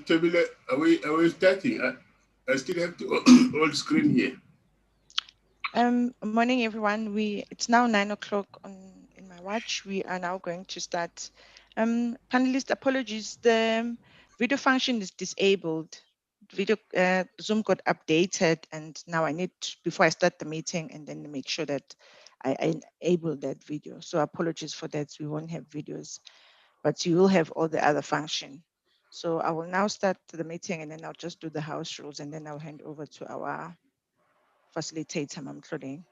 Tabila, are we starting? I still have to hold screen here. Morning, everyone. It's now 9 o'clock in my watch. We are now going to start. Panelists, apologies. The video function is disabled. Zoom got updated, and now I need before I start the meeting, and then make sure that I enable that video. So apologies for that. We won't have videos, but you will have all the other function. So I will now start the meeting, and then I'll just do the house rules, and then I'll hand over to our facilitator, Mam Claudine.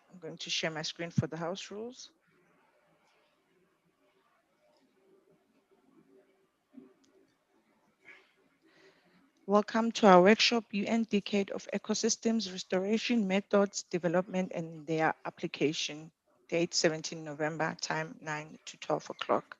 I'm going to share my screen for the house rules. Welcome to our workshop, UN Decade of Ecosystems Restoration Methods, Development and their Application. Date 17 November, time 9 to 12 o'clock.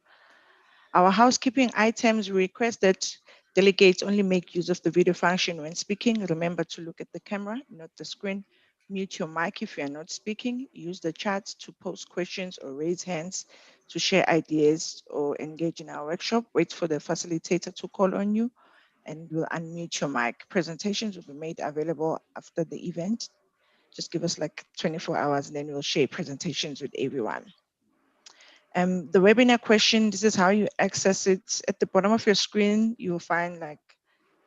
Our housekeeping items request that delegates only make use of the video function when speaking. Remember to look at the camera, not the screen. Mute your mic if you are not speaking. Use the chat to post questions or raise hands to share ideas or engage in our workshop. Wait for the facilitator to call on you and we'll unmute your mic. Presentations will be made available after the event. Just give us like 24 hours and then we'll share presentations with everyone. The webinar question, this is how you access it. At the bottom of your screen, you'll find like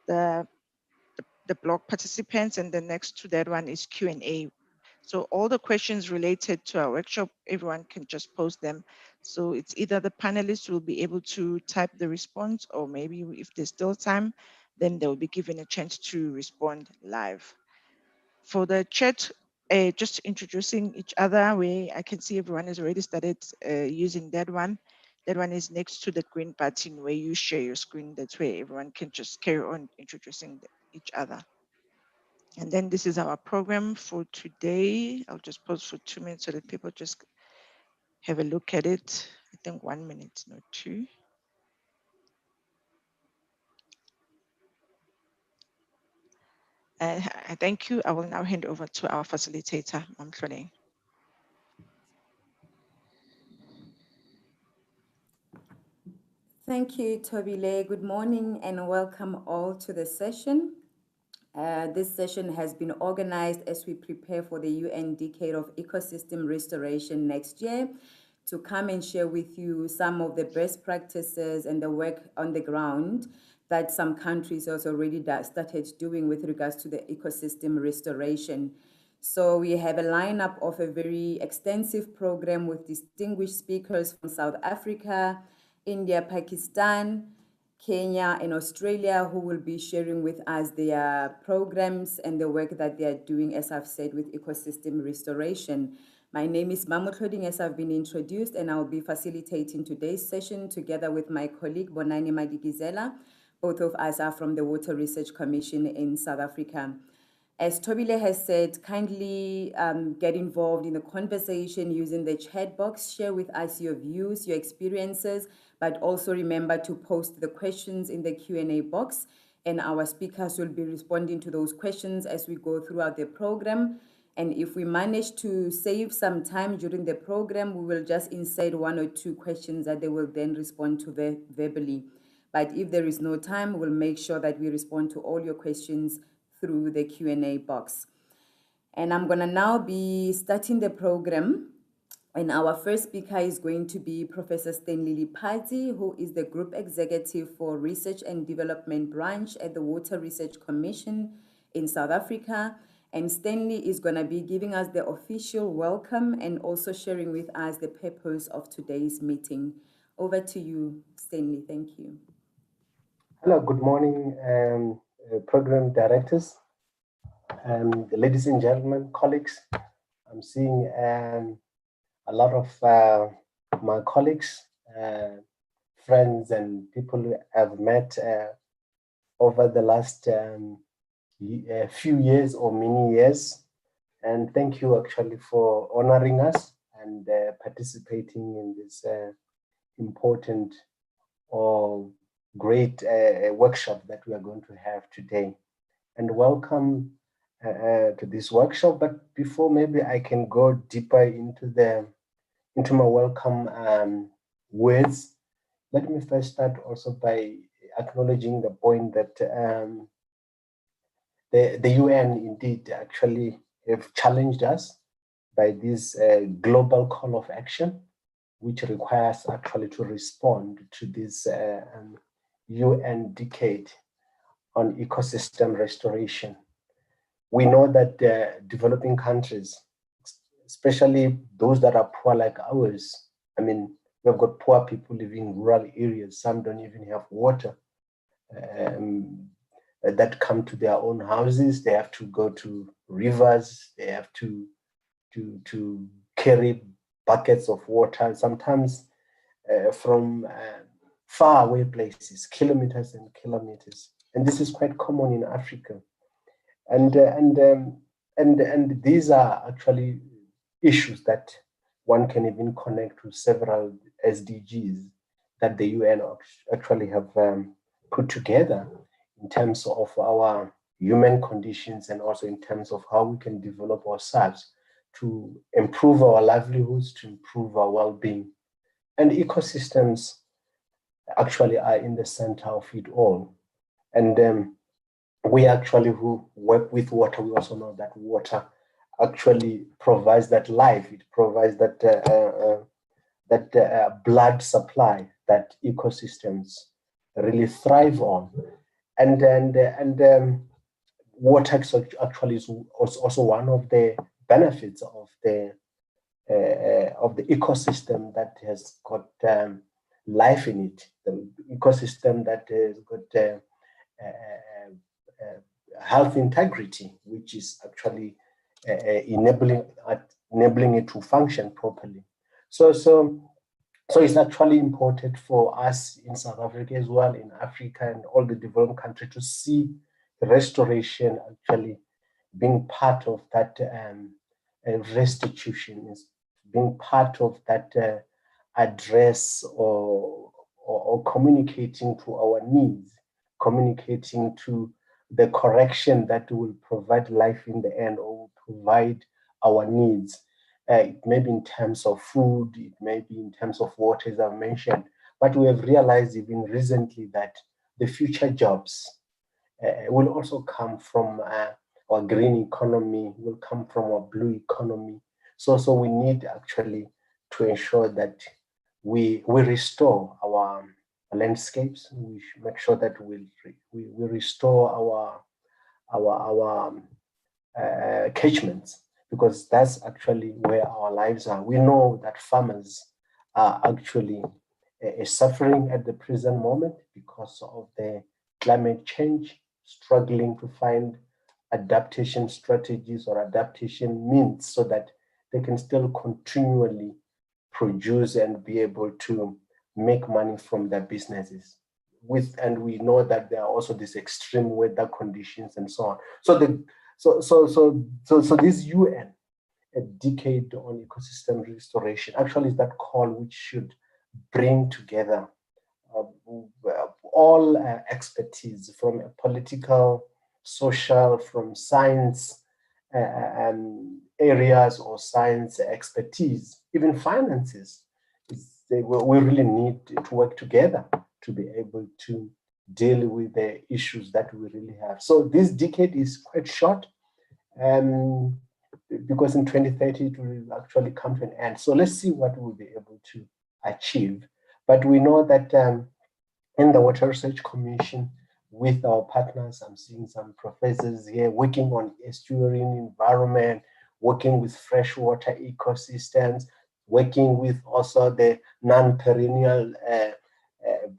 the blog participants, and then next to that one is Q&A. So all the questions related to our workshop, everyone can just post them. So it's either the panelists will be able to type the response, or maybe if there's still time, then they'll be given a chance to respond live. For the chat, just introducing each other, where I can see everyone has already started using that one. That one is next to the green button where you share your screen. That's where everyone can just carry on introducing each other. And then this is our program for today. I'll just pause for 2 minutes so that people just have a look at it. I think 1 minute, not 2. Thank you. I will now hand over to our facilitator, Mam Claudine. Thank you, Tobile. Good morning and welcome all to the session. This session has been organized as we prepare for the UN Decade of Ecosystem Restoration next year to come and share with you some of the best practices and the work on the ground that some countries also already started doing with regards to the ecosystem restoration. So we have a lineup of a very extensive program with distinguished speakers from South Africa, India, Pakistan, Kenya, and Australia, who will be sharing with us their programs and the work that they are doing, as I've said, with ecosystem restoration. My name is Mam Claudine, as I've been introduced, and I'll be facilitating today's session together with my colleague, Bonani Madikizela. Both of us are from the Water Research Commission in South Africa. As Tobile has said, kindly get involved in the conversation using the chat box. Share with us your views, your experiences, but also remember to post the questions in the Q&A box, and our speakers will be responding to those questions as we go throughout the program. And if we manage to save some time during the program, we will just insert 1 or 2 questions that they will then respond to verbally. But if there is no time, we'll make sure that we respond to all your questions through the Q&A box. And I'm going to now be starting the program. And our first speaker is going to be Professor Stanley Lipati, who is the Group Executive for Research and Development Branch at the Water Research Commission in South Africa. And Stanley is going to be giving us the official welcome and also sharing with us the purpose of today's meeting. Over to you, Stanley. Thank you. Hello, good morning, program directors, ladies and gentlemen, colleagues. I'm seeing a lot of my colleagues, friends, and people I've met over the last few years or many years. And thank you actually for honoring us and participating in this important or great workshop that we are going to have today. And welcome to this workshop. But before maybe I can go deeper into my welcome words, let me first start also by acknowledging the point that the UN indeed actually have challenged us by this global call of action, which requires actually to respond to this UN decade on ecosystem restoration. We know that developing countries, especially those that are poor like ours, I mean, we've got poor people living in rural areas, some don't even have water, that come to their own houses, they have to go to rivers, they have to carry buckets of water, sometimes from far away places, kilometers and kilometers. And this is quite common in Africa. And these are actually issues that one can even connect to several SDGs that the UN actually have put together in terms of our human conditions and also in terms of how we can develop ourselves to improve our livelihoods, to improve our well-being. And ecosystems actually are in the center of it all. And we actually who work with water, we also know that water actually provides that life. It provides that blood supply that ecosystems really thrive on. And water actually is also one of the benefits of the ecosystem that has got life in it. The ecosystem that has got health integrity, which is actually enabling it to function properly. So it's actually important for us in South Africa as well, in Africa and all the developed countries, to see restoration actually being part of that restitution, is being part of that address or communicating to our needs, communicating to the correction that will provide life in the end or will provide our needs. It may be in terms of food, it may be in terms of water, as I've mentioned, but we have realized even recently that the future jobs will also come from our green economy, will come from our blue economy. So we need actually to ensure that we restore our landscapes. We should make sure that we restore our catchments, because that's actually where our lives are. We know that farmers are actually suffering at the present moment because of the climate change, struggling to find adaptation strategies or adaptation means so that they can still continually produce and be able to make money from their businesses. And we know that there are also these extreme weather conditions and so on. So this UN, a decade on ecosystem restoration, actually is that call which should bring together all expertise from a political, social, from science areas or science expertise, even finances. We really need to work together to be able to deal with the issues that we really have. So this decade is quite short, because in 2030 it will actually come to an end. So let's see what we'll be able to achieve. But we know that in the Water Research Commission, with our partners, I'm seeing some professors here working on estuarine environment, working with freshwater ecosystems, working with also the non-perennial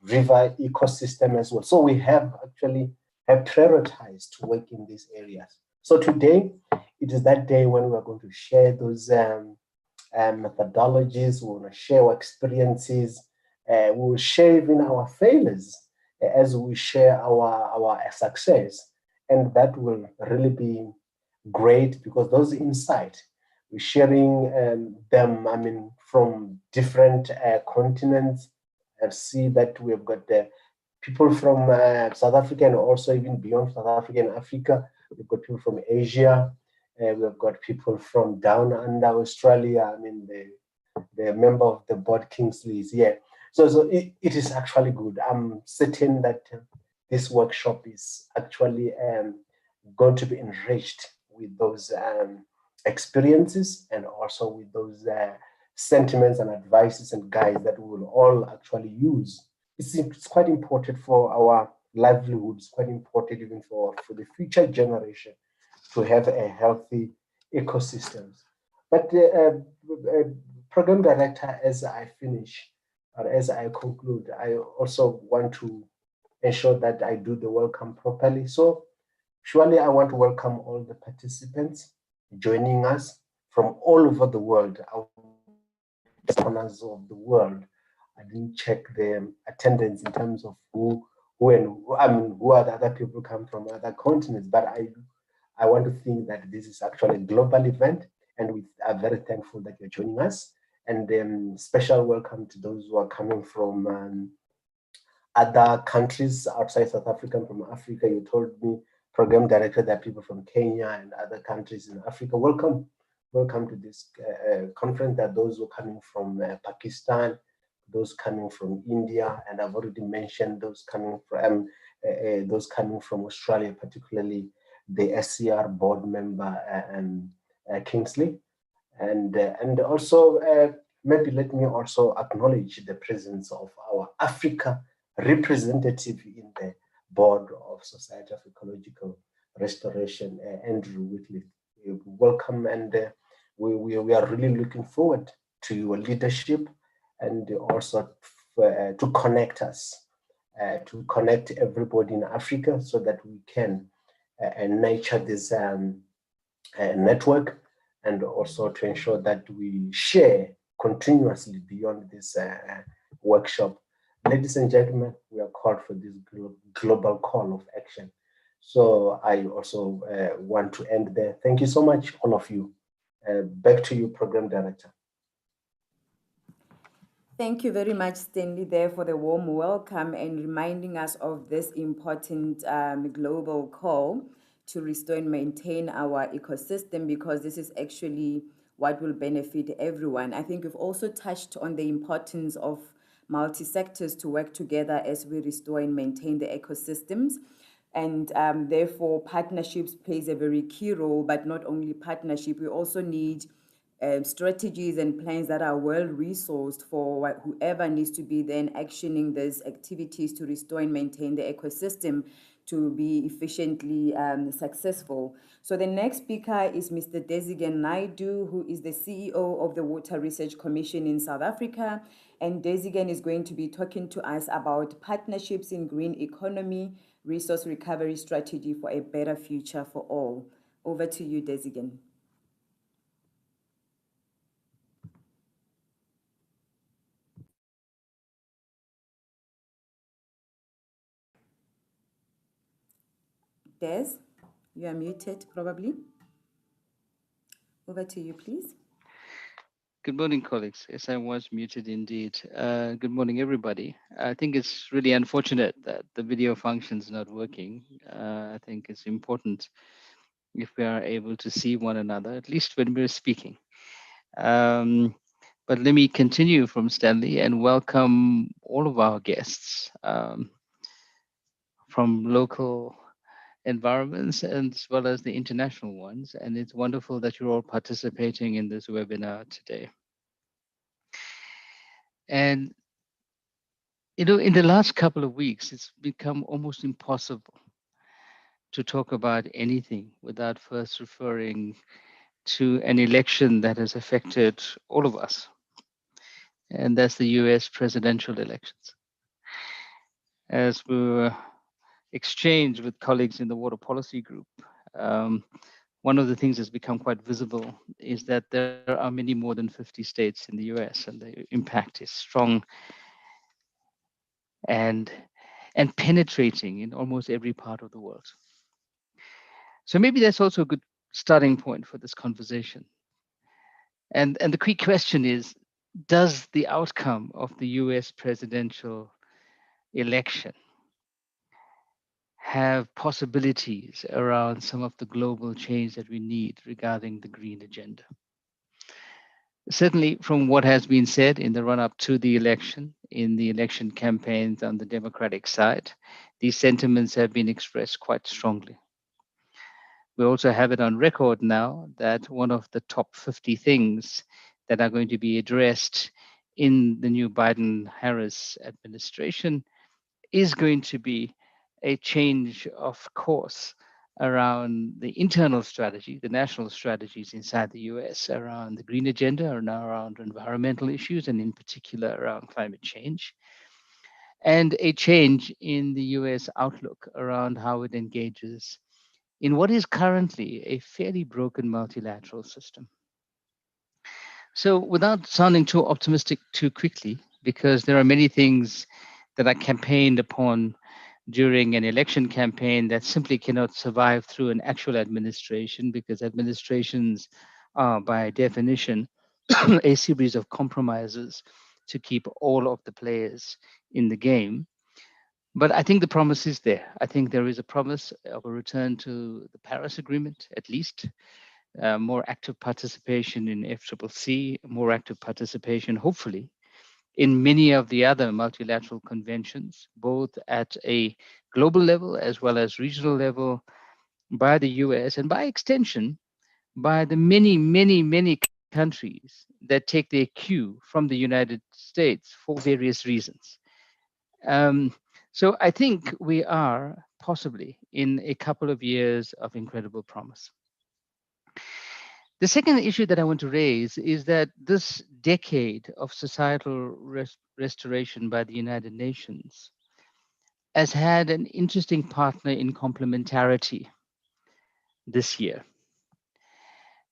river ecosystem as well. So we have actually prioritized to work in these areas. So today, it is that day when we're going to share those methodologies, we want to share our experiences, we will share even our failures as we share our success. And that will really be great, because those insights, we're sharing them, I mean, from different continents. And see that we've got people from South Africa and also even beyond South Africa and Africa. We've got people from Asia. We've got people from down under Australia. I mean, the member of the board, Kingsley, is here. So it is actually good. I'm certain that this workshop is actually going to be enriched with those experiences and also with those sentiments and advices and guides that we will all actually use. It's quite important for our livelihood. It's quite important even for the future generation to have a healthy ecosystems. But program director, as I finish or as I conclude, I also want to ensure that I do the welcome properly. So surely I want to welcome all the participants joining us from all over the world, corners of the world. I didn't check the attendance in terms of who are the other people come from other continents, but I want to think that this is actually a global event, and we are very thankful that you're joining us. And special welcome to those who are coming from other countries outside South Africa, from Africa. You told me, program director, that people from Kenya and other countries in Africa. Welcome to this conference. There are those who are coming from Pakistan, those coming from India, and I've already mentioned those coming from Australia, particularly the SCR board member Kingsley, and also maybe let me also acknowledge the presence of our Africa representative in the board of Society of Ecological Restoration, Andrew Whitley. Welcome, and we are really looking forward to your leadership and also to connect us, to connect everybody in Africa so that we can nurture this network, and also to ensure that we share continuously beyond this workshop. Ladies and gentlemen, we are called for this global call of action. So I also want to end there. Thank you so much, all of you. Back to you, Program Director. Thank you very much, Stanley, there for the warm welcome and reminding us of this important global call to restore and maintain our ecosystem, because this is actually what will benefit everyone. I think we've also touched on the importance of multi-sectors to work together as we restore and maintain the ecosystems. And therefore, partnerships plays a very key role, but not only partnership, we also need strategies and plans that are well resourced for whoever needs to be then actioning these activities to restore and maintain the ecosystem to be efficiently successful. So the next speaker is Mr. Desigan Naidu, who is the CEO of the Water Research Commission in South Africa. And Desigan is going to be talking to us about partnerships in green economy, resource recovery strategy for a better future for all. Over to you, Desigan. Des, you are muted probably. Over to you, please. Good morning, colleagues. Yes, I was muted indeed. Good morning, everybody. I think it's really unfortunate that the video function is not working. I think it's important if we are able to see one another, at least when we're speaking. But let me continue from Stanley and welcome all of our guests from local environments as well as the international ones. And it's wonderful that you're all participating in this webinar today. And, you know, in the last couple of weeks, it's become almost impossible to talk about anything without first referring to an election that has affected all of us. And that's the US presidential elections. As we were exchanged with colleagues in the water policy group, one of the things that's become quite visible is that there are many more than 50 states in the US, and the impact is strong and penetrating in almost every part of the world. So maybe that's also a good starting point for this conversation. And the key question is, does the outcome of the US presidential election have possibilities around some of the global change that we need regarding the green agenda? Certainly, from what has been said in the run up to the election, in the election campaigns on the Democratic side, these sentiments have been expressed quite strongly. We also have it on record now that one of the top 50 things that are going to be addressed in the new Biden Harris administration is going to be a change of course around the internal strategy, the national strategies inside the US around the green agenda and around environmental issues, and in particular around climate change, and a change in the US outlook around how it engages in what is currently a fairly broken multilateral system. So, without sounding too optimistic too quickly, because there are many things that are campaigned upon during an election campaign that simply cannot survive through an actual administration, because administrations are, by definition, a series of compromises to keep all of the players in the game. But I think the promise is there. I think there is a promise of a return to the Paris Agreement, at least, more active participation in FCCC, more active participation, hopefully, in many of the other multilateral conventions, both at a global level as well as regional level, by the US and by extension by the many, many, many countries that take their cue from the United States for various reasons. Um, so I think we are possibly in a couple of years of incredible promise. The second issue that I want to raise is that this decade of societal restoration by the United Nations has had an interesting partner in complementarity this year.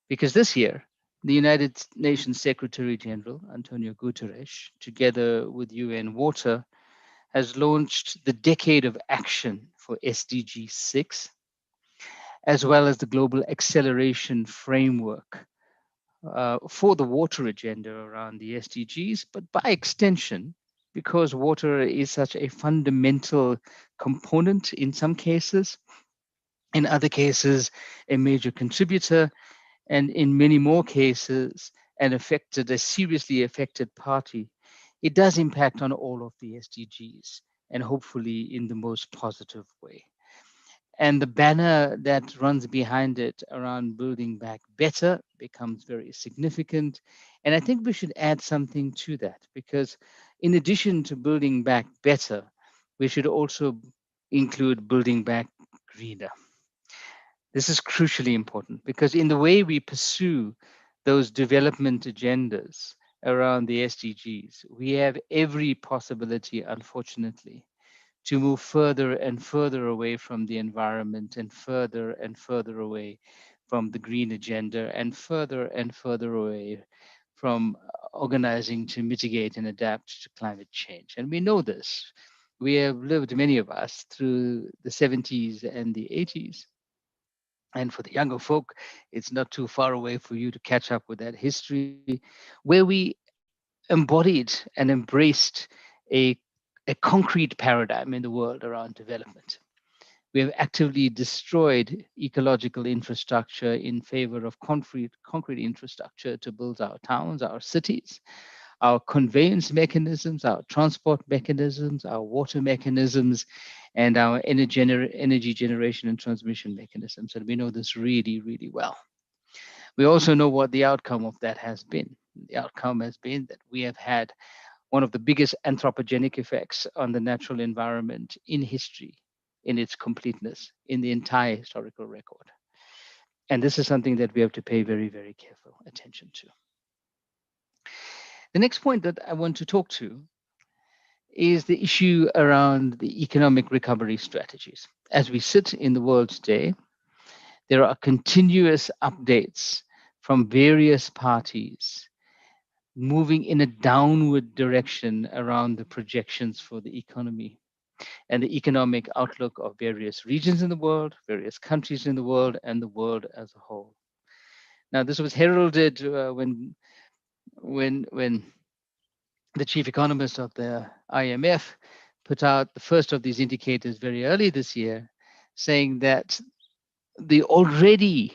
Because this year, the United Nations Secretary General, Antonio Guterres, together with UN Water, has launched the Decade of Action for SDG 6, as well as the Global Acceleration Framework for the water agenda around the SDGs, but by extension, because water is such a fundamental component in some cases, in other cases, a major contributor, and in many more cases, a seriously affected party, it does impact on all of the SDGs, and hopefully in the most positive way. And the banner that runs behind it around building back better becomes very significant. And I think we should add something to that, because in addition to building back better, we should also include building back greener. This is crucially important because in the way we pursue those development agendas around the SDGs, we have every possibility, unfortunately, to move further and further away from the environment and further away from the green agenda and further away from organizing to mitigate and adapt to climate change. And we know this. We have lived, many of us, through the 70s and the 80s. And for the younger folk, it's not too far away for you to catch up with that history, where we embodied and embraced a, a concrete paradigm in the world around development. We have actively destroyed ecological infrastructure in favor of concrete infrastructure to build our towns, our cities, our conveyance mechanisms, our transport mechanisms, our water mechanisms, and our energy generation and transmission mechanisms. And we know this really, really well. We also know what the outcome of that has been. The outcome has been that we have had one of the biggest anthropogenic effects on the natural environment in history, in its completeness, in the entire historical record. And this is something that we have to pay very, very careful attention to. The next point that I want to talk to is the issue around the economic recovery strategies. As we sit in the world today, there are continuous updates from various parties moving in a downward direction around the projections for the economy and the economic outlook of various regions in the world, various countries in the world, and the world as a whole. Now, this was heralded when the chief economist of the IMF put out the first of these indicators very early this year, saying that the already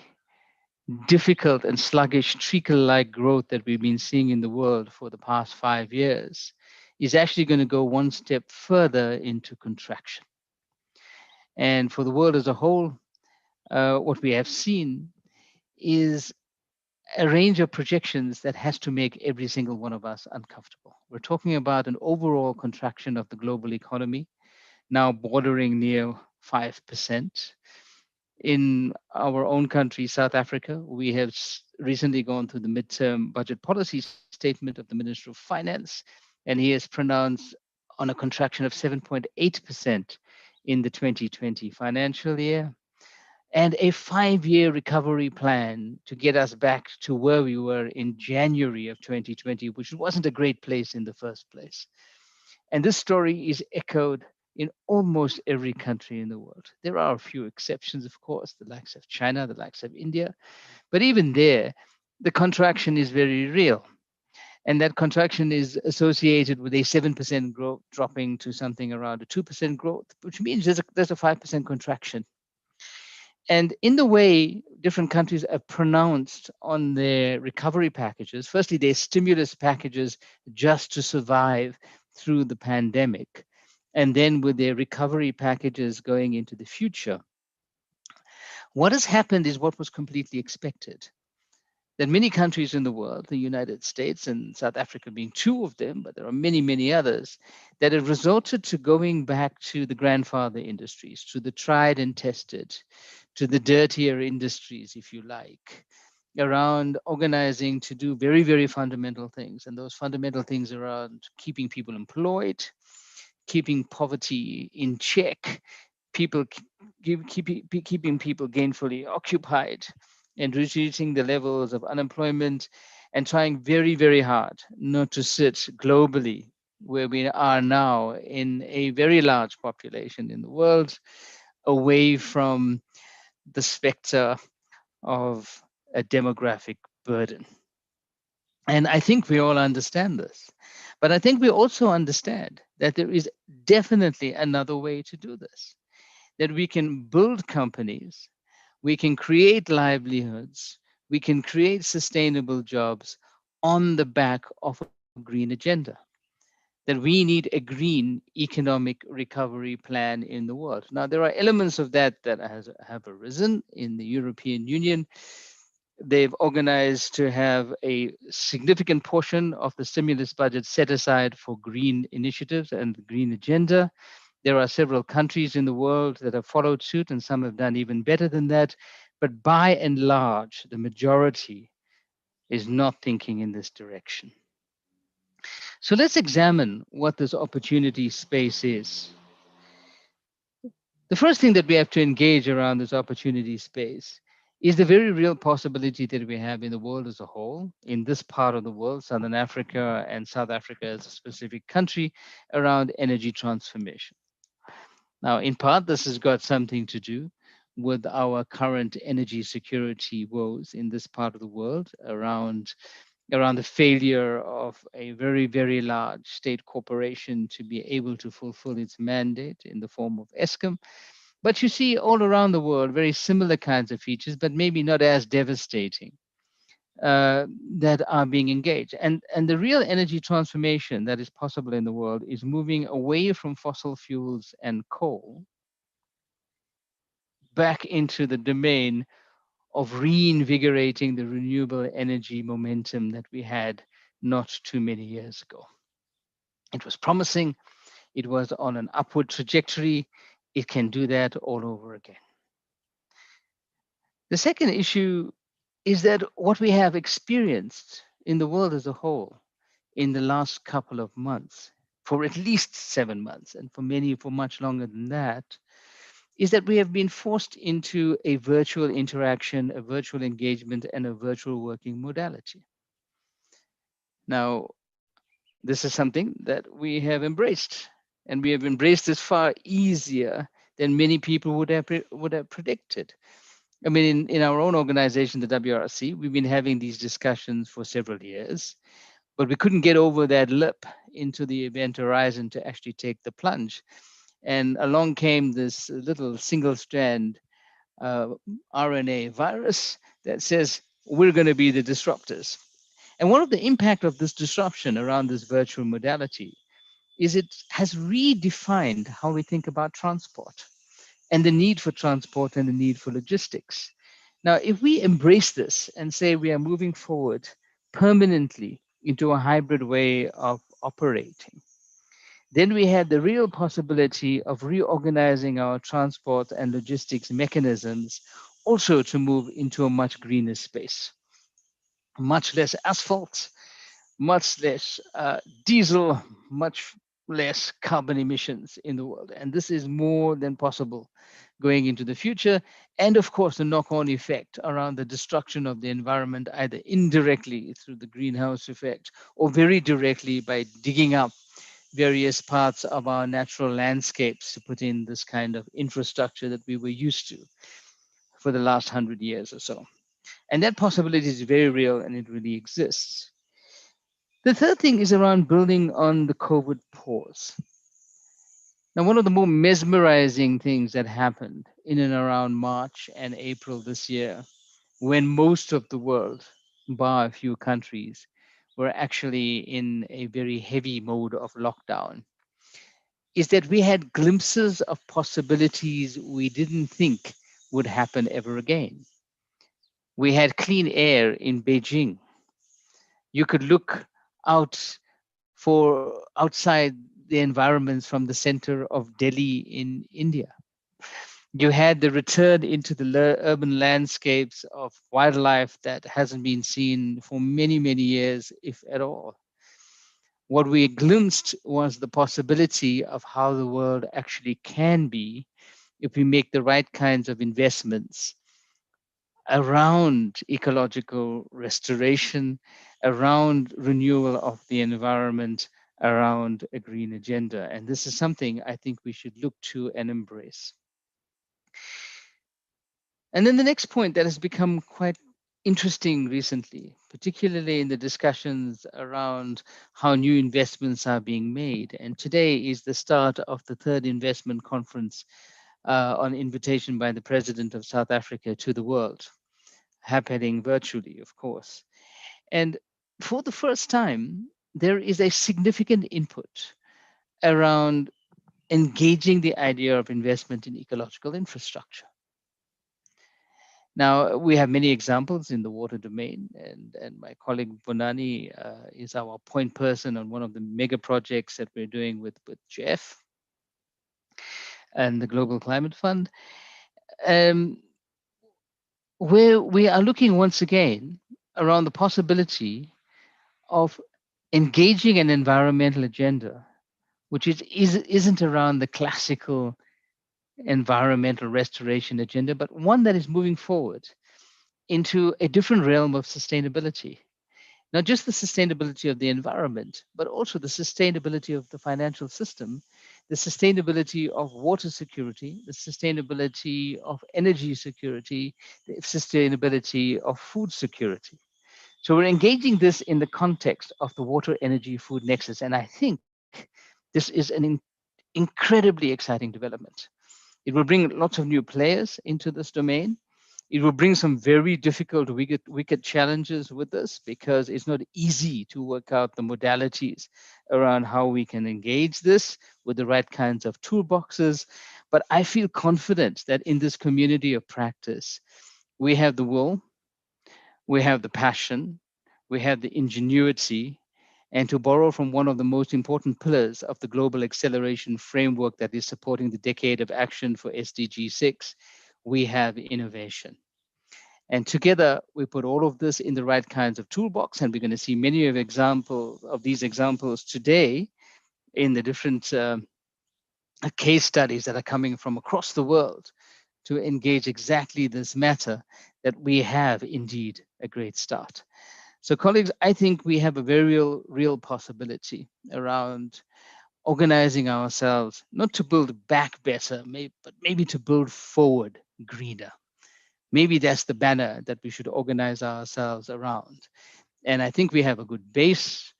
difficult and sluggish trickle-like growth that we've been seeing in the world for the past 5 years is actually going to go one step further into contraction. And for the world as a whole, what we have seen is a range of projections that has to make every single one of us uncomfortable. We're talking about an overall contraction of the global economy, now bordering near 5%. In our own country, South Africa, we have recently gone through the midterm budget policy statement of the Minister of Finance, and he has pronounced on a contraction of 7.8% in the 2020 financial year, and a 5-year recovery plan to get us back to where we were in January of 2020, which wasn't a great place in the first place. And this story is echoed in almost every country in the world. There are a few exceptions, of course, the likes of China, the likes of India. But even there, the contraction is very real. And that contraction is associated with a 7% growth dropping to something around a 2% growth, which means there's a 5% contraction. And in the way different countries are pronounced on their recovery packages, firstly, their stimulus packages just to survive through the pandemic, and then with their recovery packages going into the future, what has happened is what was completely expected. That many countries in the world, the United States and South Africa being two of them, but there are many, many others, that have resorted to going back to the grandfather industries, to the tried and tested, to the dirtier industries, if you like, around organizing to do very, very fundamental things. And those fundamental things around keeping people employed, keeping poverty in check, keeping people gainfully occupied, and reducing the levels of unemployment, and trying very, very hard not to sit globally where we are now in a very large population in the world, away from the specter of a demographic burden. And I think we all understand this. But I think we also understand that there is definitely another way to do this, that we can build companies, we can create livelihoods, we can create sustainable jobs on the back of a green agenda. That we need a green economic recovery plan in the world. Now, there are elements of that have arisen in the European Union. They've organized to have a significant portion of the stimulus budget set aside for green initiatives and the green agenda. There are several countries in the world that have followed suit, and some have done even better than that. But by and large, the majority is not thinking in this direction. So let's examine what this opportunity space is. The first thing that we have to engage around this opportunity space is the very real possibility that we have in the world as a whole, in this part of the world, Southern Africa and South Africa as a specific country, around energy transformation. Now, in part, this has got something to do with our current energy security woes in this part of the world, around the failure of a very, very large state corporation to be able to fulfill its mandate in the form of Eskom. But you see all around the world very similar kinds of features, but maybe not as devastating, that are being engaged. And the real energy transformation that is possible in the world is moving away from fossil fuels and coal back into the domain of reinvigorating the renewable energy momentum that we had not too many years ago. It was promising. It was on an upward trajectory. It can do that all over again. The second issue is that what we have experienced in the world as a whole in the last couple of months, for at least 7 months, and for many for much longer than that, is that we have been forced into a virtual interaction, a virtual engagement, and a virtual working modality. Now, this is something that we have embraced, and we have embraced this far easier than many people would have predicted. I mean, in our own organization, the WRC, we've been having these discussions for several years, but we couldn't get over that lip into the event horizon to actually take the plunge. And along came this little single strand RNA virus that says we're going to be the disruptors. And one of the impact of this disruption around this virtual modality is it has redefined how we think about transport and the need for transport and the need for logistics. Now, if we embrace this and say we are moving forward permanently into a hybrid way of operating, then we had the real possibility of reorganizing our transport and logistics mechanisms also to move into a much greener space, much less asphalt, much less diesel, much less carbon emissions in the world. And this is more than possible going into the future. And of course, the knock-on effect around the destruction of the environment, either indirectly through the greenhouse effect or very directly by digging up various parts of our natural landscapes to put in this kind of infrastructure that we were used to for the last 100 years or so. And that possibility is very real and it really exists. The third thing is around building on the COVID pause. Now, one of the more mesmerizing things that happened in and around March and April this year, when most of the world, bar a few countries, were actually in a very heavy mode of lockdown, is that we had glimpses of possibilities we didn't think would happen ever again. We had clean air in Beijing. You could look out for outside the environments from the center of Delhi in India. You had the return into the urban landscapes of wildlife that hasn't been seen for many, many years, if at all. What we glimpsed was the possibility of how the world actually can be if we make the right kinds of investments around ecological restoration, around renewal of the environment, around a green agenda. And this is something I think we should look to and embrace. And then the next point that has become quite interesting recently, particularly in the discussions around how new investments are being made. And today is the start of the third investment conference on invitation by the President of South Africa to the world, happening virtually, of course. And for the first time, there is a significant input around engaging the idea of investment in ecological infrastructure. Now, we have many examples in the water domain, and my colleague Bonani is our point person on one of the mega projects that we're doing with Jeff and the Global Climate Fund, where we are looking once again around the possibility of engaging an environmental agenda, which isn't around the classical environmental restoration agenda, but one that is moving forward into a different realm of sustainability. Not just the sustainability of the environment, but also the sustainability of the financial system, the sustainability of water security, the sustainability of energy security, the sustainability of food security. So we're engaging this in the context of the water, energy, food nexus. And I think this is an incredibly exciting development. It will bring lots of new players into this domain. It will bring some very difficult, wicked challenges with this because it's not easy to work out the modalities around how we can engage this with the right kinds of toolboxes. But I feel confident that in this community of practice, we have the will, we have the passion, we have the ingenuity, and to borrow from one of the most important pillars of the global acceleration framework that is supporting the decade of action for SDG 6, we have innovation. And together, we put all of this in the right kinds of toolbox, and we're going to see many of these examples today in the different case studies that are coming from across the world to engage exactly this matter, that we have indeed a great start. So colleagues, I think we have a very real possibility around organizing ourselves, not to build back better, but maybe to build forward greener. Maybe that's the banner that we should organize ourselves around. And I think we have a good base,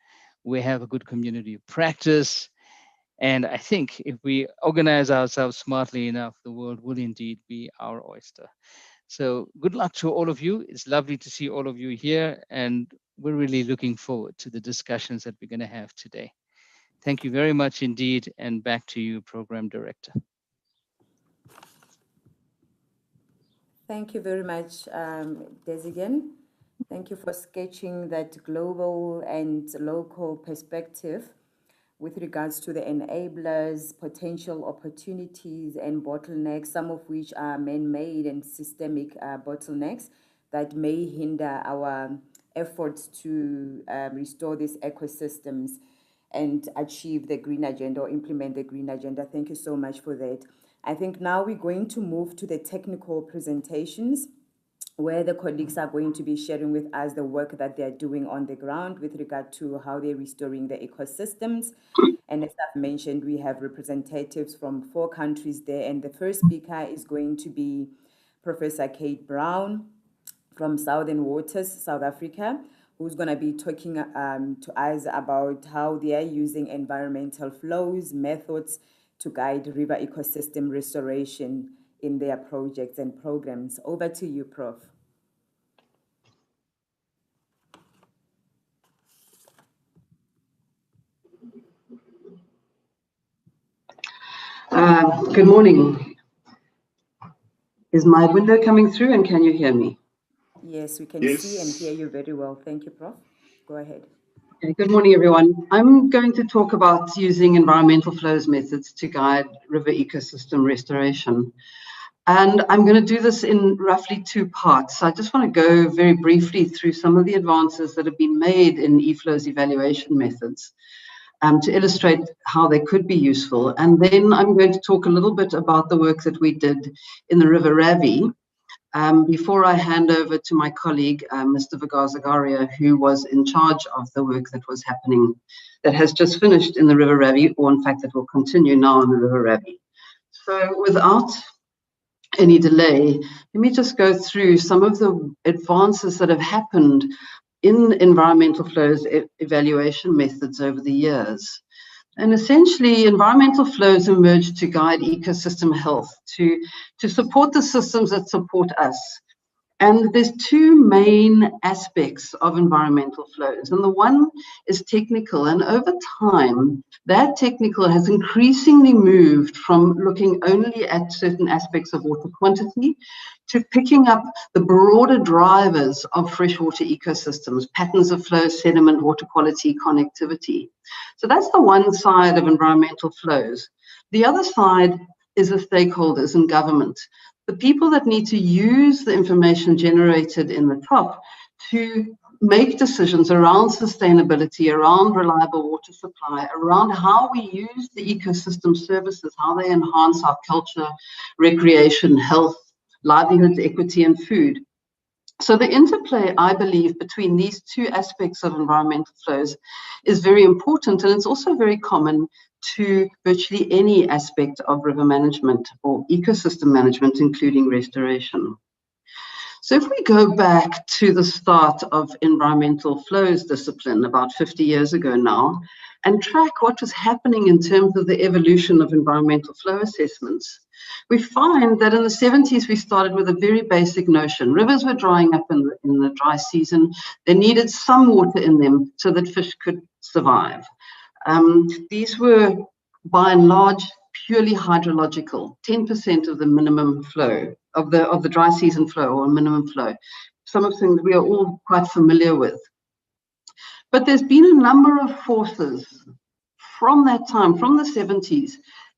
we have a good community of practice, And I think if we organize ourselves smartly enough, the world will indeed be our oyster. So good luck to all of you. It's lovely to see all of you here, and we're really looking forward to the discussions that we're going to have today. Thank you very much indeed, and back to you, Program Director. Thank you very much, Desigan. Thank you for sketching that global and local perspective with regards to the enablers, potential opportunities, and bottlenecks, some of which are man-made and systemic bottlenecks that may hinder our efforts to restore these ecosystems and achieve the green agenda or implement the green agenda. Thank you so much for that. I think now we're going to move to the technical presentations, where the colleagues are going to be sharing with us the work that they're doing on the ground with regard to how they're restoring the ecosystems. And as I've mentioned, we have representatives from 4 countries there. And the first speaker is going to be Professor Kate Brown from Southern Waters, South Africa, who's going to be talking to us about how they are using environmental flows methods to guide river ecosystem restoration in their projects and programs. Over to you, Prof. Good morning. Is my window coming through and can you hear me? Yes, we can Yes. see and hear you very well. Thank you, Prof. Go ahead. Okay, good morning, everyone. I'm going to talk about using environmental flows methods to guide river ecosystem restoration. And I'm going to do this in roughly 2 parts. I just want to go very briefly through some of the advances that have been made in EFlows evaluation methods to illustrate how they could be useful. And then I'm going to talk a little bit about the work that we did in the River Ravi before I hand over to my colleague, Mr. Vigazagaria, who was in charge of the work that was happening, that has just finished in the River Ravi, or in fact that will continue now in the River Ravi. So without any delay, let me just go through some of the advances that have happened in environmental flows evaluation methods over the years. And essentially, environmental flows emerged to guide ecosystem health, to support the systems that support us. And there's 2 main aspects of environmental flows. And the one is technical. And over time, that technical has increasingly moved from looking only at certain aspects of water quantity to picking up the broader drivers of freshwater ecosystems, patterns of flow, sediment, water quality, connectivity. So that's the one side of environmental flows. The other side is the stakeholders and government, the people that need to use the information generated in the top to make decisions around sustainability, around reliable water supply, around how we use the ecosystem services, how they enhance our culture, recreation, health, livelihoods, equity, and food. So the interplay, I believe, between these 2 aspects of environmental flows is very important, and it's also very common to virtually any aspect of river management or ecosystem management, including restoration. So if we go back to the start of environmental flows discipline about 50 years ago now, and track what was happening in terms of the evolution of environmental flow assessments, we find that in the 70s, we started with a very basic notion. Rivers were drying up in the dry season. They needed some water in them so that fish could survive. These were, by and large, purely hydrological, 10% of the minimum flow, of the dry season flow or minimum flow. Some of things we are all quite familiar with. But there's been a number of forces from that time, from the 70s,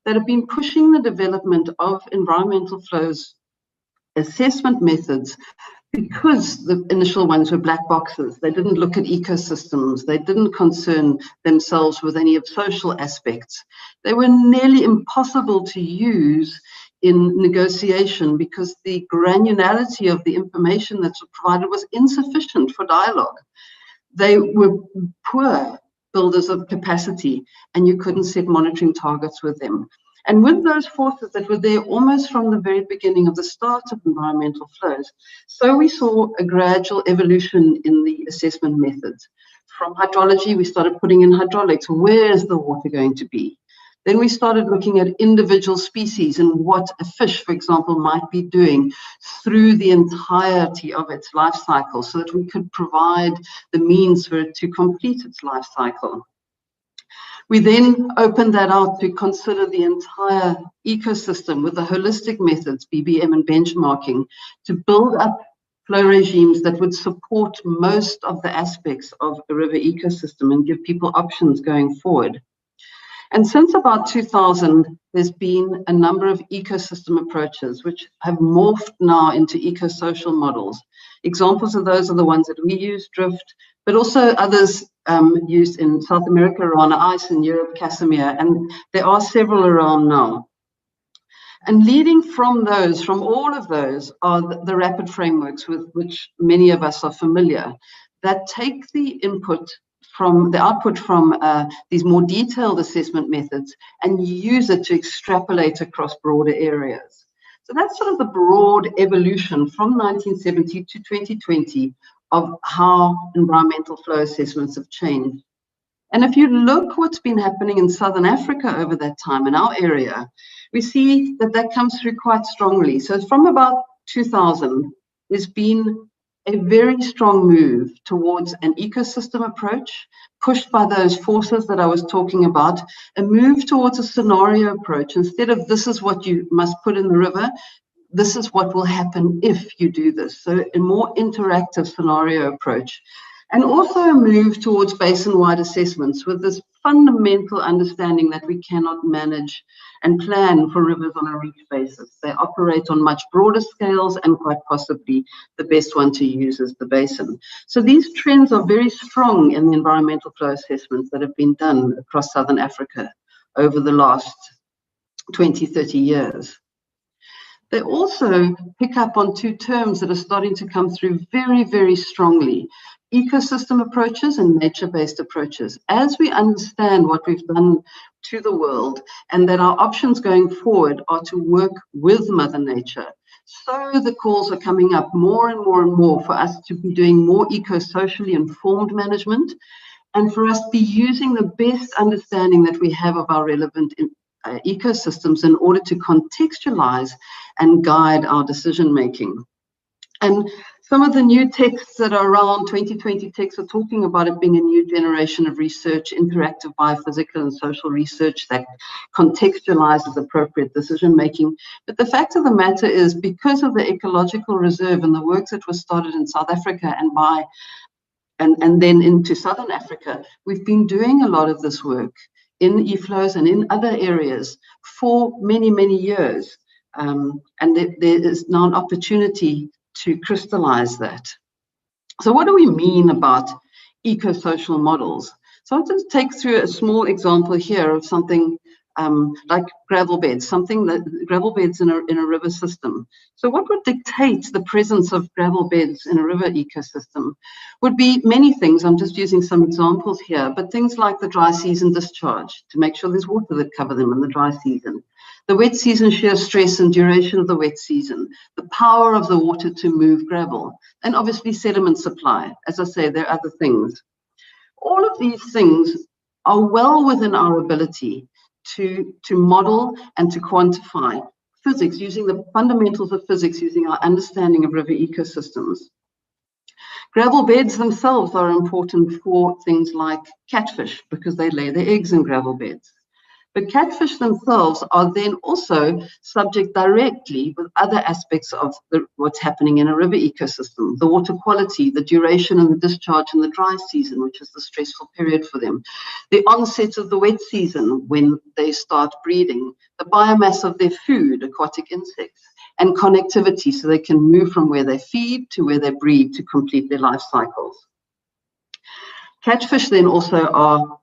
that have been pushing the development of environmental flows assessment methods, because the initial ones were black boxes. They didn't look at ecosystems. They didn't concern themselves with any of social aspects. They were nearly impossible to use in negotiation because the granularity of the information that's provided was insufficient for dialogue. They were poor builders of capacity, and you couldn't set monitoring targets with them. And with those forces that were there almost from the very beginning of the start of environmental flows, so we saw a gradual evolution in the assessment methods. From hydrology, we started putting in hydraulics. Where is the water going to be? Then we started looking at individual species and what a fish, for example, might be doing through the entirety of its life cycle, so that we could provide the means for it to complete its life cycle. We then opened that out to consider the entire ecosystem with the holistic methods, BBM and benchmarking, to build up flow regimes that would support most of the aspects of a river ecosystem and give people options going forward. And since about 2000, there's been a number of ecosystem approaches which have morphed now into eco-social models. Examples of those are the ones that we use, Drift, but also others used in South America, Rana Ice, in Europe, Casimir, and there are several around now. And leading from those, from all of those, are the rapid frameworks with which many of us are familiar, that take the input from the output from these more detailed assessment methods and use it to extrapolate across broader areas. So that's sort of the broad evolution from 1970 to 2020 of how environmental flow assessments have changed. And if you look what's been happening in Southern Africa over that time in our area, we see that that comes through quite strongly. So from about 2000, there's been a very strong move towards an ecosystem approach, pushed by those forces that I was talking about, a move towards a scenario approach. Instead of this is what you must put in the river, this is what will happen if you do this. So a more interactive scenario approach. And also a move towards basin-wide assessments with this fundamental understanding that we cannot manage and plan for rivers on a reach basis. They operate on much broader scales, and quite possibly the best one to use is the basin. So these trends are very strong in the environmental flow assessments that have been done across Southern Africa over the last 20, 30 years. They also pick up on two terms that are starting to come through very, very strongly: ecosystem approaches and nature-based approaches. As we understand what we've done to the world and that our options going forward are to work with Mother Nature, so the calls are coming up more and more and more for us to be doing more eco-socially informed management, and for us to be using the best understanding that we have of our relevant ecosystems in order to contextualize and guide our decision making. And some of the new texts that are around, 2020 texts, are talking about it being a new generation of research, interactive biophysical and social research that contextualizes appropriate decision making. But the fact of the matter is, because of the ecological reserve and the work that was started in South Africa and then into Southern Africa, we've been doing a lot of this work in EFlows and in other areas for many, many years. And there is now an opportunity to crystallize that. So what do we mean about eco-social models? So I'll just take through a small example here of something like gravel beds, gravel beds in a river system. So what would dictate the presence of gravel beds in a river ecosystem would be many things. I'm just using some examples here, but things like the dry season discharge, to make sure there's water that cover them in the dry season. The wet season shear stress and duration of the wet season, the power of the water to move gravel, and obviously sediment supply. As I say, there are other things. All of these things are well within our ability to model and to quantify physics, using the fundamentals of physics, using our understanding of river ecosystems. Gravel beds themselves are important for things like catfish, because they lay their eggs in gravel beds. But catfish themselves are then also subject directly with other aspects of what's happening in a river ecosystem: the water quality, the duration and the discharge in the dry season, which is the stressful period for them, the onset of the wet season when they start breeding, the biomass of their food, aquatic insects, and connectivity, so they can move from where they feed to where they breed to complete their life cycles. Catfish then also are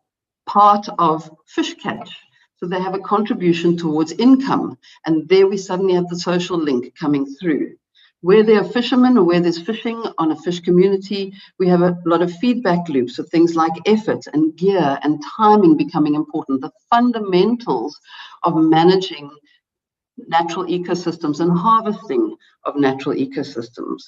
part of fish catch. So they have a contribution towards income. And there we suddenly have the social link coming through. Where there are fishermen or where there's fishing on a fish community, we have a lot of feedback loops of things like effort and gear and timing becoming important, the fundamentals of managing natural ecosystems and harvesting of natural ecosystems.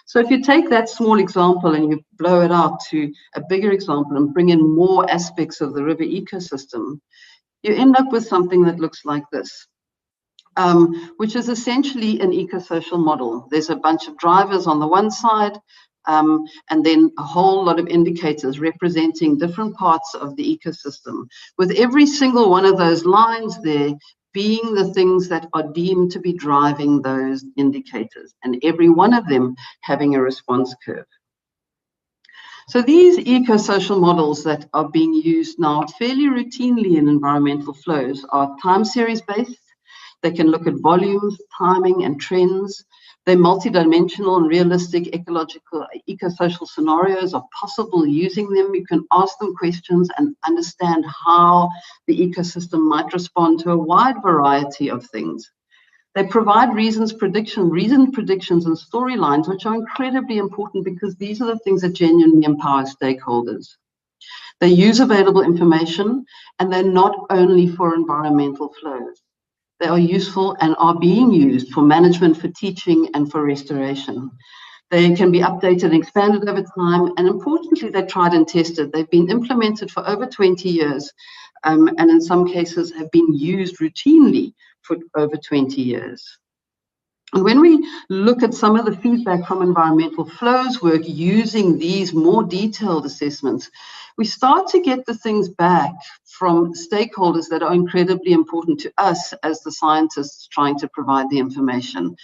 So if you take that small example and you blow it out to a bigger example and bring in more aspects of the river ecosystem, you end up with something that looks like this, which is essentially an eco-social model. There's a bunch of drivers on the one side, and then a whole lot of indicators representing different parts of the ecosystem, with every single one of those lines there being the things that are deemed to be driving those indicators, and every one of them having a response curve. So these eco-social models that are being used now fairly routinely in environmental flows are time series based. They can look at volumes, timing, and trends. They're multidimensional and realistic ecological eco-social scenarios are possible using them. You can ask them questions and understand how the ecosystem might respond to a wide variety of things. They provide reasoned predictions and storylines, which are incredibly important because these are the things that genuinely empower stakeholders. They use available information, and they're not only for environmental flows. They are useful and are being used for management, for teaching, and for restoration. They can be updated and expanded over time, and importantly, they're tried and tested. They've been implemented for over 20 years, and in some cases have been used routinely for over 20 years. And when we look at some of the feedback from environmental flows work using these more detailed assessments, we start to get the things back from stakeholders that are incredibly important to us as the scientists trying to provide the information.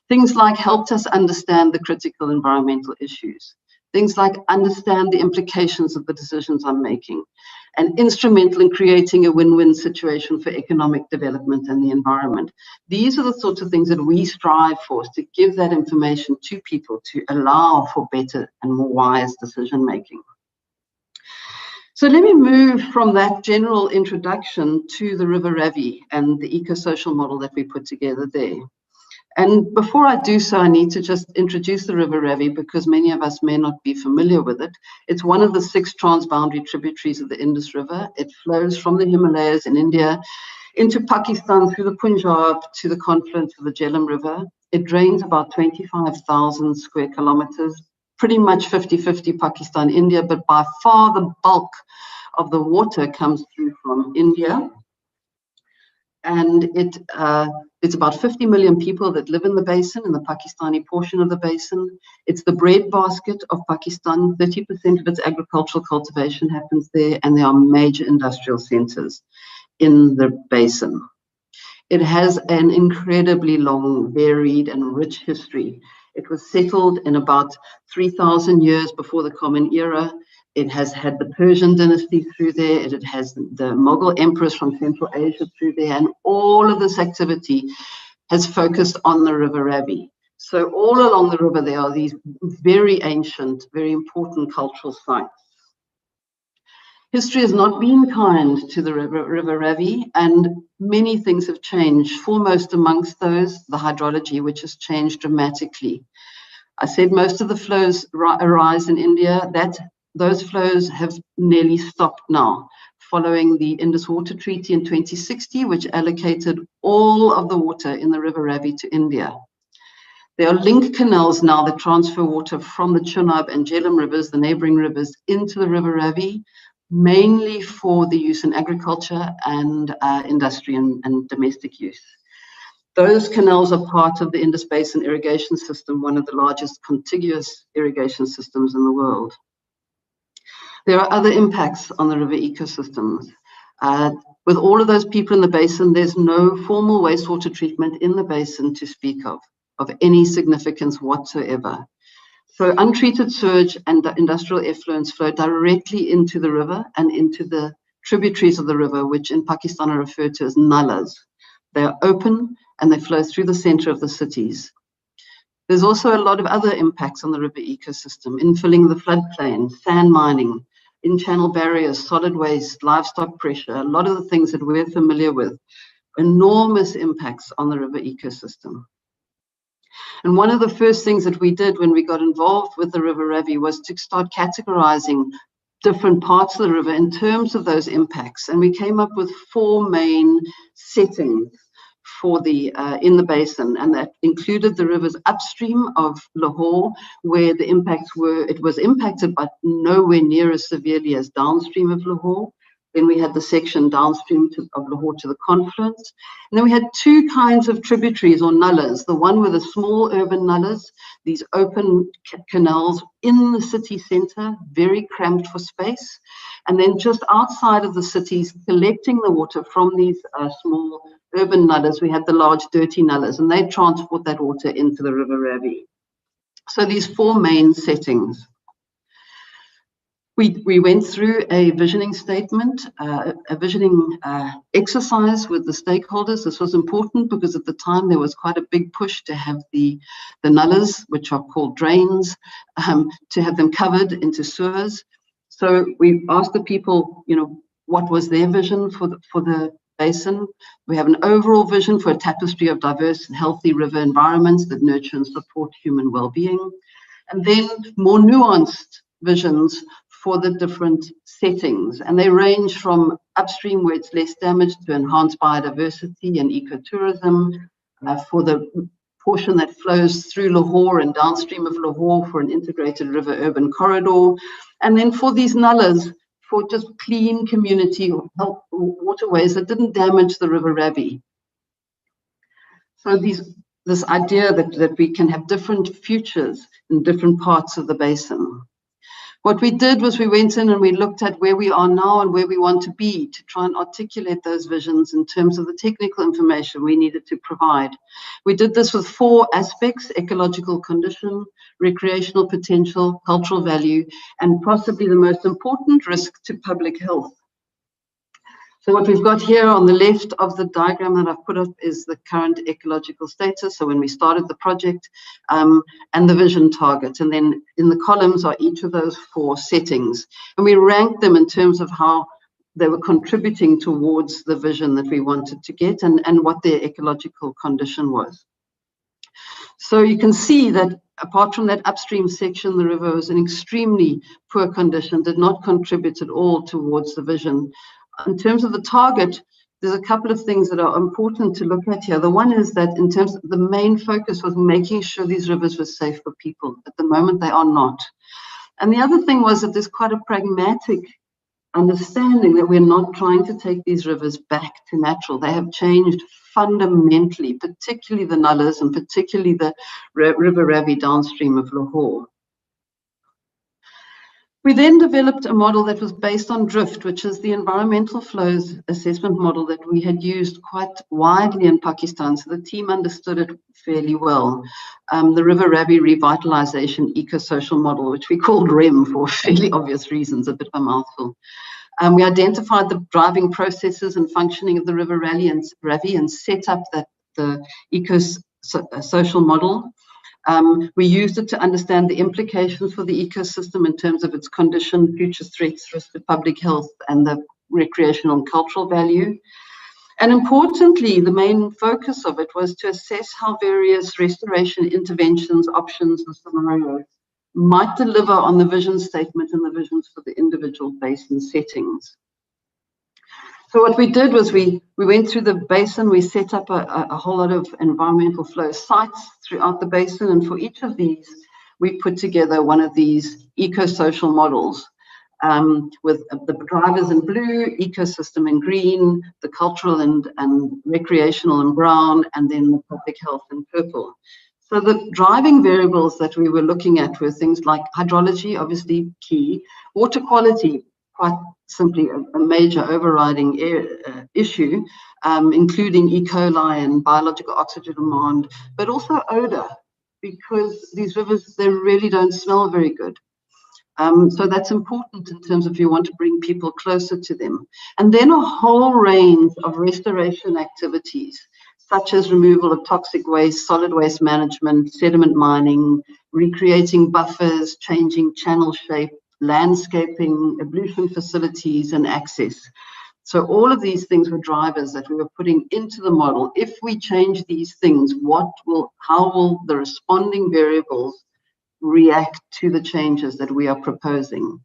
Things like helped us understand the critical environmental issues. Things like understand the implications of the decisions I'm making, and instrumental in creating a win-win situation for economic development and the environment. These are the sorts of things that we strive for, is to give that information to people to allow for better and more wise decision making. So let me move from that general introduction to the River Ravi and the eco-social model that we put together there. And before I do so, I need to just introduce the River Ravi because many of us may not be familiar with it. It's one of the 6 transboundary tributaries of the Indus River. It flows from the Himalayas in India into Pakistan through the Punjab to the confluence of the Jhelum River. It drains about 25,000 square kilometers, pretty much 50-50 Pakistan, India, but by far the bulk of the water comes through from India. And it's about 50 million people that live in the basin, in the Pakistani portion of the basin. It's the breadbasket of Pakistan. 30% of its agricultural cultivation happens there, and there are major industrial centers in the basin. It has an incredibly long, varied, and rich history. It was settled in about 3,000 years before the Common Era. It has had the Persian dynasty through there. It has the Mughal emperors from Central Asia through there. And all of this activity has focused on the River Ravi. So all along the river, there are these very ancient, very important cultural sites. History has not been kind to the River Ravi, and many things have changed. Foremost amongst those, the hydrology, which has changed dramatically. I said most of the flows arise in India. Those flows have nearly stopped now, following the Indus Water Treaty in 2060, which allocated all of the water in the River Ravi to India. There are link canals now that transfer water from the Chenab and Jhelum rivers, the neighboring rivers, into the River Ravi, mainly for the use in agriculture and industry and domestic use. Those canals are part of the Indus Basin irrigation system, one of the largest contiguous irrigation systems in the world. There are other impacts on the river ecosystems. With all of those people in the basin, there's no formal wastewater treatment in the basin to speak of any significance whatsoever. So untreated sewage and industrial effluents flow directly into the river and into the tributaries of the river, which in Pakistan are referred to as nullas. They are open and they flow through the center of the cities. There's also a lot of other impacts on the river ecosystem, infilling the floodplain, sand mining, in-channel barriers, solid waste, livestock pressure, a lot of the things that we're familiar with, enormous impacts on the river ecosystem. And one of the first things that we did when we got involved with the River Ravi was to start categorizing different parts of the river in terms of those impacts. And we came up with 4 main settings for the in the basin, and that included the rivers upstream of Lahore, where the impacts were, it was impacted, but nowhere near as severely as downstream of Lahore. Then we had the section downstream of Lahore to the confluence. And then we had two kinds of tributaries or nullahs. The one with the small urban nullahs, these open canals in the city centre, very cramped for space. And then just outside of the cities, collecting the water from these small urban nullahs, we had the large dirty nullahs, and they transport that water into the River Ravi. So these four main settings. We went through a visioning statement, a visioning exercise with the stakeholders. This was important because at the time there was quite a big push to have the nullahs, which are called drains, to have them covered into sewers. So we asked the people, what was their vision for the basin. We have an overall vision for a tapestry of diverse and healthy river environments that nurture and support human well-being. And then more nuanced visions for the different settings. And they range from upstream, where it's less damaged, to enhance biodiversity and ecotourism, for the portion that flows through Lahore and downstream of Lahore for an integrated river urban corridor. And then for these nullahs, for just clean community waterways that didn't damage the River Ravi. So this idea that we can have different futures in different parts of the basin. What we did was we went in and we looked at where we are now and where we want to be to try and articulate those visions in terms of the technical information we needed to provide. We did this with four aspects: ecological condition, recreational potential, cultural value, and possibly the most important, risk to public health. So what we've got here on the left of the diagram that I've put up is the current ecological status. So when we started the project, and the vision target. And then in the columns are each of those four settings. And we ranked them in terms of how they were contributing towards the vision that we wanted to get and what their ecological condition was. So you can see that apart from that upstream section, the river was in extremely poor condition, did not contribute at all towards the vision. In terms of the target, there's a couple of things that are important to look at here. The one is that in terms of the main focus was making sure these rivers were safe for people. At the moment, they are not. And the other thing was that there's quite a pragmatic understanding that we're not trying to take these rivers back to natural. They have changed fundamentally, particularly the nullahs and particularly the River Ravi downstream of Lahore. We then developed a model that was based on drift, which is the environmental flows assessment model that we had used quite widely in Pakistan, so the team understood it fairly well. The River Ravi Revitalization Eco-Social Model, which we called REM for fairly obvious reasons, a bit of a mouthful. We identified the driving processes and functioning of the River Ravi and set up the eco-social model. We used it to understand the implications for the ecosystem in terms of its condition, future threats, risk to public health, and the recreational and cultural value. And importantly, the main focus of it was to assess how various restoration interventions, options, and scenarios might deliver on the vision statement and the visions for the individual basin settings. So what we did was we went through the basin, we set up a whole lot of environmental flow sites throughout the basin, and for each of these, we put together one of these eco-social models with the drivers in blue, ecosystem in green, the cultural and recreational in brown, and then the public health in purple. So the driving variables that we were looking at were things like hydrology, obviously key, water quality, quite simply a major overriding issue, including E. coli and biological oxygen demand, but also odor, because these rivers, they really don't smell very good. So that's important in terms of if you want to bring people closer to them. And then a whole range of restoration activities, such as removal of toxic waste, solid waste management, sediment mining, recreating buffers, changing channel shape, landscaping, ablution facilities, and access. So all of these things were drivers that we were putting into the model. If we change these things, how will the responding variables react to the changes that we are proposing?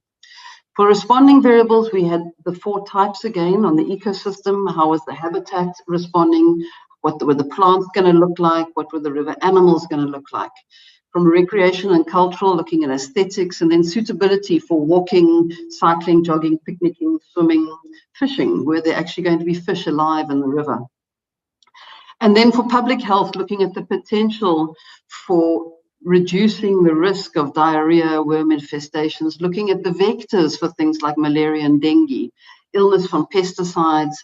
For responding variables, we had the four types again on the ecosystem. How was the habitat responding? What were the plants going to look like? What were the river animals going to look like? from recreation and cultural, looking at aesthetics, and then suitability for walking, cycling, jogging, picnicking, swimming, fishing, where they're actually going to be fish alive in the river. And then for public health, looking at the potential for reducing the risk of diarrhea, worm infestations, looking at the vectors for things like malaria and dengue, illness from pesticides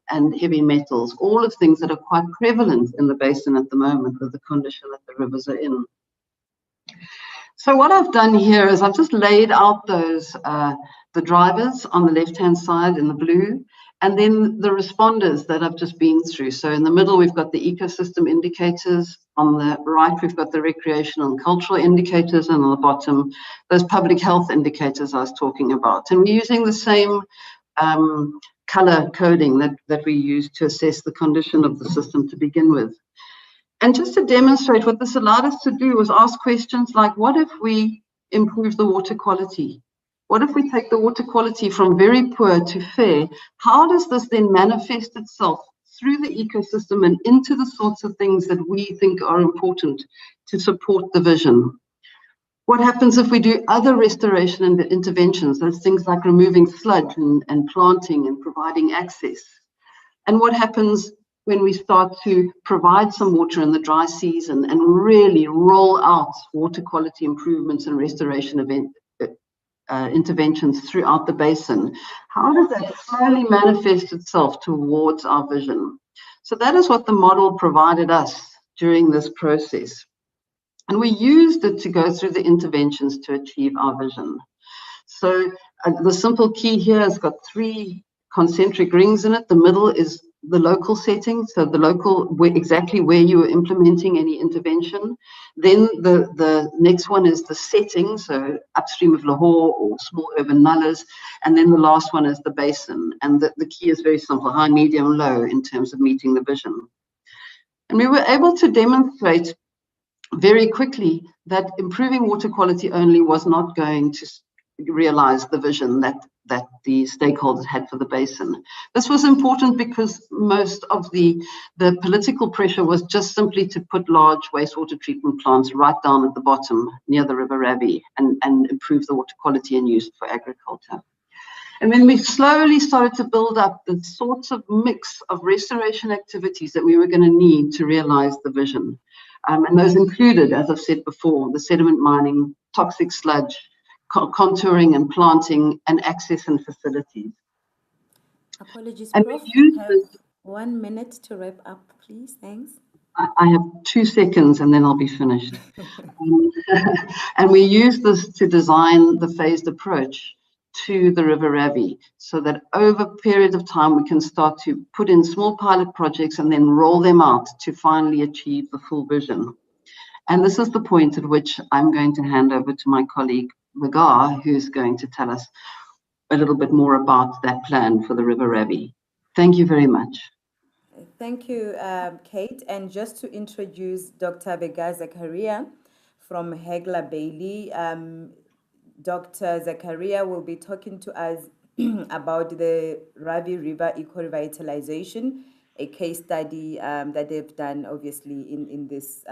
and heavy metals, all of things that are quite prevalent in the basin at the moment with the condition that the rivers are in. So what I've done here is I've just laid out those, the drivers on the left-hand side in the blue, and then the responders that I've just been through. So in the middle, we've got the ecosystem indicators. On the right, we've got the recreational and cultural indicators, and on the bottom, those public health indicators I was talking about. And we're using the same color coding that we use to assess the condition of the system to begin with. And just to demonstrate, what this allowed us to do was ask questions like, what if we improve the water quality? What if we take the water quality from very poor to fair? How does this then manifest itself through the ecosystem and into the sorts of things that we think are important to support the vision? What happens if we do other restoration and interventions? Those things like removing sludge and planting and providing access. And what happens when we start to provide some water in the dry season and really roll out water quality improvements and restoration interventions throughout the basin? How does that slowly manifest itself towards our vision? So that is what the model provided us during this process. And we used it to go through the interventions to achieve our vision. So the simple key here has got 3 concentric rings in it. The middle is the local setting, so the local, exactly where you are implementing any intervention. Then the next one is the setting, so upstream of Lahore or small urban nullas. And then the last one is the basin. And the key is very simple, high, medium, low in terms of meeting the vision. And we were able to demonstrate very quickly that improving water quality only was not going to realize the vision that the stakeholders had for the basin. This was important because most of the political pressure was just simply to put large wastewater treatment plants right down at the bottom near the River Ravi and improve the water quality and use it for agriculture. And then we slowly started to build up the sorts of mix of restoration activities that we were going to need to realize the vision. And those included, as I've said before, the sediment mining, toxic sludge, contouring and planting, and access and facilities. Apologies, And Prof. we You have 1 minute to wrap up, please. Thanks. I have 2 seconds and then I'll be finished. And we use this to design the phased approach to the River Ravi, so that over a period of time we can start to put in small pilot projects and then roll them out to finally achieve the full vision. And this is the point at which I'm going to hand over to my colleague Vagar, who's going to tell us a little bit more about that plan for the River Ravi. Thank you very much. Thank you, Kate. And just to introduce Dr. Vagar Zakaria from Hegla Bailey, Dr. Zakaria will be talking to us about the Ravi River eco-revitalization, a case study that they've done, obviously, in this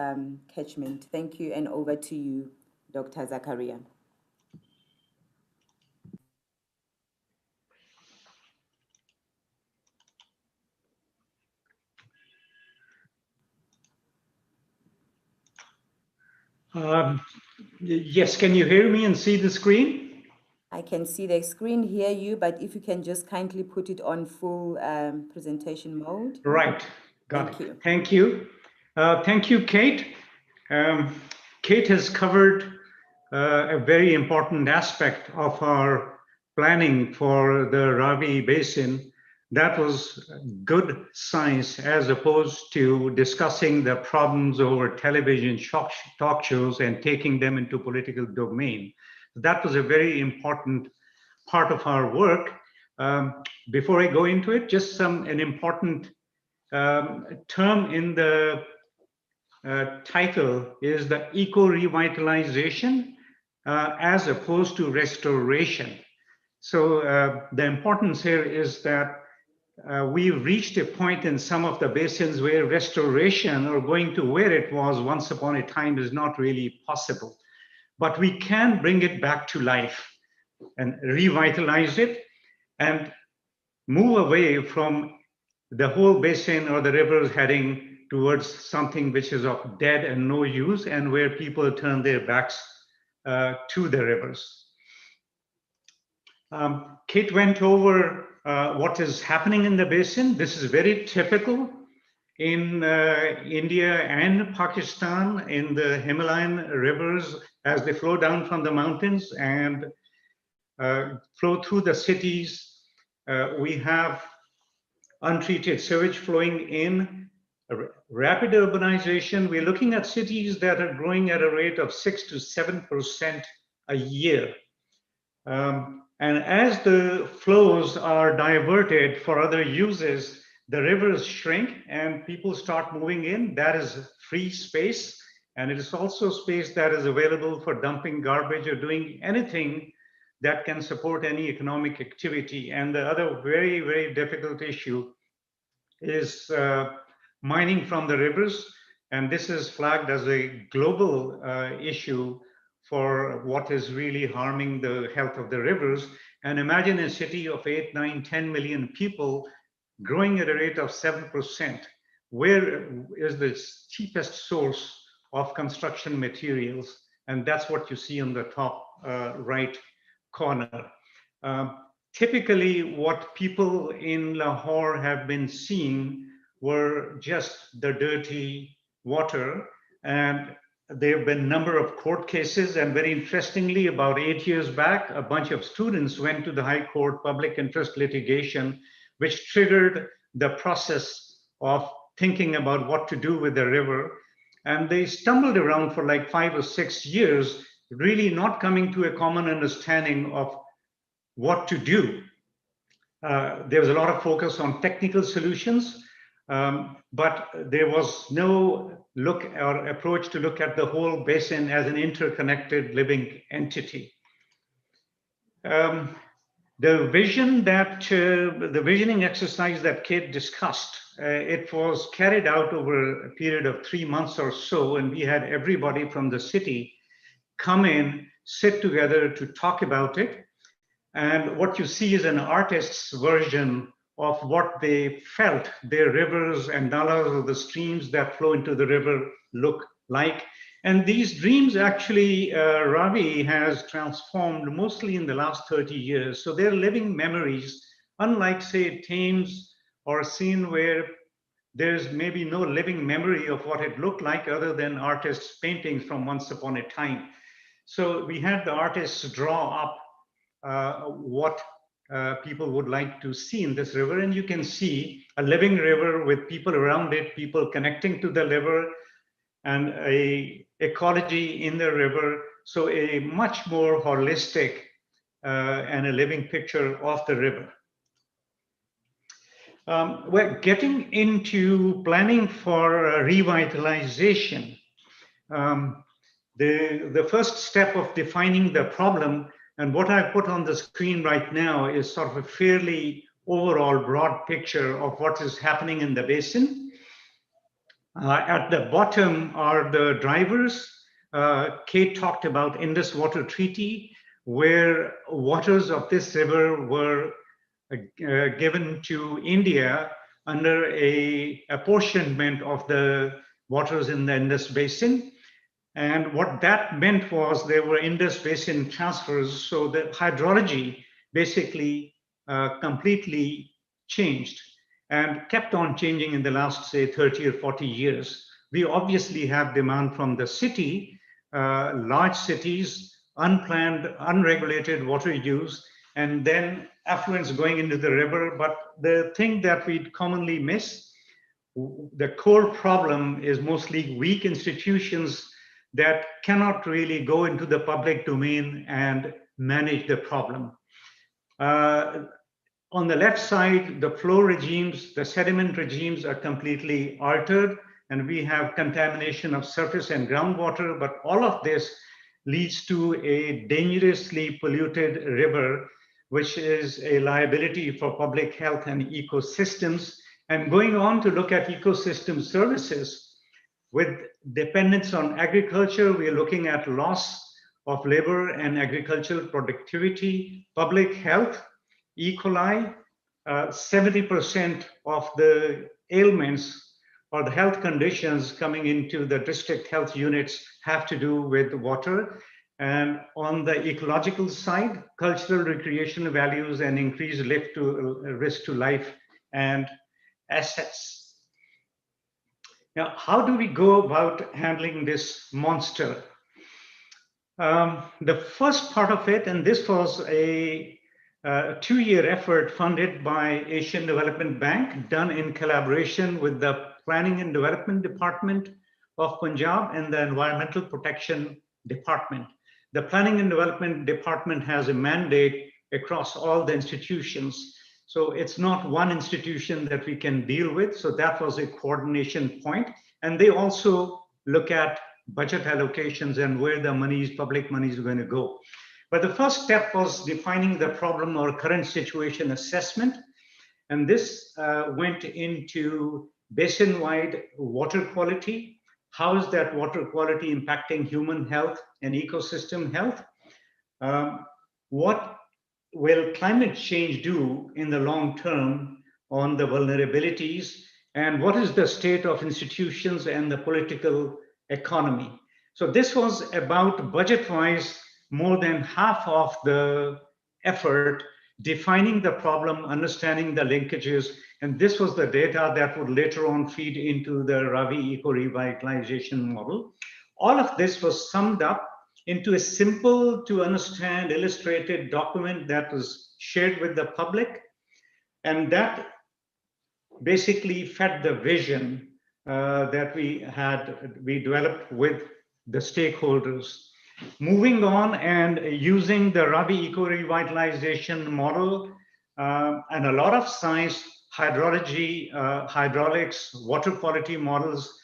catchment. Thank you, and over to you, Dr. Zakaria. Yes, can you hear me and see the screen? I can see the screen, hear you, but if you can just kindly put it on full presentation mode. Right, got Thank you. Thank you. Thank you, Kate. Kate has covered a very important aspect of our planning for the Ravi Basin. That was good science, as opposed to discussing the problems over television talk shows and taking them into political domain. That was a very important part of our work. Before I go into it, just an important term in the title is the eco-revitalization as opposed to restoration. So the importance here is that we've reached a point in some of the basins where restoration or going to where it was once upon a time is not really possible. But we can bring it back to life and revitalize it and move away from the whole basin or the rivers heading towards something which is of dead and no use, and where people turn their backs to the rivers. Kate went over what is happening in the basin. This is very typical in India and Pakistan, in the Himalayan rivers as they flow down from the mountains and flow through the cities. We have untreated sewage flowing in, rapid urbanization. We're looking at cities that are growing at a rate of 6 to 7% a year. And as the flows are diverted for other uses, the rivers shrink and people start moving in. That is free space. And it is also space that is available for dumping garbage or doing anything that can support any economic activity. And the other very, very difficult issue is mining from the rivers. And this is flagged as a global issue for what is really harming the health of the rivers. And imagine a city of 8, 9, 10 million people growing at a rate of 7%. Where is the cheapest source of construction materials? And that's what you see on the top right corner. Typically, what people in Lahore have been seeing were just the dirty water, and there have been a number of court cases, and very interestingly, about 8 years back, a bunch of students went to the High Court public interest litigation, which triggered the process of thinking about what to do with the river. And they stumbled around for like 5 or 6 years, really not coming to a common understanding of what to do. There was a lot of focus on technical solutions, but there was no look or approach to look at the whole basin as an interconnected living entity. The visioning exercise that Kate discussed, it was carried out over a period of 3 months or so, and we had everybody from the city come in, sit together to talk about it. And what you see is an artist's version of what they felt their rivers and nalas, or the streams that flow into the river, look like. And these dreams actually, Ravi has transformed mostly in the last 30 years. So they're living memories, unlike, say, Thames or a scene where there's maybe no living memory of what it looked like other than artists' paintings from once upon a time. So we had the artists draw up what people would like to see in this river. And you can see a living river with people around it, people connecting to the river, and a ecology in the river. So a much more holistic and a living picture of the river. We're getting into planning for revitalization. The first step of defining the problem, and what I put on the screen right now, is sort of a fairly overall broad picture of what is happening in the basin. At the bottom are the drivers. Kate talked about Indus Water Treaty, where waters of this river were given to India under a apportionment of the waters in the Indus Basin. And what that meant was there were Indus Basin transfers, so the hydrology basically completely changed and kept on changing in the last, say, 30 or 40 years. We obviously have demand from the city, large cities, unplanned, unregulated water use, and then affluents going into the river. But the thing that we commonly miss, the core problem, is mostly weak institutions that cannot really go into the public domain and manage the problem. On the left side, the flow regimes, the sediment regimes are completely altered, and we have contamination of surface and groundwater, but all of this leads to a dangerously polluted river which is a liability for public health and ecosystems, and going on to look at ecosystem services. With dependence on agriculture, we are looking at loss of labor and agricultural productivity, public health, E. coli. 70% of the ailments or the health conditions coming into the district health units have to do with water. And on the ecological side, cultural recreational values and increased risk to life and assets. Now, how do we go about handling this monster? The first part of it, and this was a 2-year effort funded by Asian Development Bank, done in collaboration with the Planning and Development Department of Punjab and the Environmental Protection Department. The Planning and Development Department has a mandate across all the institutions. So it's not one institution that we can deal with. So that was a coordination point. And they also look at budget allocations and where the monies, public money is going to go. But the first step was defining the problem or current situation assessment. And this went into basin-wide water quality. How is that water quality impacting human health and ecosystem health? What will climate change do in the long term on the vulnerabilities? And what is the state of institutions and the political economy? So this was about budget-wise more than half of the effort, defining the problem, understanding the linkages, and this was the data that would later on feed into the Ravi eco-revitalization model. All of this was summed up into a simple to understand illustrated document that was shared with the public, and that basically fed the vision that we developed with the stakeholders. Moving on and using the Ravi eco-revitalization model and a lot of science, hydrology, hydraulics, water quality models,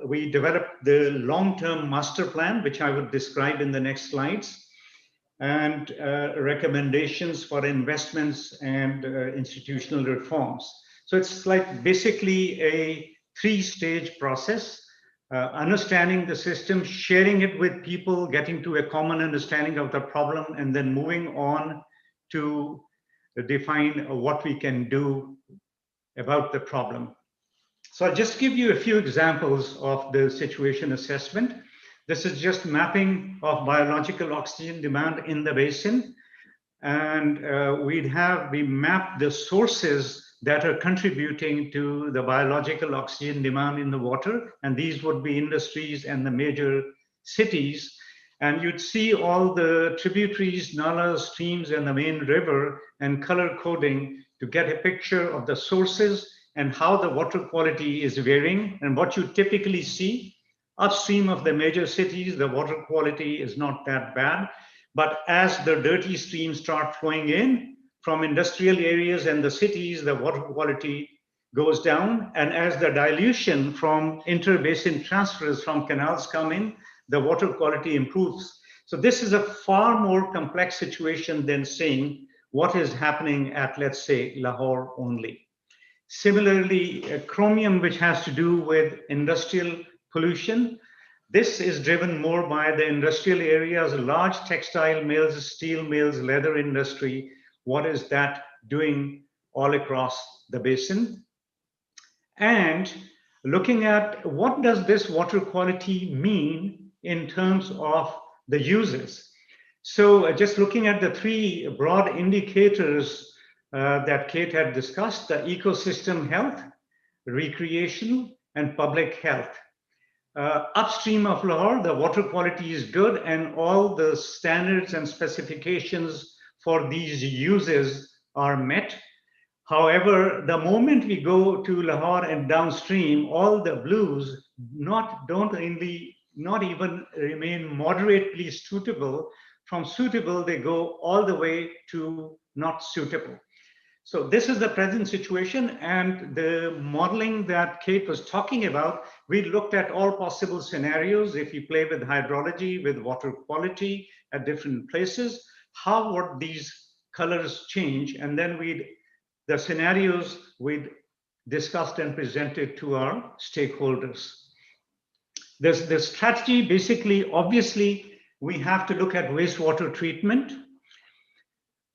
we developed the long-term master plan, which I would describe in the next slides, and recommendations for investments and institutional reforms. So it's like basically a 3-stage process. Understanding the system, sharing it with people, getting to a common understanding of the problem, and then moving on to define what we can do about the problem. So I'll just give you a few examples of the situation assessment. This is just mapping of biological oxygen demand in the basin. And we mapped the sources that are contributing to the biological oxygen demand in the water. And these would be industries and the major cities. And you'd see all the tributaries, nalas, streams, and the main river and color coding to get a picture of the sources and how the water quality is varying. And what you typically see upstream of the major cities, the water quality is not that bad. But as the dirty streams start flowing in from industrial areas and the cities, the water quality goes down. And as the dilution from inter-basin transfers from canals come in, the water quality improves. So this is a far more complex situation than saying what is happening at, let's say, Lahore only. Similarly, chromium, which has to do with industrial pollution, this is driven more by the industrial areas, large textile mills, steel mills, leather industry. What is that doing all across the basin? And looking at what does this water quality mean in terms of the uses. So just looking at the 3 broad indicators that Kate had discussed, the ecosystem health, recreational, and public health. Upstream of Lahore, the water quality is good and all the standards and specifications for these uses are met. However, the moment we go to Lahore and downstream, all the blues not even remain moderately suitable. From suitable, they go all the way to not suitable. So this is the present situation, and the modeling that Kate was talking about, we looked at all possible scenarios. If you play with hydrology, with water quality at different places, how would these colors change, and then the scenarios we'd discussed and presented to our stakeholders. The strategy basically, obviously, we have to look at wastewater treatment,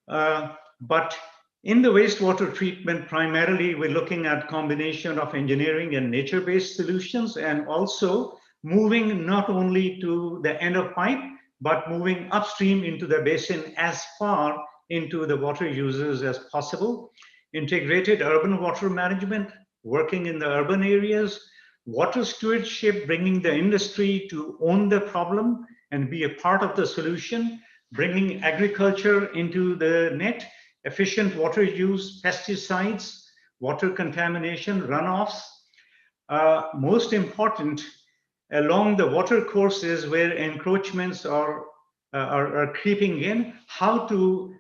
but in the wastewater treatment, primarily, we're looking at combination of engineering and nature-based solutions, and also moving not only to the end of pipe, but moving upstream into the basin as far into the water users as possible. Integrated urban water management, working in the urban areas, water stewardship, bringing the industry to own the problem and be a part of the solution, bringing agriculture into the net, efficient water use, pesticides, water contamination, runoffs. Most important, along the water courses where encroachments are creeping in, how to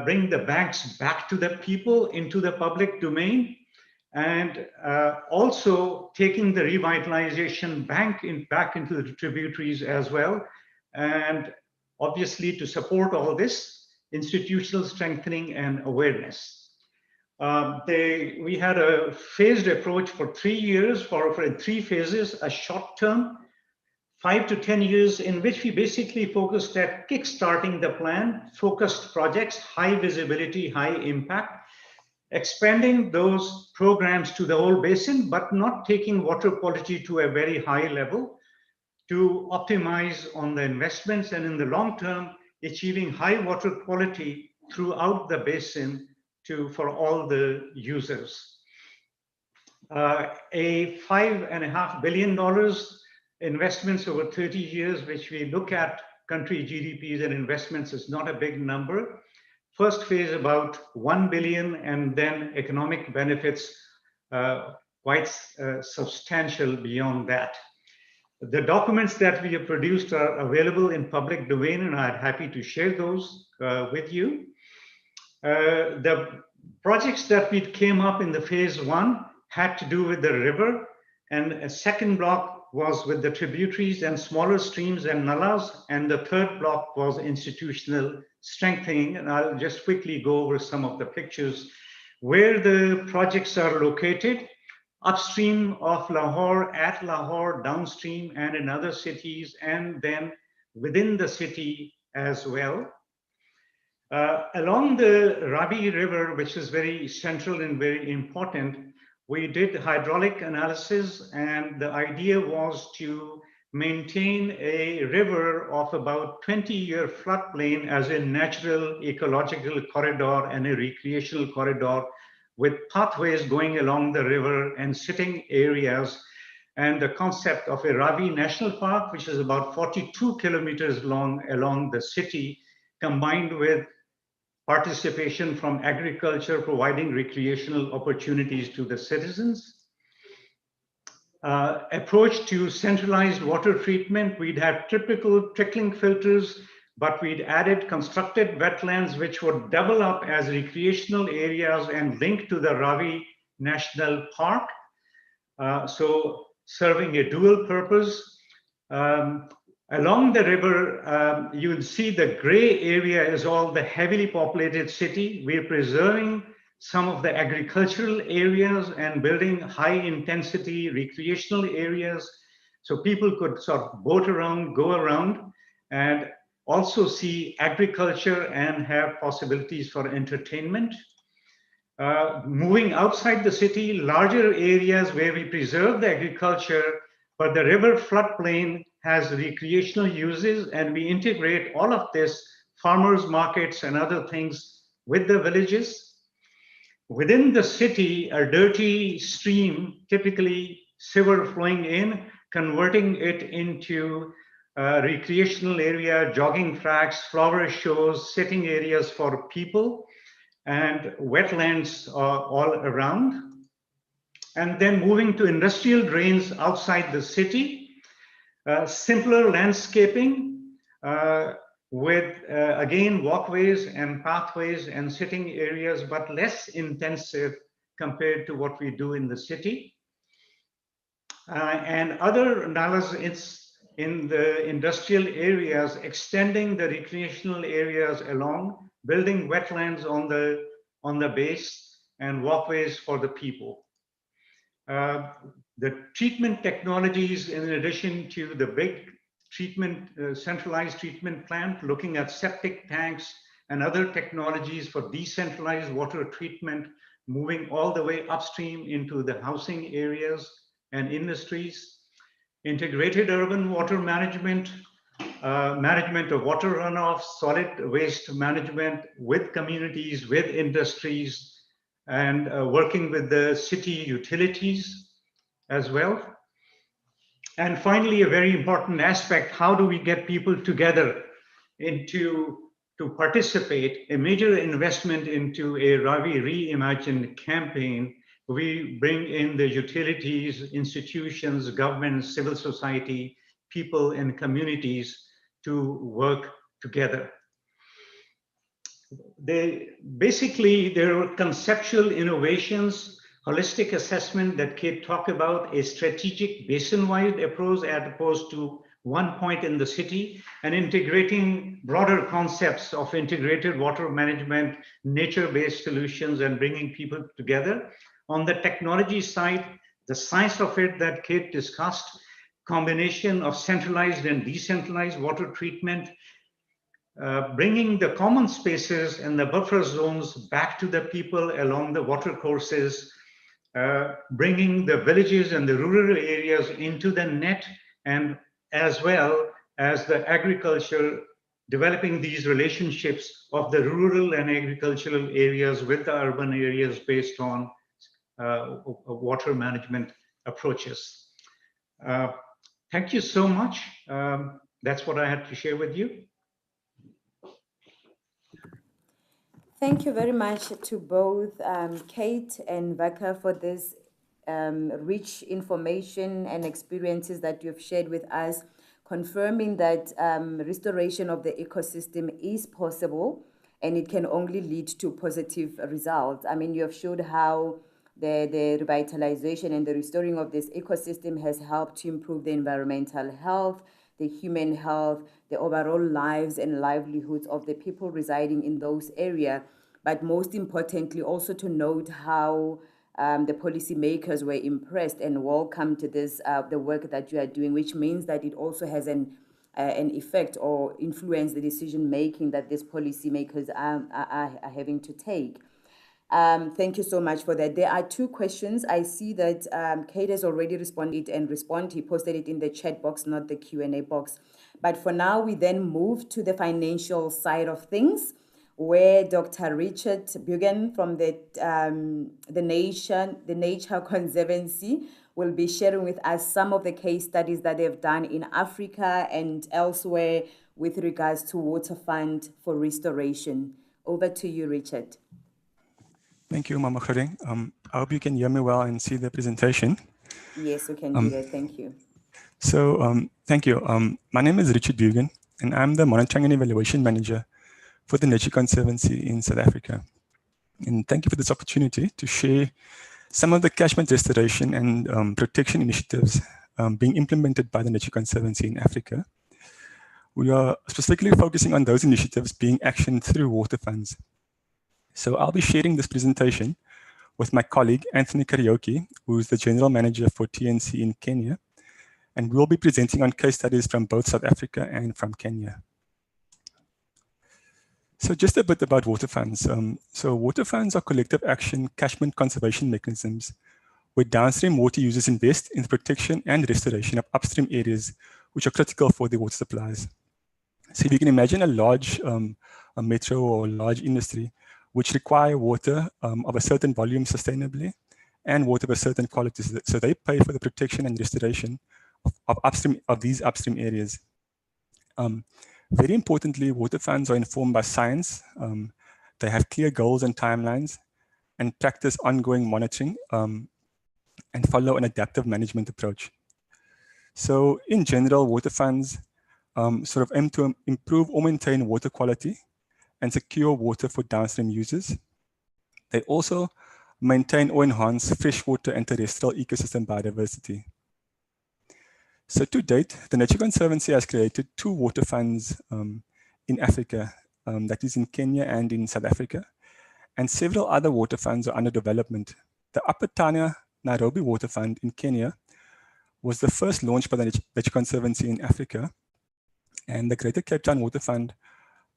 bring the banks back to the people, into the public domain, and also taking the revitalization back into the tributaries as well. And obviously, to support all this, institutional strengthening and awareness. We had a phased approach for 3 years, for 3 phases, a short term, 5 to 10 years, in which we basically focused at kickstarting the plan, focused projects, high visibility, high impact, expanding those programs to the whole basin, but not taking water quality to a very high level, to optimize on the investments, and in the long term, achieving high water quality throughout the basin for all the users. A $5.5 billion investments over 30 years, which we look at country GDPs and investments, is not a big number. First phase about 1 billion, and then economic benefits quite substantial beyond that. The documents that we have produced are available in public domain, and I'm happy to share those with you. The projects that we came up in the phase 1 had to do with the river, and a second block was with the tributaries and smaller streams and nalas, and the third block was institutional strengthening. And I'll just quickly go over some of the pictures where the projects are located: upstream of Lahore, at Lahore, downstream, and in other cities, and then within the city as well. Along the Ravi River, which is very central and very important, we did hydraulic analysis, and the idea was to maintain a river of about 20-year floodplain as a natural ecological corridor and a recreational corridor, with pathways going along the river and sitting areas, and the concept of a Ravi National Park, which is about 42 kilometers long along the city, combined with participation from agriculture, providing recreational opportunities to the citizens. Approach to centralized water treatment, we'd have typical trickling filters, but we'd added constructed wetlands which would double up as recreational areas and link to the Ravi National Park. So serving a dual purpose. Along the river, you'll see the gray area is all the heavily populated city. We're preserving some of the agricultural areas and building high intensity recreational areas so people could sort of boat around, go around, and also see agriculture and have possibilities for entertainment. Moving outside the city, larger areas where we preserve the agriculture, but the river floodplain has recreational uses, and we integrate all of this, farmers markets and other things, with the villages. Within the city, a dirty stream, typically sewer flowing in, converting it into recreational area, jogging tracks, flower shows, sitting areas for people, and wetlands all around. And then moving to industrial drains outside the city, simpler landscaping with, again, walkways and pathways and sitting areas, but less intensive compared to what we do in the city. And other analysis in the industrial areas, extending the recreational areas along building wetlands on the base, and walkways for the people. The treatment technologies, in addition to the big treatment, centralized treatment plant, looking at septic tanks and other technologies for decentralized water treatment, moving all the way upstream into the housing areas and industries. Integrated urban water management, management of water runoff, solid waste management with communities, with industries, and working with the city utilities as well. And finally, a very important aspect, how do we get people together to participate? A major investment into a Ravi Reimagined campaign. We bring in the utilities, institutions, governments, civil society, people and communities to work together. There are conceptual innovations, holistic assessment that Kate talked about, a strategic basin-wide approach as opposed to one point in the city, and integrating broader concepts of integrated water management, nature-based solutions, and bringing people together. On the technology side, the science of it that Kate discussed, combination of centralized and decentralized water treatment, bringing the common spaces and the buffer zones back to the people along the water courses, bringing the villages and the rural areas into the net, and as well as the agriculture, developing these relationships of the rural and agricultural areas with the urban areas based on water management approaches. Thank you so much. That's what I had to share with you. Thank you very much to both Kate and Vaka for this rich information and experiences that you've shared with us, confirming that restoration of the ecosystem is possible and it can only lead to positive results. I mean, you have showed how the revitalization and the restoring of this ecosystem has helped to improve the environmental health, the human health, the overall lives and livelihoods of the people residing in those areas. But most importantly, also to note how the policymakers were impressed and welcomed this, the work that you are doing, which means that it also has an effect or influence the decision making that these policymakers are having to take. Thank you so much for that. There are two questions. I see that Kate has already responded he posted it in the chat box, not the Q&A box. But for now, we then move to the financial side of things, where Dr. Richard Bugan from the Nature Conservancy will be sharing with us some of the case studies that they've done in Africa and elsewhere with regards to water fund for restoration. Over to you, Richard. Thank you, Mama Khering. I hope you can hear me well and see the presentation. Yes, we can do that. Thank you. So, thank you. My name is Richard Bugan, and I'm the Monitoring and Evaluation Manager for the Nature Conservancy in South Africa. And thank you for this opportunity to share some of the catchment restoration and protection initiatives being implemented by the Nature Conservancy in Africa. We are specifically focusing on those initiatives being actioned through water funds. So I'll be sharing this presentation with my colleague, Anthony Karaoke, who is the General Manager for TNC in Kenya. And we'll be presenting on case studies from both South Africa and from Kenya. So just a bit about water funds. So water funds are collective action catchment conservation mechanisms where downstream water users invest in the protection and restoration of upstream areas which are critical for the water supplies. So if you can imagine a large a metro or large industry which require water of a certain volume sustainably and water of a certain quality. So they pay for the protection and restoration of these upstream areas. Very importantly, water funds are informed by science. They have clear goals and timelines and practice ongoing monitoring and follow an adaptive management approach. So in general, water funds sort of aim to improve or maintain water quality and secure water for downstream users. They also maintain or enhance freshwater and terrestrial ecosystem biodiversity. So to date, the Nature Conservancy has created 2 water funds in Africa. that is in Kenya and in South Africa, and several other water funds are under development. The Upper Tana Nairobi Water Fund in Kenya was the first launched by the Nature Conservancy in Africa, and the Greater Cape Town Water Fund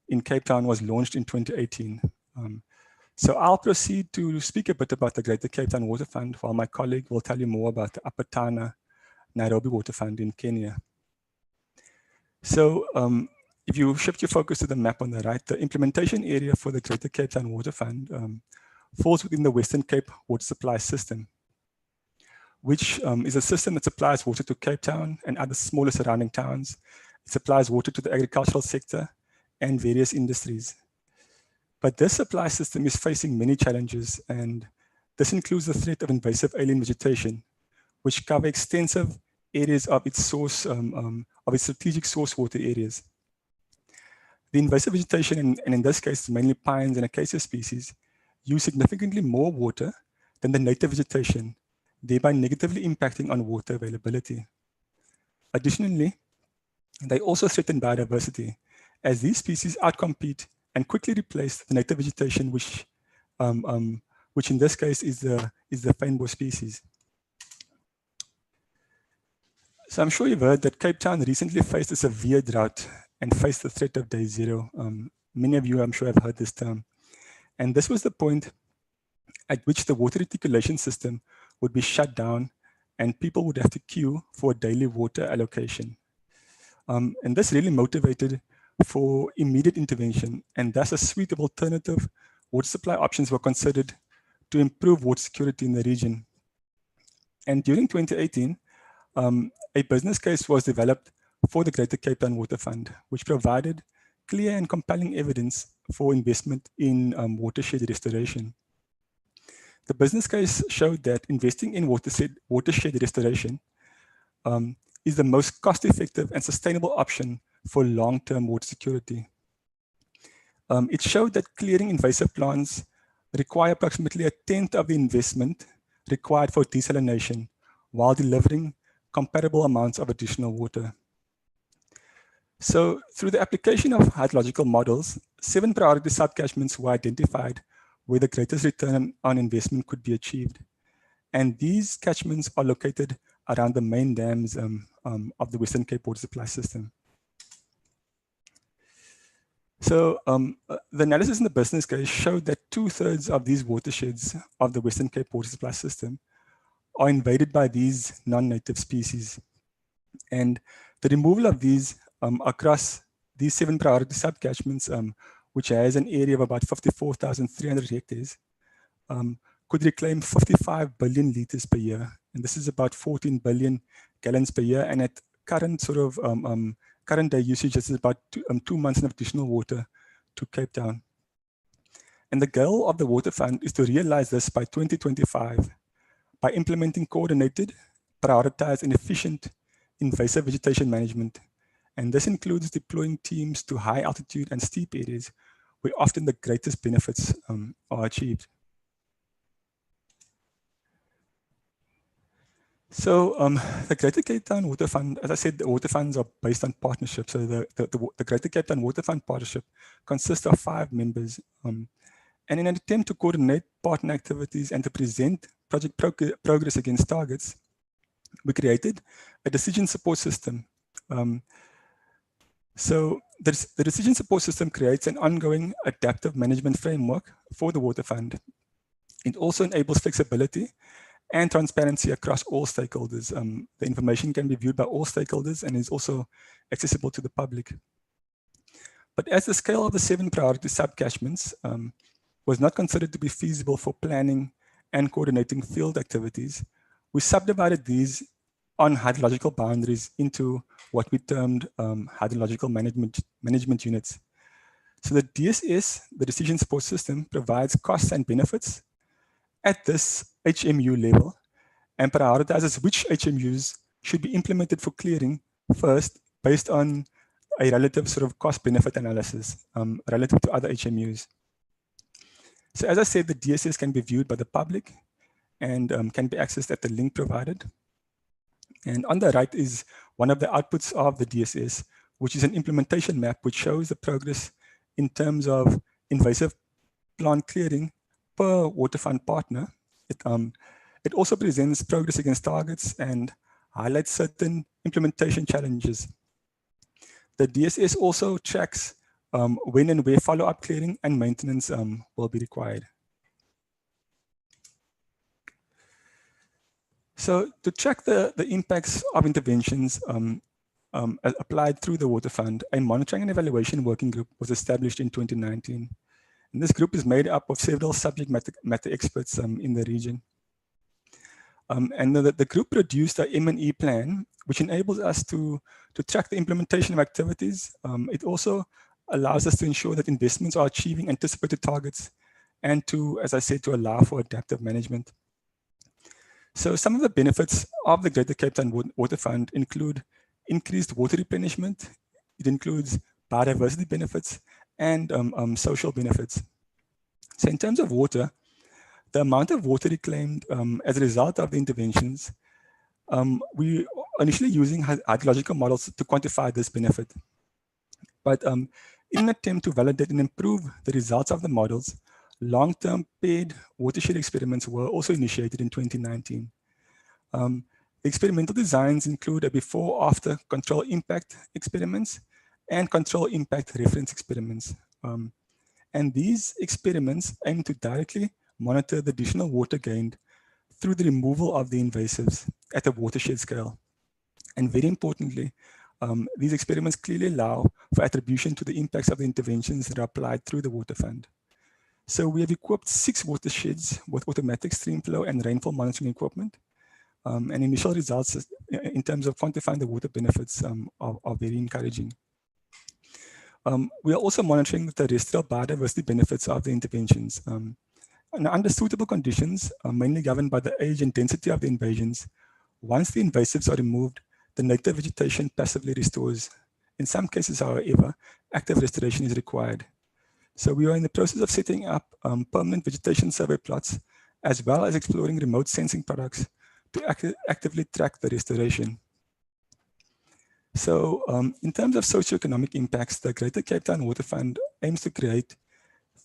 in Cape Town was launched in 2018. So I'll proceed to speak a bit about the Greater Cape Town Water Fund, while my colleague will tell you more about the Upper Tana Nairobi Water Fund in Kenya. So if you shift your focus to the map on the right, the implementation area for the Greater Cape Town Water Fund falls within the Western Cape Water Supply System, which is a system that supplies water to Cape Town and other smaller surrounding towns. It supplies water to the agricultural sector and various industries. But this supply system is facing many challenges, and this includes the threat of invasive alien vegetation, which cover extensive areas of its source, of its strategic source water areas. The invasive vegetation, and in this case, mainly pines and acacia species, use significantly more water than the native vegetation, thereby negatively impacting on water availability. Additionally, they also threaten biodiversity, as these species outcompete and quickly replace the native vegetation, which in this case is the fynbos species. So I'm sure you've heard that Cape Town recently faced a severe drought and faced the threat of day zero. Many of you, I'm sure, have heard this term. And this was the point at which the water reticulation system would be shut down and people would have to queue for a daily water allocation. And this really motivated for immediate intervention, and thus a suite of alternative water supply options were considered to improve water security in the region. And during 2018, a business case was developed for the Greater Cape Town Water Fund, which provided clear and compelling evidence for investment in watershed restoration. The business case showed that investing in watershed restoration is the most cost-effective and sustainable option for long-term water security. It showed that clearing invasive plants require approximately 1/10 of the investment required for desalination, while delivering comparable amounts of additional water. So through the application of hydrological models, 7 priority subcatchments were identified where the greatest return on investment could be achieved. And these catchments are located around the main dams of the Western Cape Water Supply System. So the analysis in the business case showed that 2/3 of these watersheds of the Western Cape Water Supply System are invaded by these non-native species. And the removal of these across these 7 priority subcatchments, which has an area of about 54,300 hectares, could reclaim 55 billion liters per year. And this is about 14 billion gallons per year. And at current current day usage, this is about 2 months of additional water to Cape Town. And the goal of the Water Fund is to realize this by 2025 by implementing coordinated, prioritized, and efficient invasive vegetation management. And this includes deploying teams to high altitude and steep areas where often the greatest benefits are achieved. So the Greater Cape Town Water Fund, as I said, the water funds are based on partnerships. So the Greater Cape Town Water Fund partnership consists of 5 members. And in an attempt to coordinate partner activities and to present project progress against targets, we created a decision support system. So the decision support system creates an ongoing adaptive management framework for the Water Fund. It also enables flexibility and transparency across all stakeholders. The information can be viewed by all stakeholders and is also accessible to the public. But as the scale of the 7 priority subcatchments was not considered to be feasible for planning and coordinating field activities, we subdivided these on hydrological boundaries into what we termed hydrological management units. So the DSS, the decision support system, provides costs and benefits at this HMU level and prioritizes which HMUs should be implemented for clearing first based on a relative sort of cost benefit analysis relative to other HMUs. So as I said, the DSS can be viewed by the public and can be accessed at the link provided. And on the right is one of the outputs of the DSS, which is an implementation map which shows the progress in terms of invasive plant clearing per waterfront partner. It also presents progress against targets and highlights certain implementation challenges. The DSS also tracks when and where follow-up clearing and maintenance will be required. So to track the impacts of interventions applied through the Water Fund, a monitoring and evaluation working group was established in 2019. And this group is made up of several subject matter experts in the region. And the group produced a M&E plan, which enables us to track the implementation of activities. It also allows us to ensure that investments are achieving anticipated targets and to, as I said, to allow for adaptive management. So some of the benefits of the Greater Cape Town Water Fund include increased water replenishment. It includes biodiversity benefits and social benefits. So in terms of water, the amount of water reclaimed as a result of the interventions, we are initially using hydrological models to quantify this benefit. But in an attempt to validate and improve the results of the models, long-term paired watershed experiments were also initiated in 2019. Experimental designs include a before-after control impact experiments and control impact reference experiments. And these experiments aim to directly monitor the additional water gained through the removal of the invasives at a watershed scale. And very importantly, these experiments clearly allow for attribution to the impacts of the interventions that are applied through the Water Fund. So we have equipped 6 watersheds with automatic stream flow and rainfall monitoring equipment. And initial results in terms of quantifying the water benefits are very encouraging. We are also monitoring the terrestrial biodiversity benefits of the interventions. And under suitable conditions, mainly governed by the age and density of the invasions, once the invasives are removed, the native vegetation passively restores. In some cases, however, active restoration is required. So we are in the process of setting up permanent vegetation survey plots, as well as exploring remote sensing products to actively track the restoration. So in terms of socioeconomic impacts, the Greater Cape Town Water Fund aims to create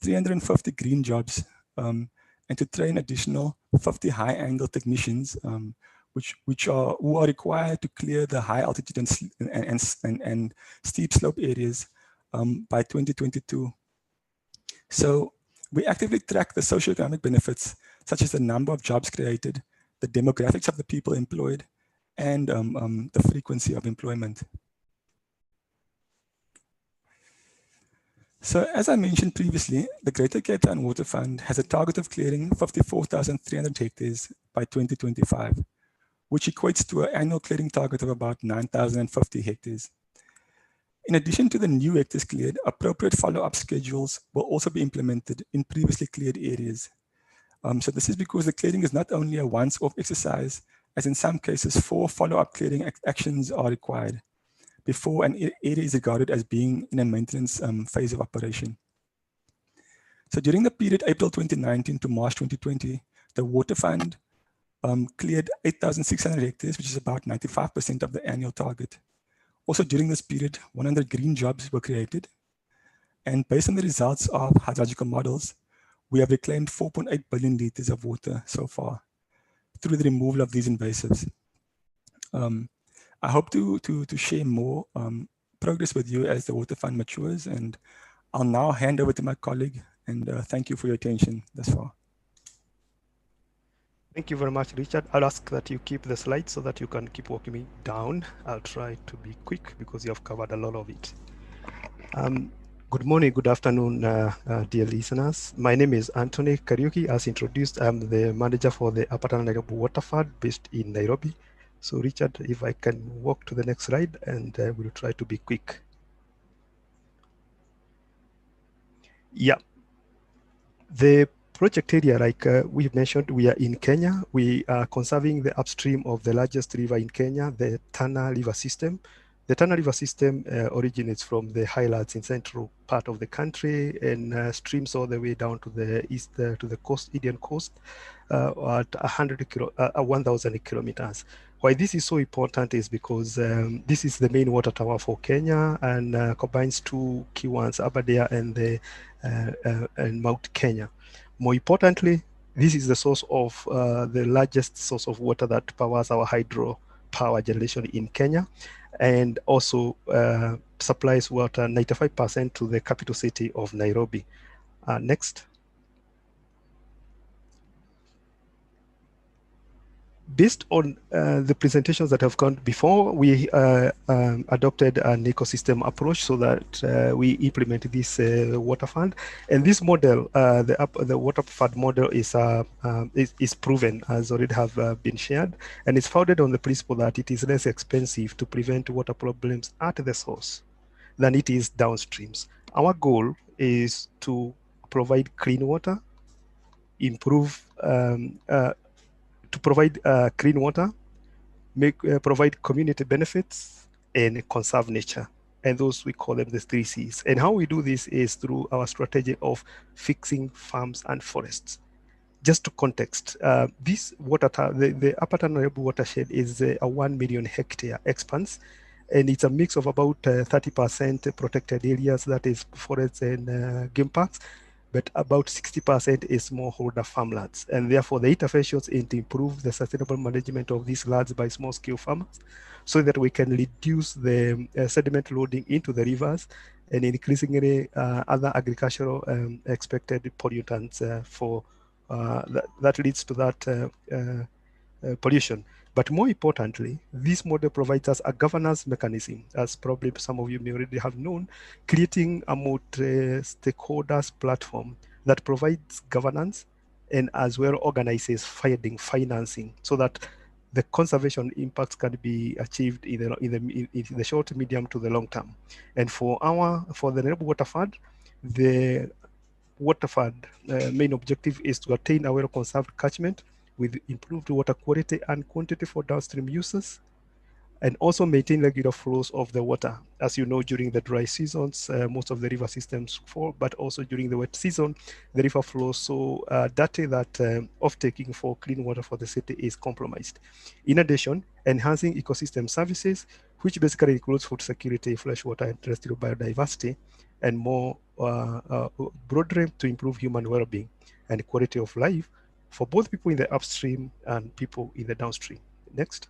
350 green jobs and to train additional 50 high-angle technicians who are required to clear the high altitude and steep slope areas by 2022. So we actively track the socioeconomic benefits, such as the number of jobs created, the demographics of the people employed, and the frequency of employment. So as I mentioned previously, the Greater Cape Town Water Fund has a target of clearing 54,300 hectares by 2025, which equates to an annual clearing target of about 9,050 hectares. In addition to the new hectares cleared, appropriate follow-up schedules will also be implemented in previously cleared areas. So this is because the clearing is not only a once-off exercise, as in some cases 4 follow-up clearing actions are required before an area is regarded as being in a maintenance phase of operation. So during the period April 2019 to March 2020, the Water Fund cleared 8,600 hectares, which is about 95% of the annual target. Also during this period, 100 green jobs were created. And based on the results of hydrological models, we have reclaimed 4.8 billion liters of water so far through the removal of these invasives. I hope to share more progress with you as the Water Fund matures, and I'll now hand over to my colleague, and thank you for your attention thus far. Thank you very much, Richard. I'll ask that you keep the slides so that you can keep walking me down. I'll try to be quick because you have covered a lot of it. Good morning, good afternoon, dear listeners. My name is Anthony Kariuki. As introduced, I'm the manager for the Upper Tana Nairobi Water Fund based in Nairobi. So Richard, if I can walk to the next slide, and we'll try to be quick. Yeah. The project area, like we've mentioned, we are in Kenya. We are conserving the upstream of the largest river in Kenya, the Tana River system. The Tana River system originates from the highlands in central part of the country and streams all the way down to the east, to the coast, Indian coast, at 1,000 kilometers. Why this is so important is because this is the main water tower for Kenya and combines two key ones, Aberdare and and Mount Kenya. More importantly, this is the source of the largest source of water that powers our hydro power generation in Kenya, and also supplies water 95% to the capital city of Nairobi. Next. Based on the presentations that have gone before, we adopted an ecosystem approach so that we implement this water fund. And this model, the water fund model, is proven, as already have been shared, and it's founded on the principle that it is less expensive to prevent water problems at the source than it is downstreams. Our goal is to provide clean water, improve to provide clean water, provide community benefits, and conserve nature. And those, we call them the 3 Cs. And how we do this is through our strategy of fixing farms and forests. Just to context, this the Upper Tana River watershed is a 1 million hectare expanse, and it's a mix of about 30% protected areas, that is forests and game parks, but about 60% is smallholder farmlands. And therefore the interventions aim to improve the sustainable management of these lands by small-scale farmers so that we can reduce the sediment loading into the rivers and increasingly other agricultural expected pollutants that leads to that pollution. But more importantly, this model provides us a governance mechanism, as probably some of you may already have known, creating a multi-stakeholders platform that provides governance and as well organizes financing so that the conservation impacts can be achieved in the short, medium to the long term. And for the Nairobi Water Fund, the Water Fund main objective is to attain a well-conserved catchment with improved water quality and quantity for downstream users, and also maintain regular flows of the water. As you know, during the dry seasons, most of the river systems fall, but also during the wet season, the river flows so dirty that off-taking for clean water for the city is compromised. In addition, enhancing ecosystem services, which basically includes food security, fresh water, and terrestrial biodiversity, and more broadly to improve human well-being and quality of life for both people in the upstream and people in the downstream. Next.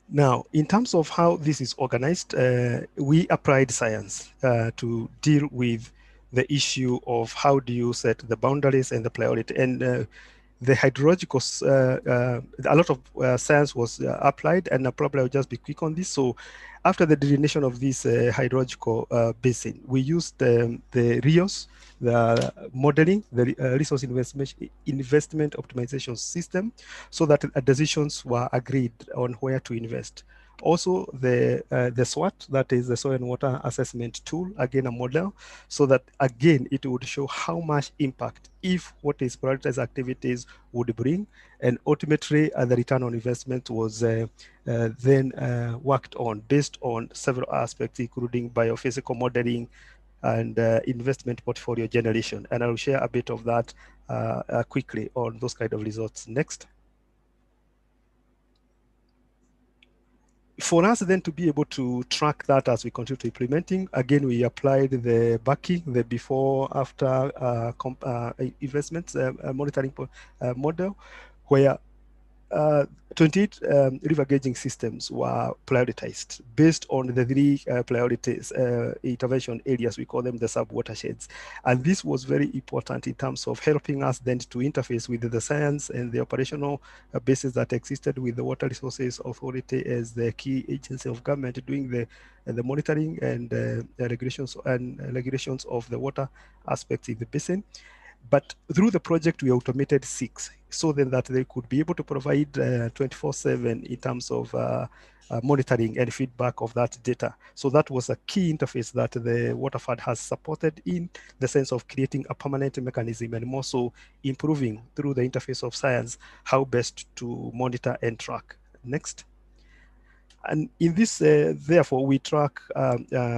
Now, in terms of how this is organized, we applied science to deal with the issue of how do you set the boundaries and the priority. And the hydrological, a lot of science was applied, and probably I'll just be quick on this. So after the delineation of this hydrological basin, we used the RIOS, the modeling, the resource investment optimization system, so that decisions were agreed on where to invest. Also, the SWOT, that is the soil and water assessment tool, again a model, so that again it would show how much impact if what is prioritized activities would bring, and ultimately the return on investment was then worked on based on several aspects, including biophysical modeling and investment portfolio generation. And I'll share a bit of that quickly on those kind of results. Next. For us then to be able to track that as we continue to implementing, again, we applied the BACI, the before, after investments monitoring model, where 28 river gauging systems were prioritized based on the 3 priorities intervention areas. We call them the sub-watersheds. And this was very important in terms of helping us then to interface with the science and the operational basis that existed with the Water Resources Authority as the key agency of government doing the monitoring and regulations of the water aspects in the basin. But through the project, we automated 6, so then that they could be able to provide 24/7 in terms of monitoring and feedback of that data. So that was a key interface that the Water Fund has supported in the sense of creating a permanent mechanism and more so improving through the interface of science how best to monitor and track. Next. And in this, therefore, we track,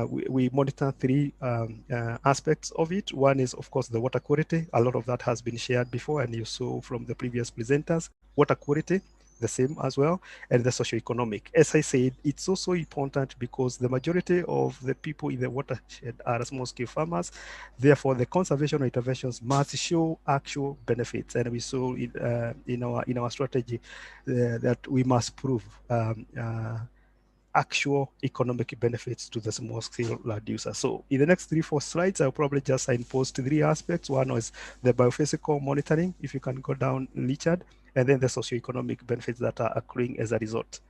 we monitor three aspects of it. One is, of course, the water quality. A lot of that has been shared before, and you saw from the previous presenters. Water quality, the same as well, and the socioeconomic. As I said, it's also important because the majority of the people in the watershed are small-scale farmers. Therefore, the conservation interventions must show actual benefits, and we saw in our strategy that we must prove actual economic benefits to the small scale land user. So in the next 3-4 slides, I'll probably just signpost 3 aspects. One is the biophysical monitoring, if you can go down, Richard, and then the socioeconomic benefits that are accruing as a result.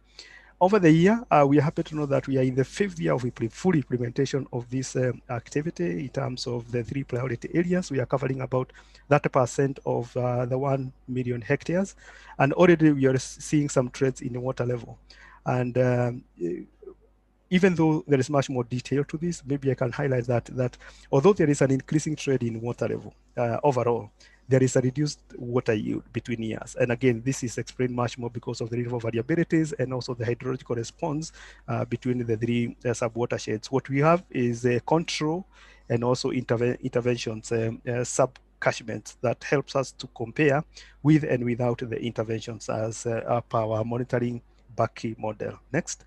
Over the year, we are happy to know that we are in the 5th year of full implementation of this activity in terms of the 3 priority areas. We are covering about 30% of the 1 million hectares, and already we are seeing some trends in the water level. And even though there is much more detail to this, maybe I can highlight that although there is an increasing trend in water level overall, there is a reduced water yield between years. And again, this is explained much more because of the rainfall variabilities and also the hydrological response between the 3 sub-watersheds. What we have is a control and also interventions, sub-catchments that helps us to compare with and without the interventions as per our monitoring Bucky model. Next.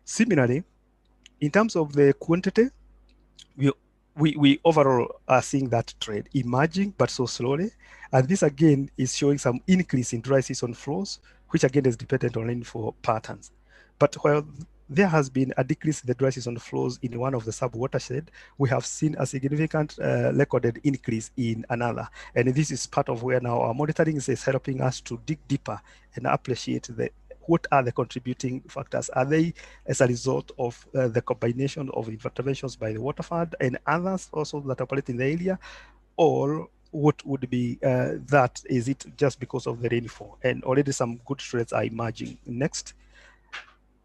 Similarly, in terms of the quantity, we overall are seeing that trend emerging, but so slowly. And this again is showing some increase in dry season flows, which again is dependent on rainfall patterns. But while there has been a decrease in the dry season flows in one of the sub-watershed, we have seen a significant recorded increase in another. And this is part of where now our monitoring is helping us to dig deeper and appreciate what are the contributing factors? Are they as a result of the combination of interventions by the water fund and others also that operate in the area? Or what would be that? Is it just because of the rainfall? And already some good trends are emerging. Next.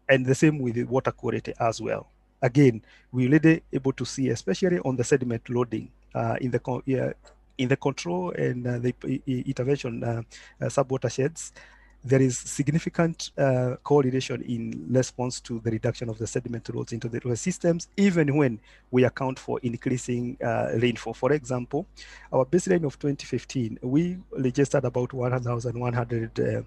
And the same with the water quality as well. Again, we're already able to see, especially on the sediment loading in the control and the intervention sub-watersheds, there is significant correlation in response to the reduction of the sediment loads into the river systems, even when we account for increasing rainfall. For example, our baseline of 2015, we registered about 1,100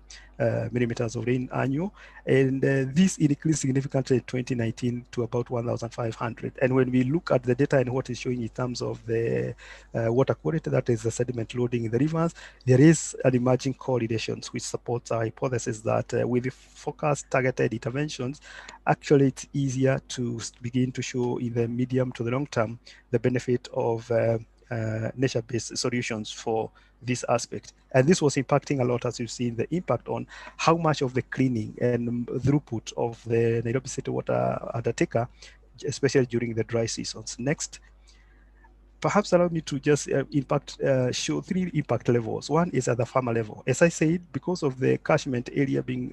millimeters of rain annual, and this increased significantly in 2019 to about 1,500. And when we look at the data and what is showing in terms of the water quality, that is the sediment loading in the rivers, there is an emerging correlation which supports our hypothesis that with focused targeted interventions, actually it's easier to begin to show in the medium to the long term the benefit of nature-based solutions for this aspect. And this was impacting a lot, as you've seen, the impact on how much of the cleaning and throughput of the Nairobi City Water Undertaker, especially during the dry seasons. Next. Perhaps allow me to just show 3 impact levels. One is at the farmer level. As I said, because of the catchment area being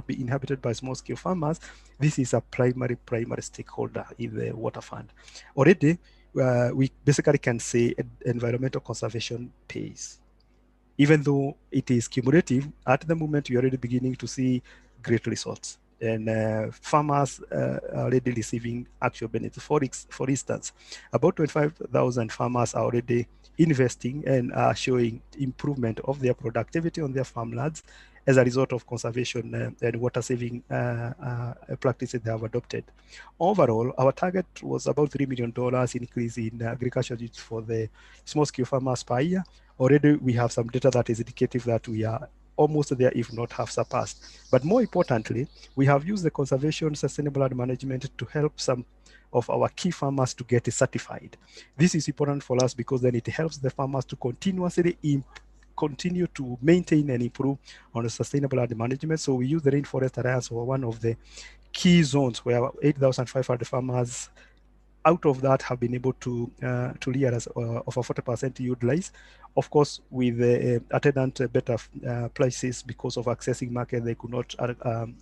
inhabited by small-scale farmers, this is a primary stakeholder in the water fund. Already, we basically can say environmental conservation pays. Even though it is cumulative, at the moment, you're already beginning to see great results. And farmers are already receiving actual benefits. For instance, about 25,000 farmers are already investing and are showing improvement of their productivity on their farmlands as a result of conservation and water saving practices they have adopted. Overall, our target was about $3 million increase in agriculture use for the small-scale farmers per year. Already, we have some data that is indicative that we are almost there, if not have surpassed. But more importantly, we have used the conservation, sustainable land management to help some of our key farmers to get certified. This is important for us because then it helps the farmers to continuously continue to maintain and improve on the sustainable land management. So we use the Rainforest Alliance for one of the key zones where 8,500 farmers out of that have been able to realize of a 40% yield lies. Of course, with the attendant better prices because of accessing market they could not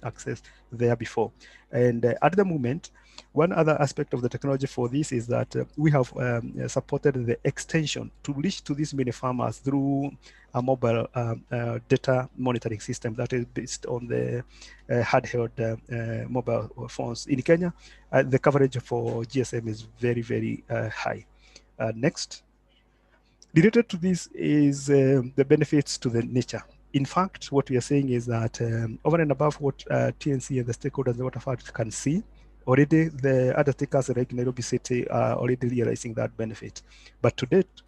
access there before. And at the moment, one other aspect of the technology for this is that we have supported the extension to reach to these many farmers through a mobile data monitoring system that is based on the handheld mobile phones. In Kenya, the coverage for GSM is very, very high. Next. Related to this is the benefits to the nature. In fact, what we are saying is that over and above what TNC and the stakeholders, the water fund can see, already the other takers like Nairobi City are already realizing that benefit. But to date,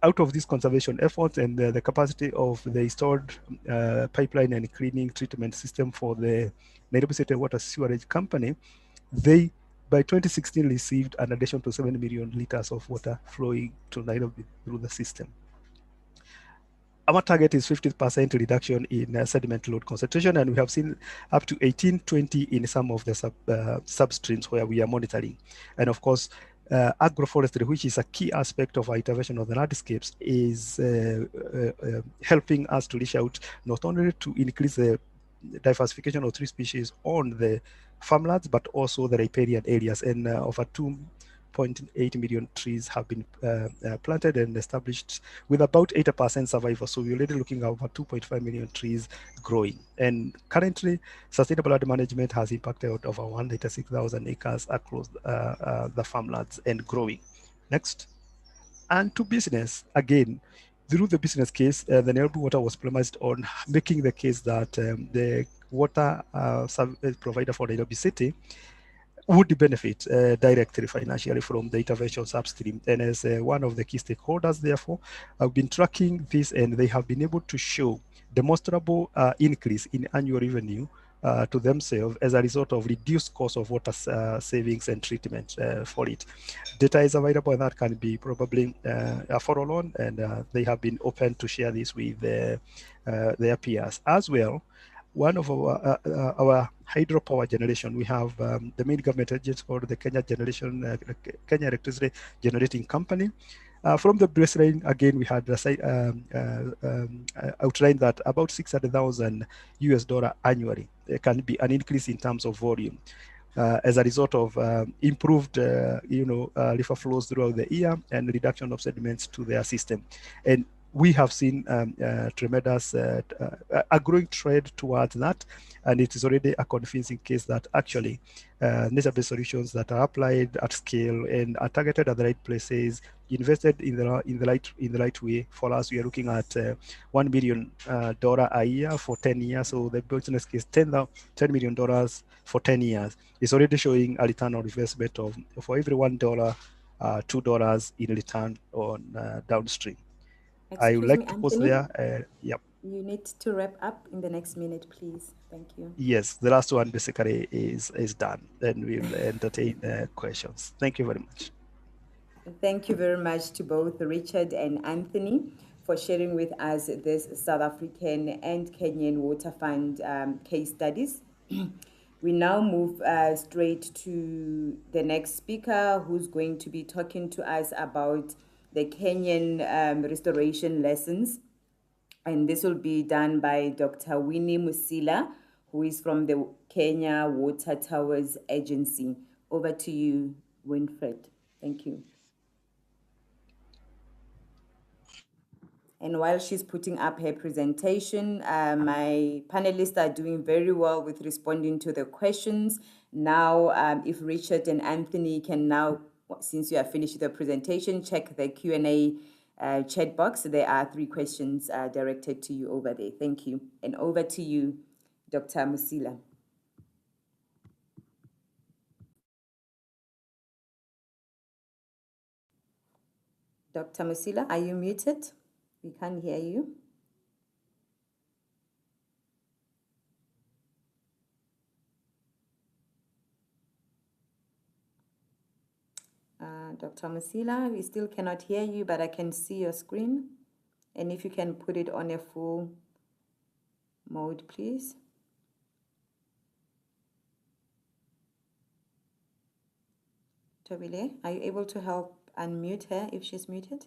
out of this conservation efforts and the capacity of the installed pipeline and cleaning treatment system for the Nairobi City Water Sewerage Company, they by 2016 received an addition to 7 million liters of water flowing to Nairobi through the system. Our target is 50% reduction in sediment load concentration, and we have seen up to 1820 in some of the substreams where we are monitoring. And of course, agroforestry, which is a key aspect of our intervention on the landscapes, is helping us to reach out not only to increase the diversification of tree species on the farmlands, but also the riparian areas. And over 2.8 million trees have been planted and established with about 80% survival. So we're already looking at over 2.5 million trees growing. And currently, sustainable land management has impacted over 186,000 acres across the farmlands and growing. Next. And to business, again, through the business case, the Nairobi Water was premised on making the case that the water service provider for Nairobi City would benefit directly financially from the interventions upstream. And as one of the key stakeholders, therefore, have been tracking this, and they have been able to show demonstrable increase in annual revenue to themselves as a result of reduced cost of water savings and treatment for it. Data is available, and that can be probably a follow-on, and they have been open to share this with their peers as well. One of our hydropower generation, we have the main government agency called the Kenya Electricity Generating Company. From the baseline, again, we had outlined that about $600,000 annually can be an increase in terms of volume as a result of improved, river flows throughout the year and reduction of sediments to their system. And we have seen tremendous, a growing trend towards that, and it is already a convincing case that actually nature-based solutions that are applied at scale and are targeted at the right places, invested in the right way. For us, we are looking at $1 million a year for 10 years. So the business case, $10 million for 10 years is already showing a return on investment of, for every $1, $2 in return on downstream. I would like to pause there. Yep. You need to wrap up in the next minute, please. Thank you. Yes, the last one basically is done. Then we'll entertain questions. Thank you very much. Thank you very much to both Richard and Anthony for sharing with us this South African and Kenyan Water Fund case studies. We now move straight to the next speaker, who's going to be talking to us about the Kenyan restoration lessons. And this will be done by Dr. Winnie Musila, who is from the Kenya Water Towers Agency. Over to you, Winfred. Thank you. And while she's putting up her presentation, my panelists are doing very well with responding to the questions. Now, if Richard and Anthony can now, since you have finished the presentation, check the Q&A chat box. There are 3 questions directed to you over there. Thank you. And over to you, Dr. Musila. Dr. Musila, are you muted? We can't hear you. Dr. Musila, we still cannot hear you, but I can see your screen. And if you can put it on a full mode, please. Tobile, are you able to help unmute her if she's muted?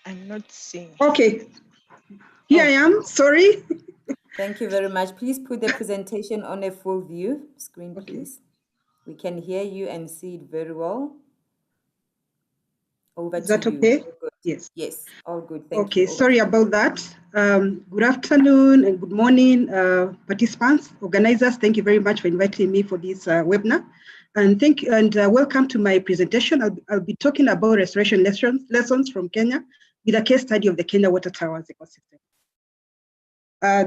I'm not seeing. Okay, here I am, sorry. Thank you very much. Please put the presentation on a full view screen, please. We can hear you and see it very well. Over Is that to you. okay? All good. Yes. Yes, all good. Thank Okay, you. sorry about that. Good afternoon and good morning, participants, organizers. Thank you very much for inviting me for this webinar. And welcome to my presentation. I'll be talking about restoration lessons from Kenya with a case study of the Kenya Water Towers ecosystem.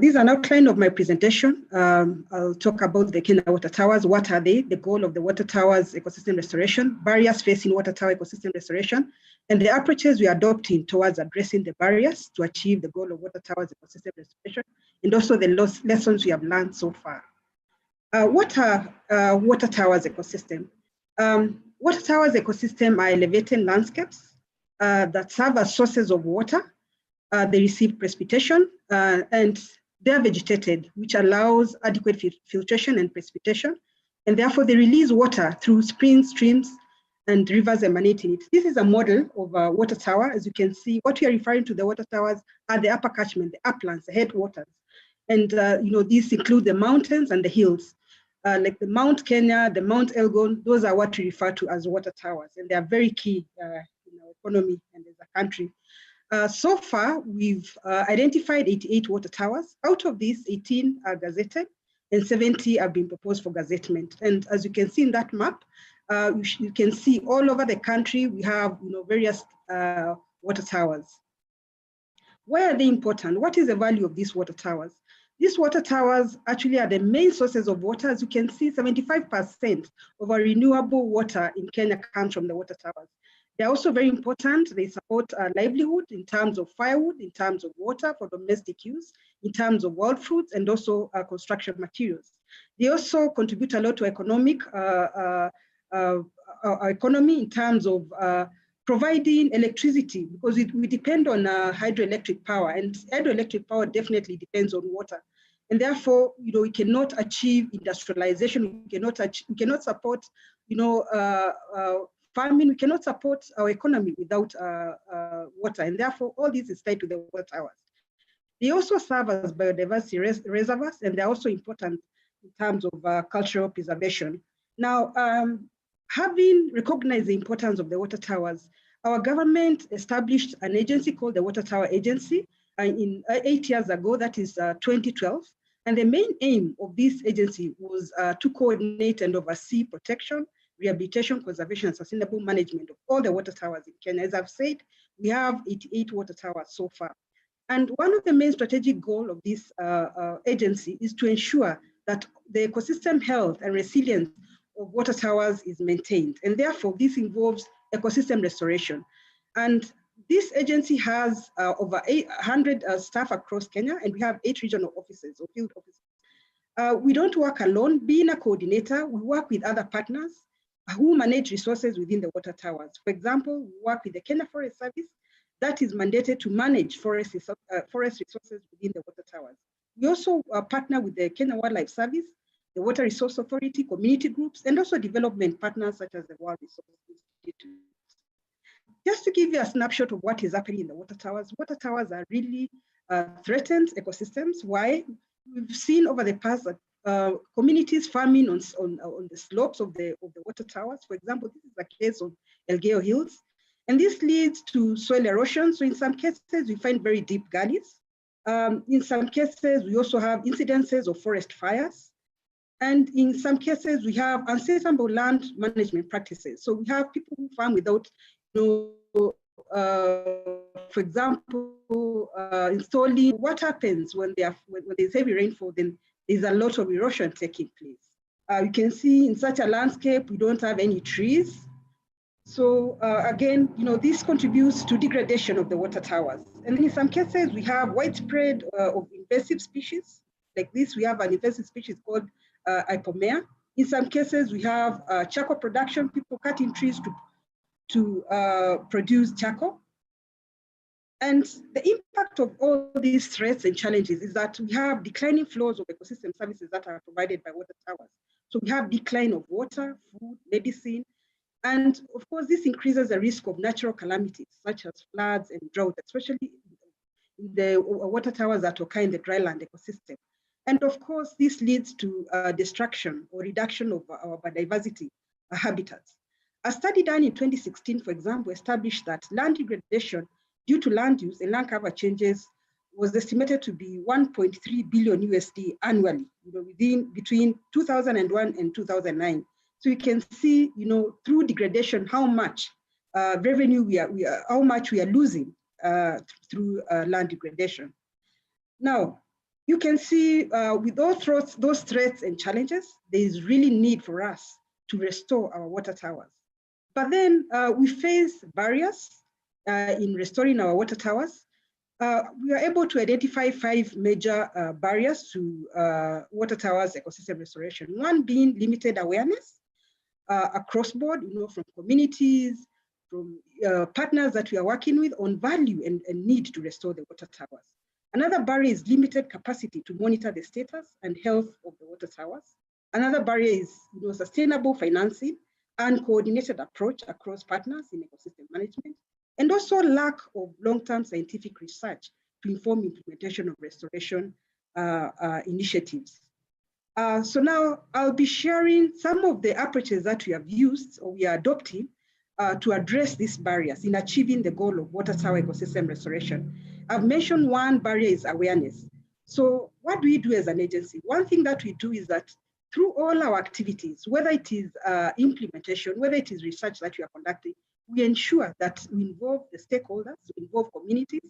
This is an outline of my presentation. I'll talk about the Kenya Water Towers. What are they? The goal of the Water Towers ecosystem restoration, barriers facing water tower ecosystem restoration, and the approaches we are adopting towards addressing the barriers to achieve the goal of Water Towers ecosystem restoration, and also the lessons we have learned so far. What are Water Towers ecosystem? Water Towers ecosystem are elevated landscapes that serve as sources of water. They receive precipitation and they are vegetated, which allows adequate filtration and precipitation. And therefore they release water through springs, streams, and rivers emanating it. This is a model of a water tower. As you can see, what we are referring to the water towers are the upper catchment, the uplands, the headwaters. And these include the mountains and the hills. Like the Mount Kenya, the Mount Elgon, those are what we refer to as water towers. And they are very key in our economy and as a country. So far, we've identified 88 water towers. Out of these, 18 are gazetted and 70 have been proposed for gazettement. And as you can see in that map, you can see all over the country, we have various water towers. Why are they important? What is the value of these water towers? These water towers actually are the main sources of water. As you can see, 75% of our renewable water in Kenya comes from the water towers. They're also very important. They support livelihood in terms of firewood, in terms of water for domestic use, in terms of wild fruits, and also construction materials. They also contribute a lot to economic economy in terms of providing electricity, because we depend on hydroelectric power, and hydroelectric power definitely depends on water. And therefore, we cannot achieve industrialization. We cannot support, farming. We cannot support our economy without water. And therefore, all this is tied to the water towers. They also serve as biodiversity reservoirs, and they're also important in terms of cultural preservation. Now, having recognized the importance of the water towers, our government established an agency called the Water Tower Agency 8 years ago, that is 2012. And the main aim of this agency was to coordinate and oversee protection, rehabilitation, conservation, and sustainable management of all the water towers in Kenya. As I've said, we have 88 water towers so far. And one of the main strategic goals of this agency is to ensure that the ecosystem health and resilience of water towers is maintained. And therefore, this involves ecosystem restoration. And this agency has over 800 staff across Kenya, and we have 8 regional offices or field offices. We don't work alone. Being a coordinator, we work with other partners who manage resources within the water towers. For example, we work with the Kenya Forest Service that is mandated to manage forest resources within the water towers. We also partner with the Kenya Wildlife Service, the Water Resource Authority, community groups, and also development partners such as the World Resources Institute. Just to give you a snapshot of what is happening in the water towers are really threatened ecosystems. Why? We've seen over the past communities farming on the slopes of the water towers. For example, this is a case of Elgeyo Hills. And this leads to soil erosion. So in some cases, we find very deep gullies. In some cases, we also have incidences of forest fires. And in some cases, we have unsustainable land management practices. So we have people who farm without, for example, installing. What happens when there's heavy rainfall? Then there's a lot of erosion taking place. You can see in such a landscape, we don't have any trees. So again, this contributes to degradation of the water towers. And in some cases, we have widespread of invasive species. Like this, we have an invasive species called Ipomea. In some cases, we have charcoal production, people cutting trees to produce charcoal. And the impact of all these threats and challenges is that we have declining flows of ecosystem services that are provided by water towers. So we have decline of water, food, medicine, And of course, this increases the risk of natural calamities such as floods and drought, especially in the water towers that occur in the dryland ecosystem. And of course, this leads to destruction or reduction of our biodiversity habitats. A study done in 2016, for example, established that land degradation due to land use and land cover changes was estimated to be 1.3 billion USD annually, between 2001 and 2009. So you can see, through degradation, how much revenue how much we are losing through land degradation. Now, you can see with those threats and challenges, there is really need for us to restore our water towers. But then we face barriers in restoring our water towers. We are able to identify 5 major barriers to water towers ecosystem restoration. One being limited awareness across board, from communities, from partners that we are working with on value and need to restore the water towers. Another barrier is limited capacity to monitor the status and health of the water towers. Another barrier is sustainable financing and coordinated approach across partners in ecosystem management, and also lack of long-term scientific research to inform implementation of restoration initiatives. So now I'll be sharing some of the approaches that we have used or we are adopting to address these barriers in achieving the goal of water tower ecosystem restoration. I've mentioned one barrier is awareness. So what do we do as an agency? One thing that we do is that through all our activities, whether it is implementation, whether it is research that we are conducting, we ensure that we involve the stakeholders, we involve communities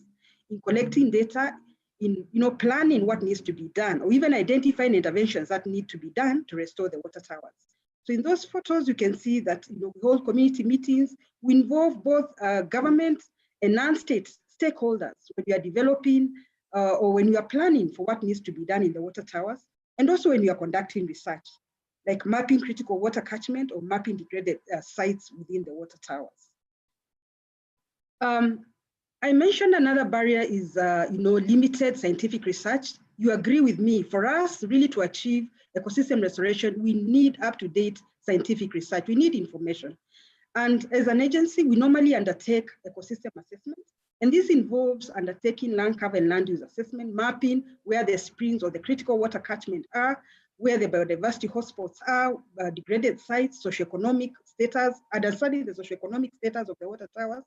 in collecting data, in planning what needs to be done, or even identifying interventions that need to be done to restore the water towers. So in those photos, you can see that we hold community meetings. We involve both government and non-state stakeholders when we are developing or when we are planning for what needs to be done in the water towers, and also when we are conducting research, like mapping critical water catchment or mapping degraded sites within the water towers. I mentioned another barrier is limited scientific research. You agree with me, for us really to achieve ecosystem restoration, we need up-to-date scientific research, we need information. And as an agency, we normally undertake ecosystem assessments, and this involves undertaking land cover and land use assessment, mapping where the springs or the critical water catchment are, where the biodiversity hotspots are, degraded sites, socioeconomic status, understanding the socioeconomic status of the water towers,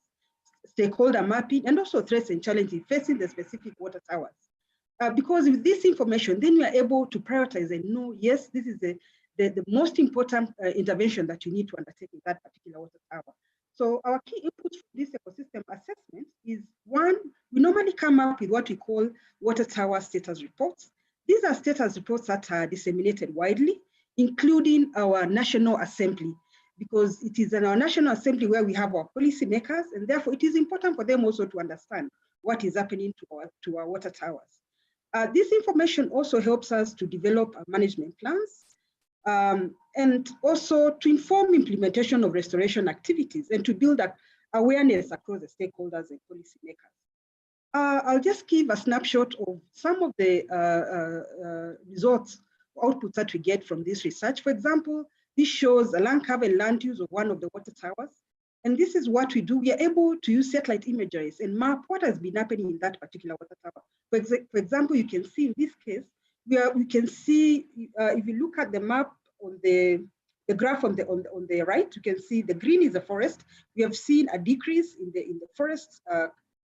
stakeholder mapping, and also threats and challenges facing the specific water towers. Because with this information, then you are able to prioritize and know, yes, this is the most important intervention that you need to undertake in that particular water tower. So our key inputs for this ecosystem assessment is, one, we normally come up with what we call water tower status reports. These are status reports that are disseminated widely, including our National Assembly, because it is in our National Assembly where we have our policymakers, and therefore it is important for them also to understand what is happening to our water towers. This information also helps us to develop management plans and also to inform implementation of restoration activities and to build awareness across the stakeholders and policymakers. I'll just give a snapshot of some of the results, outputs that we get from this research. For example, this shows a land cover and land use of one of the water towers. And this is what we do. We are able to use satellite imageries and map what has been happening in that particular water tower. For example, you can see in this case, we can see, if you look at the map on the graph on the right, you can see the green is the forest. We have seen a decrease in the forest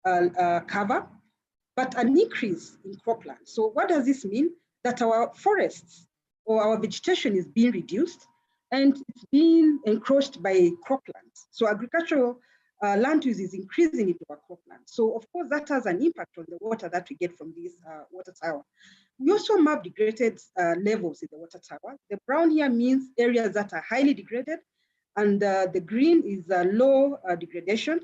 cover, but an increase in cropland. So what does this mean? That our forests or our vegetation is being reduced, and it's being encroached by croplands. So agricultural land use is increasing into our cropland. So of course that has an impact on the water that we get from this water tower. We also map degraded levels in the water tower. The brown here means areas that are highly degraded, and the green is low degradation.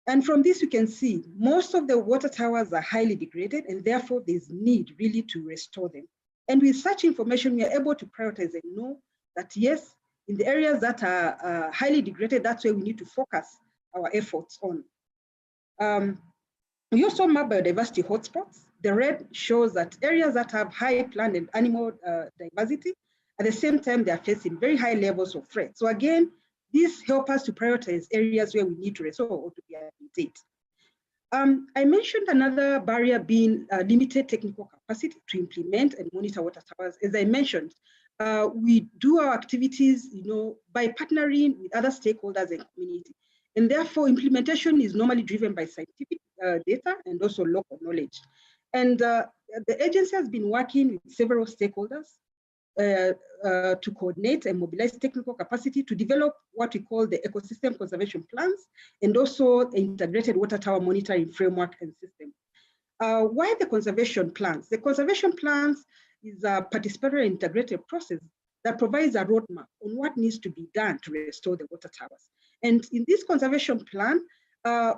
And from this, you can see most of the water towers are highly degraded, and therefore there's need really to restore them. And with such information, we are able to prioritize and know that yes, in the areas that are highly degraded, that's where we need to focus our efforts on. We also map biodiversity hotspots. The red shows that areas that have high plant and animal diversity, at the same time, they are facing very high levels of threat. So again, This helps us to prioritize areas where we need to restore or to rehabilitate. I mentioned another barrier being limited technical capacity to implement and monitor water towers. As I mentioned, we do our activities, by partnering with other stakeholders and community. And therefore, implementation is normally driven by scientific data and also local knowledge. And the agency has been working with several stakeholders to coordinate and mobilize technical capacity to develop what we call the ecosystem conservation plans and also integrated water tower monitoring framework and system. Why the conservation plans? The conservation plans is a participatory integrated process that provides a roadmap on what needs to be done to restore the water towers. And in this conservation plan,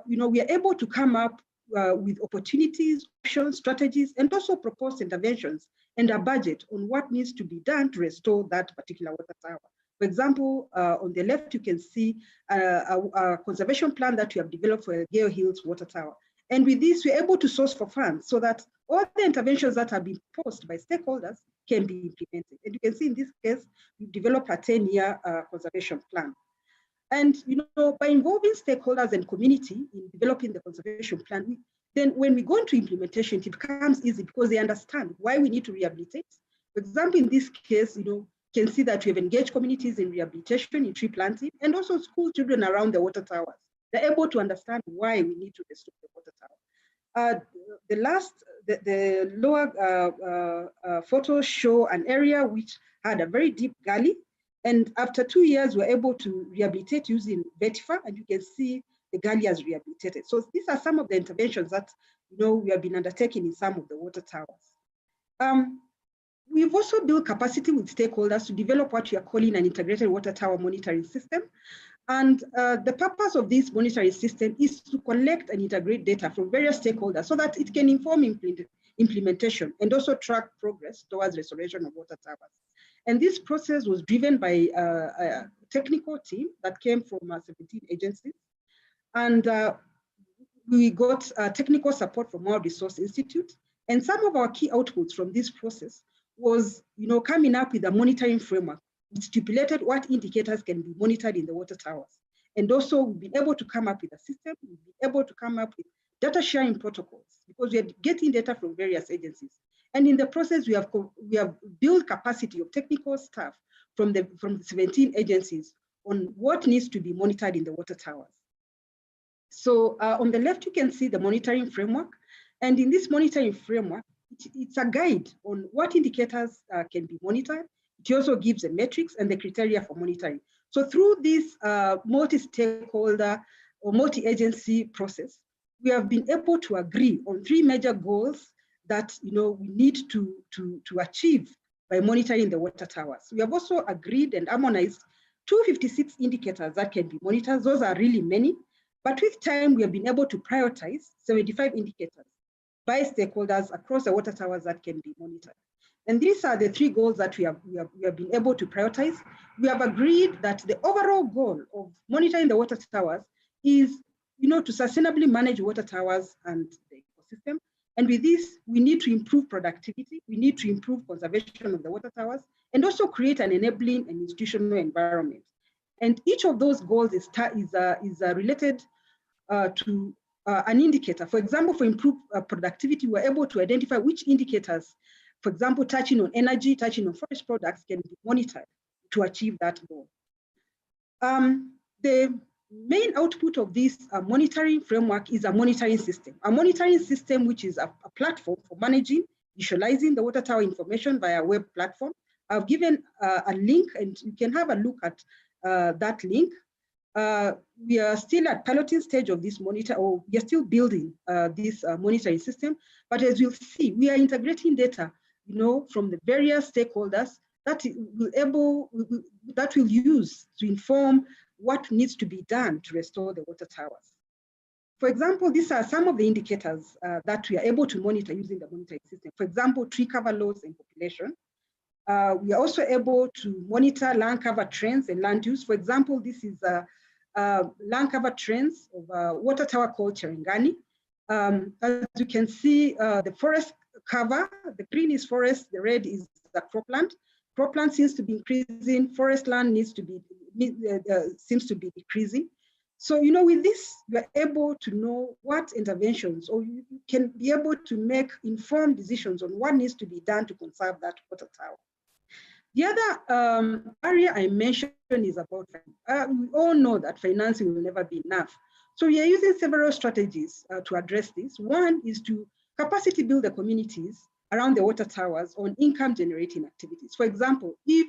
we are able to come up with opportunities, options, strategies, and also propose interventions and a budget on what needs to be done to restore that particular water tower. For example, on the left, you can see a conservation plan that we have developed for Gale Hills Water Tower. And with this, we're able to source for funds so that all the interventions that have been proposed by stakeholders can be implemented. And you can see in this case, we've developed a 10-year conservation plan. And by involving stakeholders and community in developing the conservation plan, then when we go into implementation, it becomes easy because they understand why we need to rehabilitate. For example, in this case, you can see that we have engaged communities in rehabilitation, in tree planting, and also school children around the water towers. They're able to understand why we need to restore the water tower. The lower photos show an area which had a very deep gully. And after 2 years, we're able to rehabilitate using vetiver, and you can see the gully has rehabilitated. So these are some of the interventions that we have been undertaking in some of the water towers. We've also built capacity with stakeholders to develop what we are calling an integrated water tower monitoring system. And the purpose of this monitoring system is to collect and integrate data from various stakeholders so that it can inform implementation and also track progress towards restoration of water towers. And this process was driven by a technical team that came from 17 agencies. And we got technical support from our Resource Institute. And some of our key outputs from this process was coming up with a monitoring framework which stipulated what indicators can be monitored in the water towers. And also we've been able to come up with a system, we've been able to come up with data sharing protocols because we are getting data from various agencies. And in the process, we have built capacity of technical staff from the 17 agencies on what needs to be monitored in the water towers. So on the left, you can see the monitoring framework. And in this monitoring framework, it's a guide on what indicators can be monitored. It also gives the metrics and the criteria for monitoring. So through this multi-stakeholder or multi-agency process, we have been able to agree on 3 major goals that we need to achieve by monitoring the water towers. We have also agreed and harmonized 256 indicators that can be monitored. Those are really many, but with time we have been able to prioritize 75 indicators by stakeholders across the water towers that can be monitored. And these are the 3 goals that we have been able to prioritize. We have agreed that the overall goal of monitoring the water towers is to sustainably manage water towers and the ecosystem. And with this, we need to improve productivity, we need to improve conservation of the water towers, and also create an enabling and institutional environment. And each of those goals is related to an indicator. For example, for improved productivity, we're able to identify which indicators, for example, touching on energy, touching on forest products, can be monitored to achieve that goal. The main output of this monitoring framework is a monitoring system. A monitoring system which is a platform for managing, visualizing the water tower information via a web platform. I've given a link and you can have a look at that link. We are still at piloting stage of this monitor, or we are still building this monitoring system. But as you'll see, we are integrating data, from the various stakeholders that will use to inform what needs to be done to restore the water towers. For example, these are some of the indicators that we are able to monitor using the monitoring system. For example, tree cover loss and population. We are also able to monitor land cover trends and land use. For example, this is land cover trends of water tower called Cherangani. As you can see, the forest cover, the green is forest, the red is the cropland. Cropland seems to be increasing, forest land needs to be seems to be decreasing. So, with this, you're able to know what interventions, or you can be able to make informed decisions on what needs to be done to conserve that water tower. The other area I mentioned is about, we all know that financing will never be enough. So we are using several strategies to address this. One is to capacity build the communities around the water towers on income generating activities. For example, if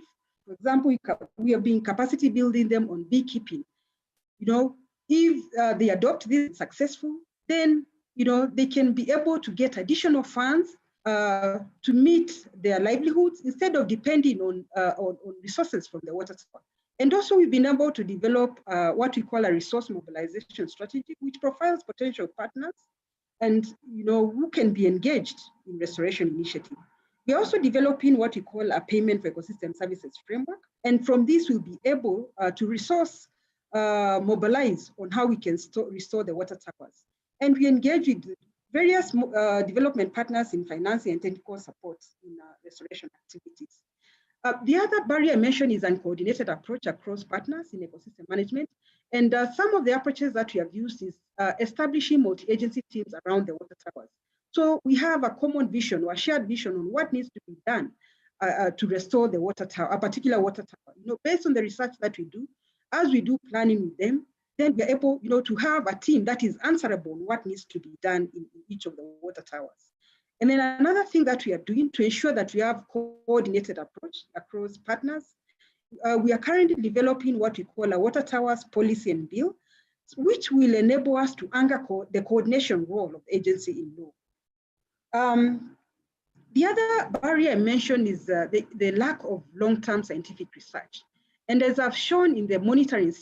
we are being capacity building them on beekeeping, if they adopt this successful, then they can be able to get additional funds to meet their livelihoods instead of depending on resources from the water tower. And also, we've been able to develop what we call a resource mobilization strategy, which profiles potential partners and who can be engaged in restoration initiative. We're also developing what we call a payment for ecosystem services framework. And from this, we'll be able to resource mobilize on how we can restore the water towers. And we engage with various development partners in financing and technical support in restoration activities. The other barrier I mentioned is uncoordinated approach across partners in ecosystem management. And some of the approaches that we have used is establishing multi-agency teams around the water towers. So we have a common vision or a shared vision on what needs to be done to restore the water tower, a particular water tower. Based on the research that we do, as we do planning with them, then we're able, to have a team that is answerable on what needs to be done in each of the water towers. And then another thing that we are doing to ensure that we have coordinated approach across partners, we are currently developing what we call a water towers policy and bill, which will enable us to anchor the coordination role of the agency in law. The other barrier I mentioned is the lack of long-term scientific research. And as I've shown in the monitoring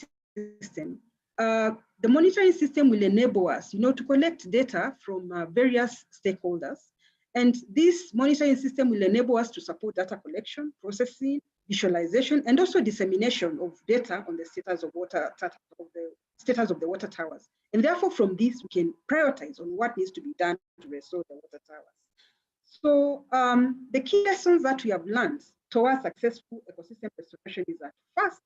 system, the monitoring system will enable us, to collect data from various stakeholders. And this monitoring system will enable us to support data collection, processing, visualization, and also dissemination of data on the status of the water towers. And therefore, from this, we can prioritize on what needs to be done to restore the water towers. So the key lessons that we have learned towards successful ecosystem restoration is that first,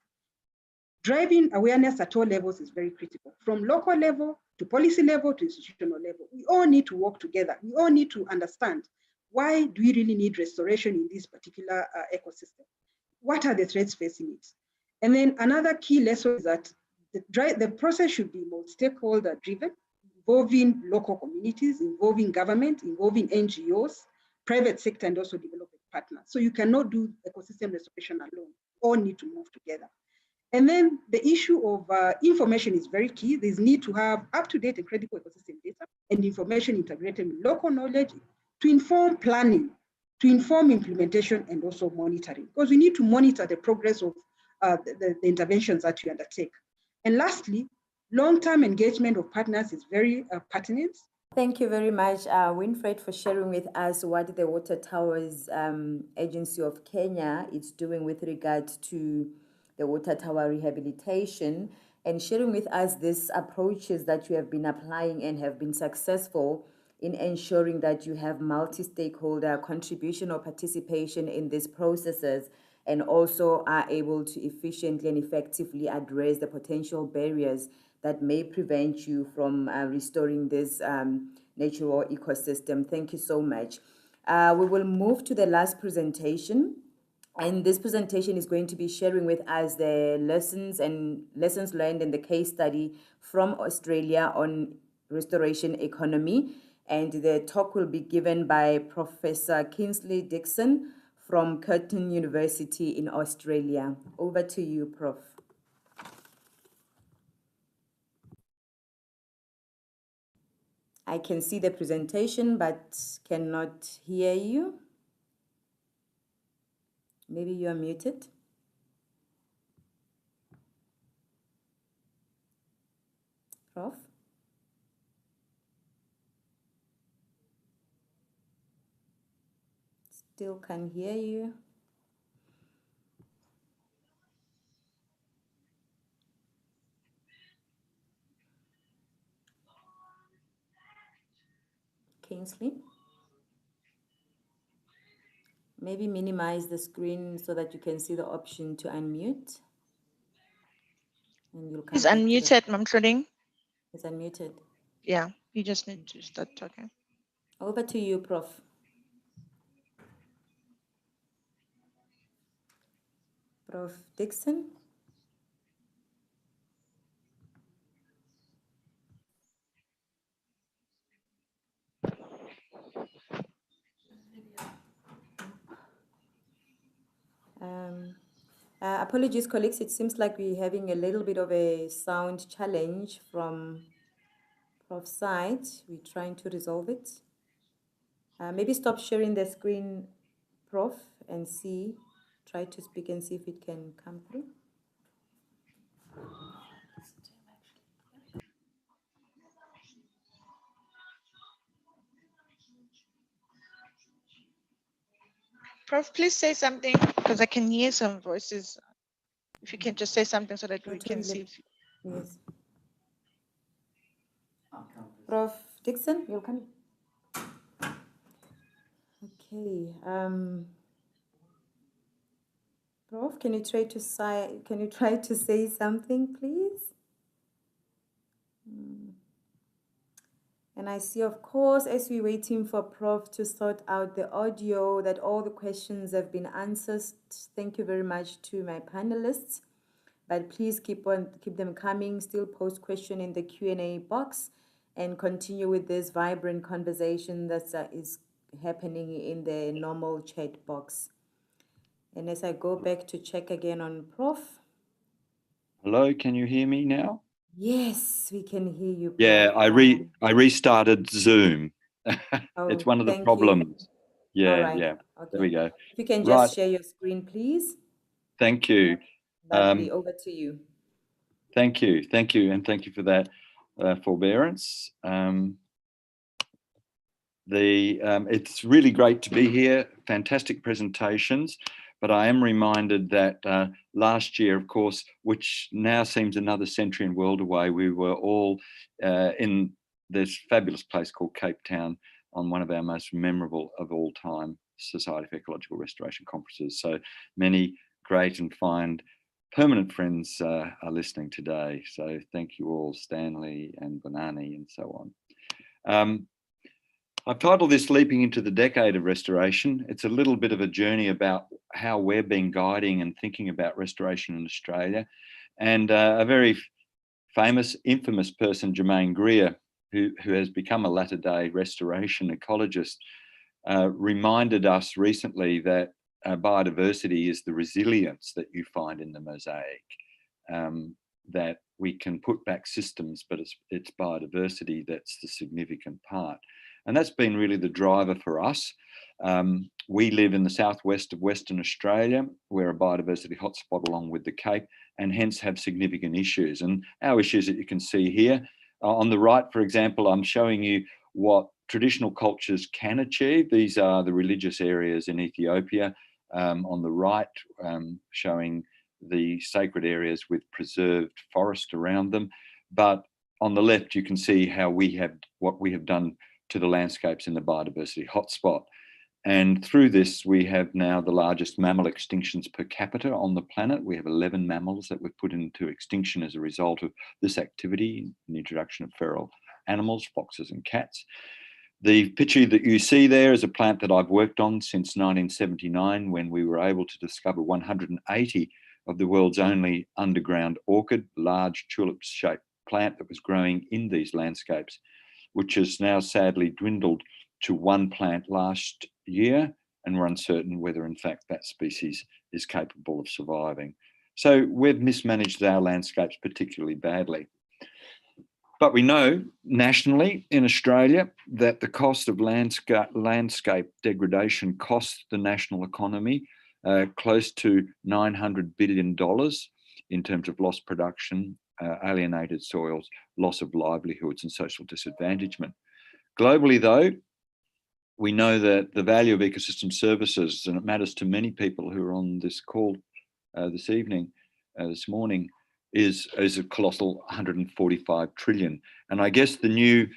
driving awareness at all levels is very critical, from local level to policy level to institutional level. We all need to work together. We all need to understand, why do we really need restoration in this particular ecosystem? What are the threats facing it? And then another key lesson is that the process should be multi-stakeholder driven, involving local communities, involving government, involving NGOs, private sector, and also development partners. So you cannot do ecosystem restoration alone. All need to move together. And then the issue of information is very key. There's need to have up-to-date and credible ecosystem data and information integrated with local knowledge to inform planning, to inform implementation, and also monitoring, because we need to monitor the progress of the interventions that we undertake. And lastly, long-term engagement of partners is very pertinent. Thank you very much, Winfred, for sharing with us what the Water Towers Agency of Kenya is doing with regard to the water tower rehabilitation, and sharing with us these approaches that you have been applying and have been successful in ensuring that you have multi-stakeholder contribution or participation in these processes, and also are able to efficiently and effectively address the potential barriers that may prevent you from restoring this natural ecosystem. Thank you so much. We will move to the last presentation. And this presentation is going to be sharing with us the lessons learned in the case study from Australia on restoration economy. And the talk will be given by Professor Kingsley Dixon from Curtin University in Australia. Over to you, Prof. I can see the presentation, but cannot hear you. Maybe you are muted. Prof? Still can't hear you. Kingsley? Maybe minimize the screen so that you can see the option to unmute. And you'll come He's back to unmuted, Mamtroding. He's unmuted. Yeah, you just need to start talking. Over to you, Prof. Prof. Dixon. Apologies, colleagues. It seems like we're having a little bit of a sound challenge from Prof's side. We're trying to resolve it. Maybe stop sharing the screen, Prof, and see. Try to speak and see if it can come through. Prof, please say something because I can hear some voices. If you can just say something so that we can see. Yes. Prof. Dixon, you'll come. Okay. Prof, can you try to say something, please? And I see, of course, as we're waiting for Prof to sort out the audio, that all the questions have been answered. Thank you very much to my panelists. But please keep them coming. Still post question in the Q&A box, and continue with this vibrant conversation that is happening in the normal chat box. And as I go back to check again on Prof. Hello, can you hear me now? Yes, we can hear you, Prof. Yeah, I restarted Zoom. It's one of the problems. You. Yeah, All right. yeah. Okay. There we go. If you can just share your screen, please. Thank you. Lovely. Over to you. Thank you, and thank you for that forbearance. It's really great to be here. Fantastic presentations. But I am reminded that last year, of course, which now seems another century and world away, we were all in this fabulous place called Cape Town on one of our most memorable of all time Society for Ecological Restoration conferences. So many great and fine permanent friends are listening today. So thank you all, Stanley and Bonani and so on. I've titled this Leaping into the Decade of Restoration. It's a little bit of a journey about how we've been guiding and thinking about restoration in Australia. And a very famous, infamous person, Germaine Greer, who has become a latter-day restoration ecologist, reminded us recently that biodiversity is the resilience that you find in the mosaic, that we can put back systems, but it's biodiversity that's the significant part. And that's been really the driver for us. We live in the southwest of Western Australia. We're a biodiversity hotspot along with the Cape, and hence have significant issues. And our issues that you can see here, on the right, for example, I'm showing you what traditional cultures can achieve. These are the religious areas in Ethiopia. On the right, showing the sacred areas with preserved forest around them. But on the left, you can see how what we have done to the landscapes in the biodiversity hotspot. And through this, we have now the largest mammal extinctions per capita on the planet. We have 11 mammals that we've put into extinction as a result of this activity, the introduction of feral animals, foxes and cats. The picture that you see there is a plant that I've worked on since 1979, when we were able to discover 180 of the world's only underground orchid, large tulip-shaped plant that was growing in these landscapes, which has now sadly dwindled to one plant last year, and we're uncertain whether in fact that species is capable of surviving. So we've mismanaged our landscapes particularly badly. But we know nationally in Australia that the cost of landscape degradation costs the national economy close to $900 billion in terms of lost production, alienated soils, loss of livelihoods and social disadvangement. Globally though, we know that the value of ecosystem services, and it matters to many people who are on this call this morning, is a colossal 145 trillion. And I guess the new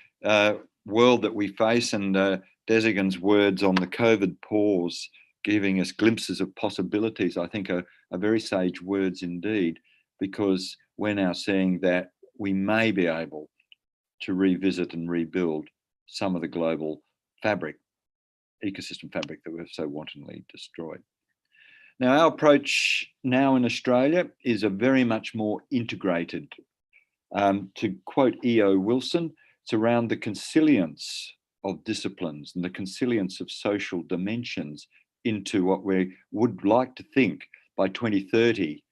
world that we face, and Desigan's words on the COVID pause, giving us glimpses of possibilities, I think are very sage words indeed, because we're now seeing that we may be able to revisit and rebuild some of the global fabric, ecosystem fabric that we've so wantonly destroyed. Now, our approach now in Australia is a very much more integrated, to quote E.O. Wilson, it's around the consilience of disciplines and the consilience of social dimensions into what we would like to think by 2030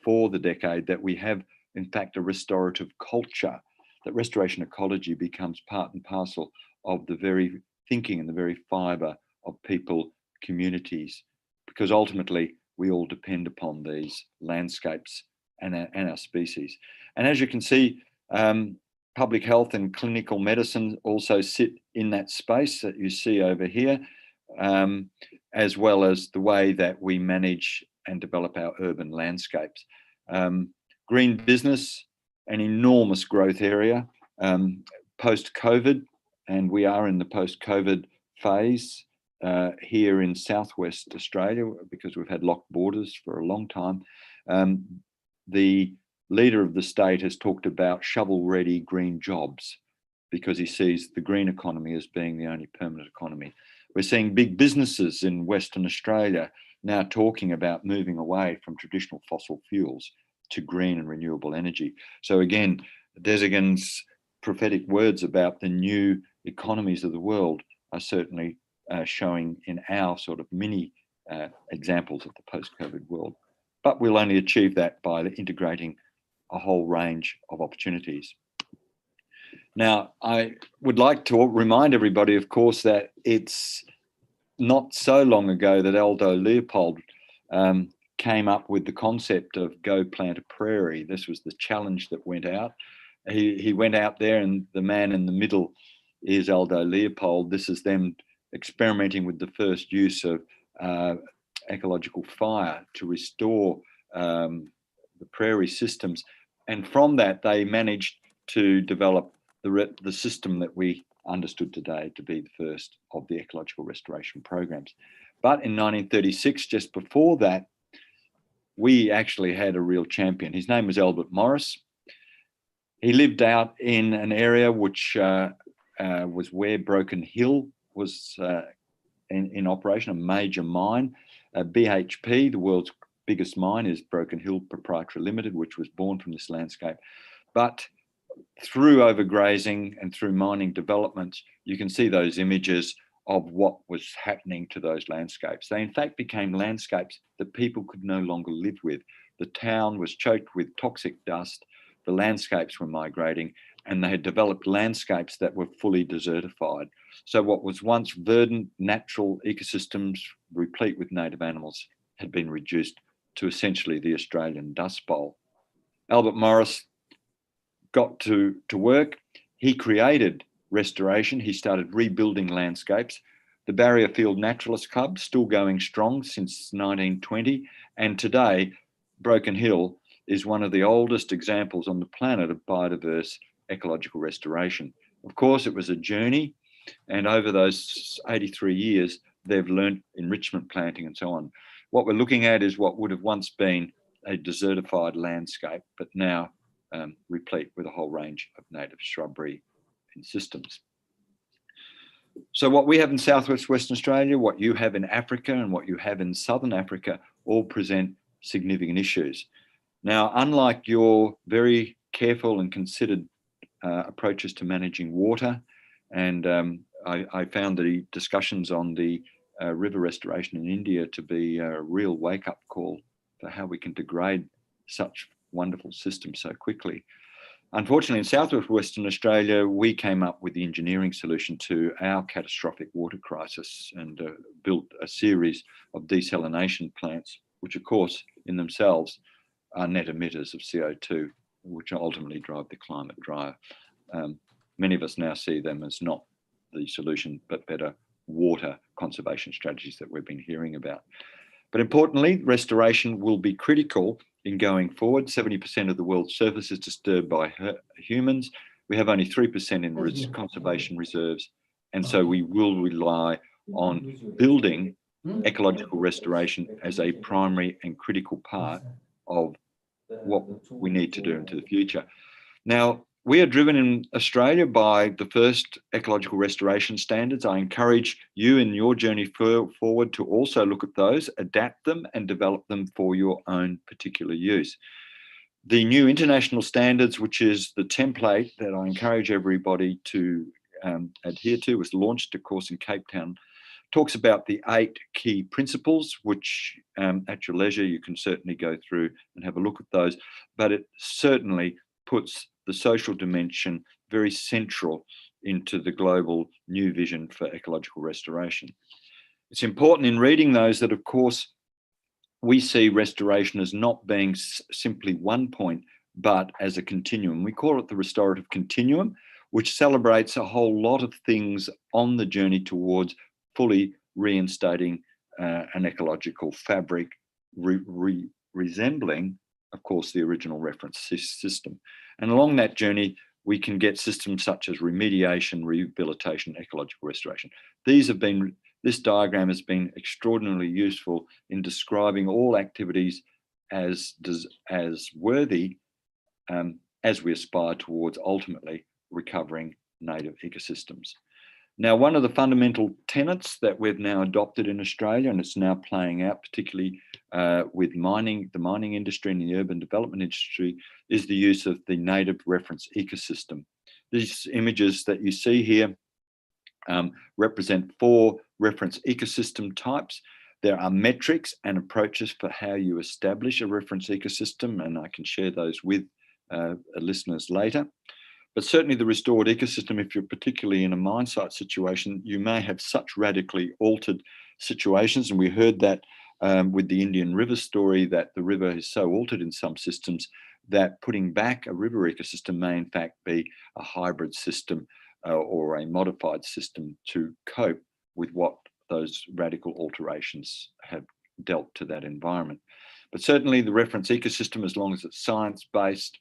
for the decade, that we have in fact a restorative culture, that restoration ecology becomes part and parcel of the very thinking and the very fibre of people, communities, because ultimately we all depend upon these landscapes and our species. And as you can see, public health and clinical medicine also sit in that space that you see over here, as well as the way that we manage and develop our urban landscapes. Green business, an enormous growth area post-COVID, and we are in the post-COVID phase here in Southwest Australia because we've had locked borders for a long time. The leader of the state has talked about shovel-ready green jobs because he sees the green economy as being the only permanent economy. We're seeing big businesses in Western Australia now talking about moving away from traditional fossil fuels to green and renewable energy. So again, Desigan's prophetic words about the new economies of the world are certainly showing in our sort of mini examples of the post-COVID world. But we'll only achieve that by integrating a whole range of opportunities. Now, I would like to remind everybody, of course, that it's not so long ago that Aldo Leopold came up with the concept of go plant a prairie. This was the challenge that went out. He went out there, and the man in the middle is Aldo Leopold. This is them experimenting with the first use of ecological fire to restore the prairie systems. And from that, they managed to develop the system that we understood today to be the first of the ecological restoration programs. But in 1936, just before that, we actually had a real champion. His name was Albert Morris. He lived out in an area which was where Broken Hill was in operation, a major mine. BHP, the world's biggest mine, is Broken Hill Proprietary Limited, which was born from this landscape. But through overgrazing and through mining developments, you can see those images of what was happening to those landscapes. They in fact became landscapes that people could no longer live with. The town was choked with toxic dust, the landscapes were migrating, and they had developed landscapes that were fully desertified. So what was once verdant, natural ecosystems replete with native animals had been reduced to essentially the Australian Dust Bowl. Albert Morris got to work. He created restoration. He started rebuilding landscapes. The Barrier Field Naturalist Club, still going strong since 1920. And today, Broken Hill is one of the oldest examples on the planet of biodiverse ecological restoration. Of course, it was a journey. And over those 83 years, they've learned enrichment planting and so on. What we're looking at is what would have once been a desertified landscape, but now replete with a whole range of native shrubbery and systems. So what we have in Southwest Western Australia, what you have in Africa and what you have in Southern Africa all present significant issues. Now, unlike your very careful and considered approaches to managing water, and I found the discussions on the river restoration in India to be a real wake-up call for how we can degrade such wonderful systems so quickly. Unfortunately, in Southwest Western Australia, we came up with the engineering solution to our catastrophic water crisis and built a series of desalination plants, which of course in themselves are net emitters of CO2, which ultimately drive the climate drier. Many of us now see them as not the solution, but better water conservation strategies that we've been hearing about. But importantly, restoration will be critical in going forward. 70% of the world's surface is disturbed by humans. We have only 3% in conservation reserves. And so we will rely on building ecological restoration as a primary and critical part of what we need to do into the future. Now, we are driven in Australia by the first ecological restoration standards. I encourage you in your journey forward to also look at those, adapt them, and develop them for your own particular use. The new international standards, which is the template that I encourage everybody to adhere to, was launched, of course, in Cape Town, talks about the 8 key principles, which at your leisure, you can certainly go through and have a look at those, but it certainly puts the social dimension very central into the global new vision for ecological restoration. It's important in reading those that, of course, we see restoration as not being simply one point, but as a continuum. We call it the restorative continuum, which celebrates a whole lot of things on the journey towards fully reinstating an ecological fabric resembling, of course, the original reference system. And along that journey, we can get systems such as remediation, rehabilitation, ecological restoration. This diagram has been extraordinarily useful in describing all activities as worthy as we aspire towards ultimately recovering native ecosystems. Now, one of the fundamental tenets that we've now adopted in Australia, and it's now playing out particularly with the mining industry and the urban development industry, is the use of the native reference ecosystem. These images that you see here represent 4 reference ecosystem types. There are metrics and approaches for how you establish a reference ecosystem, and I can share those with listeners later. But certainly the restored ecosystem, if you're particularly in a mine site situation, you may have such radically altered situations. And we heard that with the Indian River story, that the river is so altered in some systems that putting back a river ecosystem may in fact be a hybrid system or a modified system to cope with what those radical alterations have dealt to that environment. But certainly the reference ecosystem, as long as it's science-based,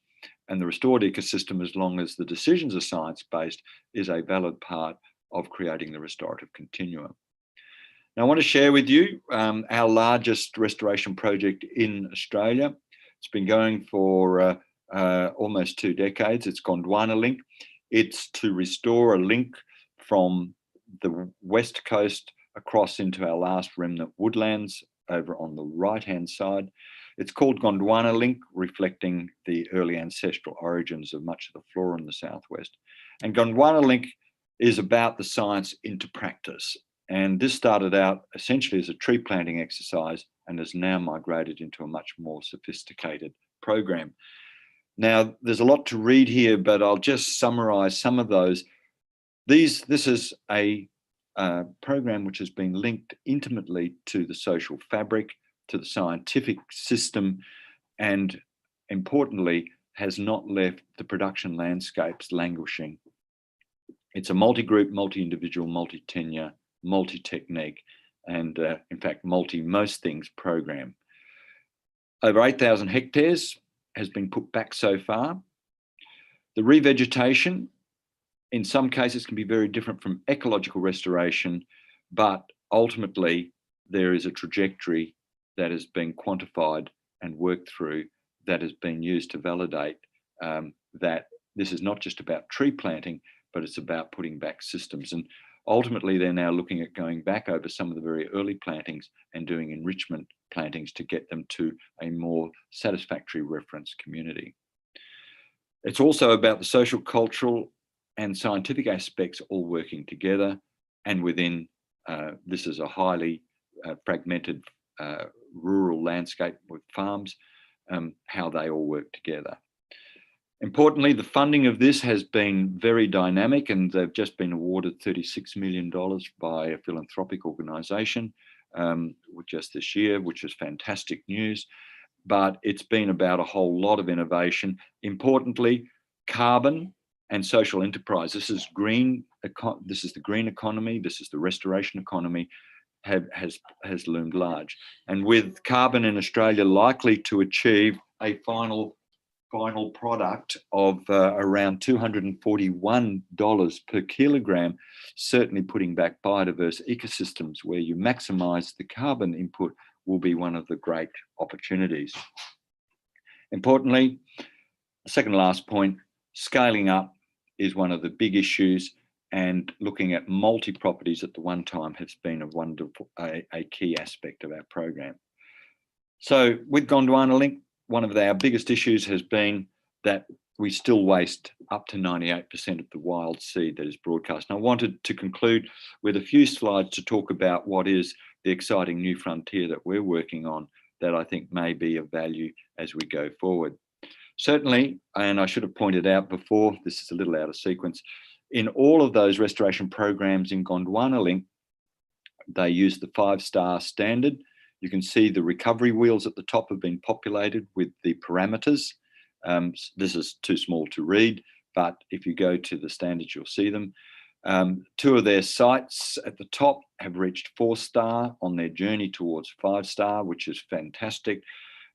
and the restored ecosystem, as long as the decisions are science-based, is a valid part of creating the restorative continuum. Now, I want to share with you our largest restoration project in Australia. It's been going for almost 2 decades. It's Gondwana Link. It's to restore a link from the west coast across into our last remnant woodlands over on the right-hand side. It's called Gondwana Link, reflecting the early ancestral origins of much of the flora in the southwest. And Gondwana Link is about the science into practice. And this started out essentially as a tree planting exercise and has now migrated into a much more sophisticated program. Now, there's a lot to read here, but I'll just summarize some of those. This is a program which has been linked intimately to the social fabric, to the scientific system, and importantly, has not left the production landscapes languishing. It's a multi-group, multi-individual, multi-tenure, multi-technique, and in fact, multi-most things program. Over 8,000 hectares has been put back so far. The revegetation, in some cases, can be very different from ecological restoration, but ultimately, there is a trajectory that has been quantified and worked through that has been used to validate that this is not just about tree planting, but it's about putting back systems. And ultimately, they're now looking at going back over some of the very early plantings and doing enrichment plantings to get them to a more satisfactory reference community. It's also about the social, cultural, and scientific aspects all working together. And within, this is a highly fragmented rural landscape with farms, how they all work together. Importantly, the funding of this has been very dynamic, and they've just been awarded $36 million by a philanthropic organisation just this year, which is fantastic news. But it's been about a whole lot of innovation. Importantly, carbon and social enterprise. This is green. This is the green economy. This is the restoration economy. Has loomed large, and with carbon in Australia likely to achieve a final product of around $241 per kilogram, certainly putting back biodiverse ecosystems where you maximize the carbon input will be one of the great opportunities. Importantly, the second last point, scaling up is one of the big issues, and looking at multi-properties at the one time has been a key aspect of our program. So with Gondwana Link, one of our biggest issues has been that we still waste up to 98% of the wild seed that is broadcast. And I wanted to conclude with a few slides to talk about what is the exciting new frontier that we're working on that I think may be of value as we go forward. Certainly, and I should have pointed out before, this is a little out of sequence, in all of those restoration programs in Gondwana Link, they use the 5-star standard. You can see the recovery wheels at the top have been populated with the parameters. This is too small to read, but if you go to the standards, you'll see them. 2 of their sites at the top have reached 4-star on their journey towards 5-star, which is fantastic.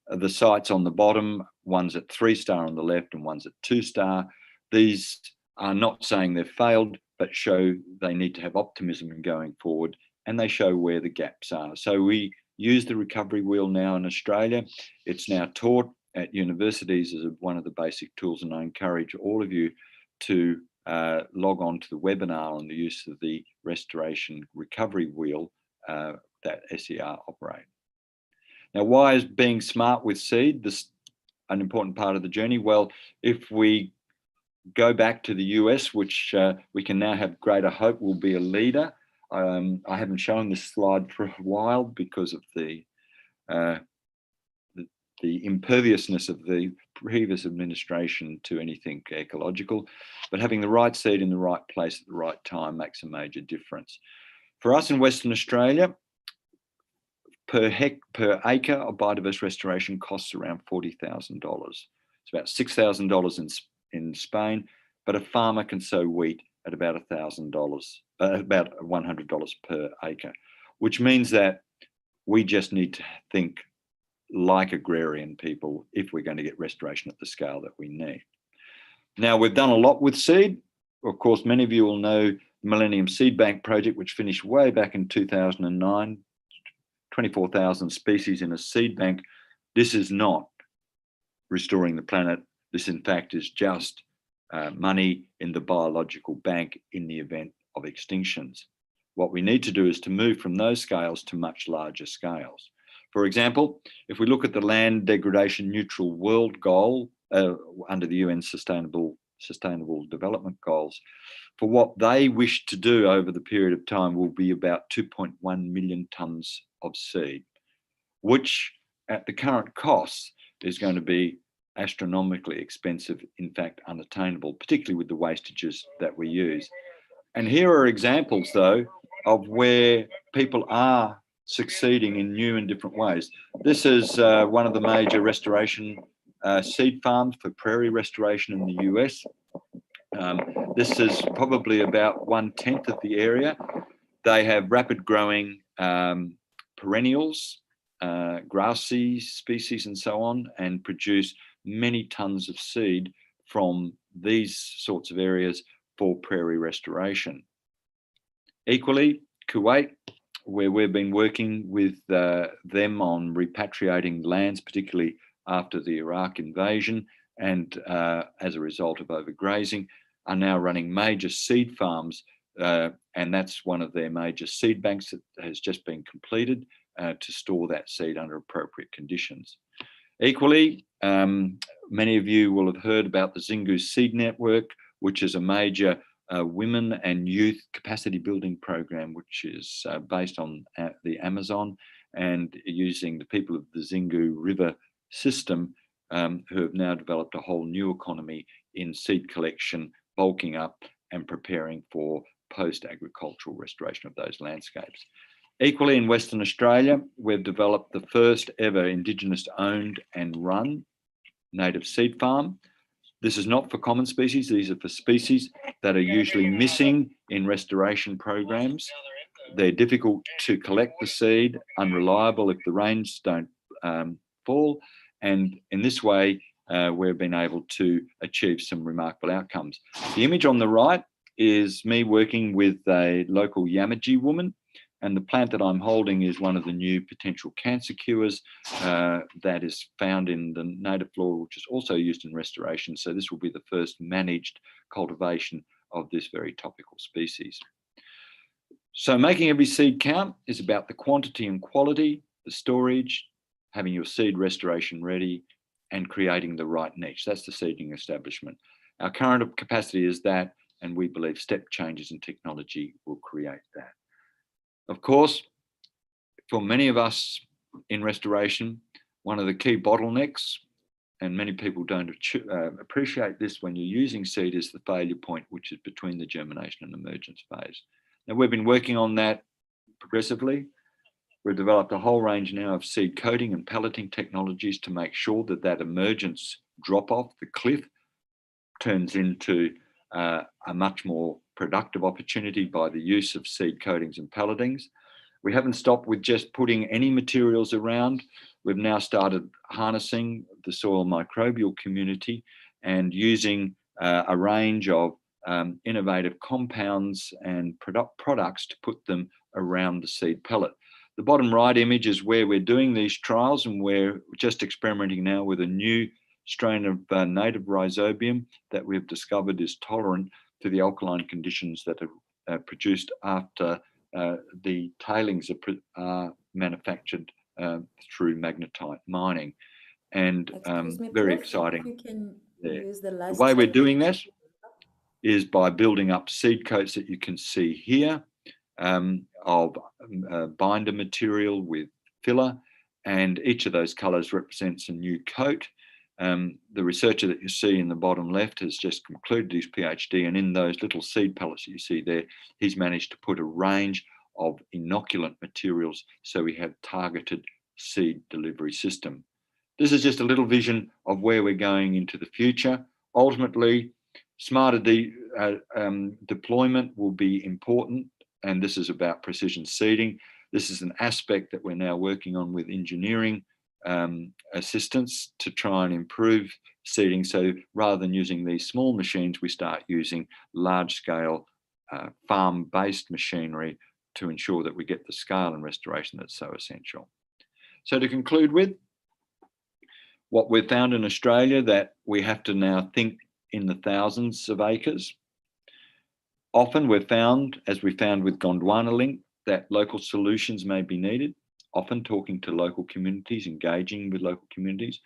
The sites on the bottom, one's at 3-star on the left and one's at 2-star. These are not saying they've failed, but show they need to have optimism in going forward, and they show where the gaps are. So we use the recovery wheel now in Australia. It's now taught at universities as one of the basic tools, and I encourage all of you to log on to the webinar on the use of the restoration recovery wheel that SER operate. Now, why is being smart with seed an important part of the journey? Well, if we go back to the US, which we can now have greater hope will be a leader. I haven't shown this slide for a while because of the imperviousness of the previous administration to anything ecological, but having the right seed in the right place at the right time makes a major difference. For us in Western Australia, per acre of biodiverse restoration costs around $40,000. It's about $6,000 in Spain, but a farmer can sow wheat at about $1,000, about $100 per acre, which means that we just need to think like agrarian people if we're going to get restoration at the scale that we need. Now, we've done a lot with seed. Of course, many of you will know the Millennium Seed Bank project, which finished way back in 2009, 24,000 species in a seed bank. This is not restoring the planet. This, in fact, is just money in the biological bank in the event of extinctions. What we need to do is to move from those scales to much larger scales. For example, if we look at the land degradation neutral world goal under the UN Sustainable Development Goals, for what they wish to do over the period of time will be about 2.1 million tonnes of seed, which at the current costs is going to be astronomically expensive, in fact unattainable, particularly with the wastages that we use. And here are examples, though, of where people are succeeding in new and different ways. This is one of the major restoration seed farms for prairie restoration in the US. This is probably about 1/10 of the area. They have rapid growing perennials, grassy species and so on, and produce many tons of seed from these sorts of areas for prairie restoration. Equally, Kuwait, where we've been working with them on repatriating lands, particularly after the Iraq invasion and as a result of overgrazing, are now running major seed farms, and that's one of their major seed banks that has just been completed to store that seed under appropriate conditions. Equally, many of you will have heard about the Zingu Seed Network, which is a major women and youth capacity building program, which is based on the Amazon and using the people of the Zingu River system, who have now developed a whole new economy in seed collection, bulking up and preparing for post-agricultural restoration of those landscapes. Equally, in Western Australia, we've developed the first ever Indigenous owned and run native seed farm. This is not for common species. These are for species that are usually missing in restoration programs. They're difficult to collect the seed, unreliable if the rains don't fall. And in this way, we've been able to achieve some remarkable outcomes. The image on the right is me working with a local Yamaji woman And the plant that I'm holding is one of the new potential cancer cures that is found in the native flora, which is also used in restoration. So this will be the first managed cultivation of this very topical species. So making every seed count is about the quantity and quality, the storage, having your seed restoration ready, and creating the right niche. That's the seeding establishment. Our current capacity is that, and we believe step changes in technology will create that. Of course, for many of us in restoration, one of the key bottlenecks, and many people don't appreciate this when you're using seed, is the failure point, which is between the germination and emergence phase. Now, we've been working on that progressively. We've developed a whole range now of seed coating and pelleting technologies to make sure that that emergence drop off the cliff turns into a much more productive opportunity by the use of seed coatings and pelletings. We haven't stopped with just putting any materials around. We've now started harnessing the soil microbial community and using a range of innovative compounds and products to put them around the seed pellet. The bottom right image is where we're doing these trials, and we're just experimenting now with a new strain of native rhizobium that we've discovered is tolerant to the alkaline conditions that are produced after the tailings are manufactured through magnetite mining. And very exciting. You can there. use the The way we're doing that is by building up seed coats that you can see here of binder material with filler, and each of those colours represents a new coat. The researcher that you see in the bottom left has just concluded his PhD, and in those little seed pellets that you see there, he's managed to put a range of inoculant materials so we have targeted seed delivery system. This is just a little vision of where we're going into the future. Ultimately, smarter deployment will be important, and this is about precision seeding. This is an aspect that we're now working on with engineering assistance to try and improve seeding. So rather than using these small machines, we start using large-scale farm-based machinery to ensure that we get the scale and restoration that's so essential. So to conclude with, what we've found in Australia, that we have to now think in the thousands of acres. Often we've found, as we found with Gondwana Link, that local solutions may be needed, often talking to local communities, engaging with local communities.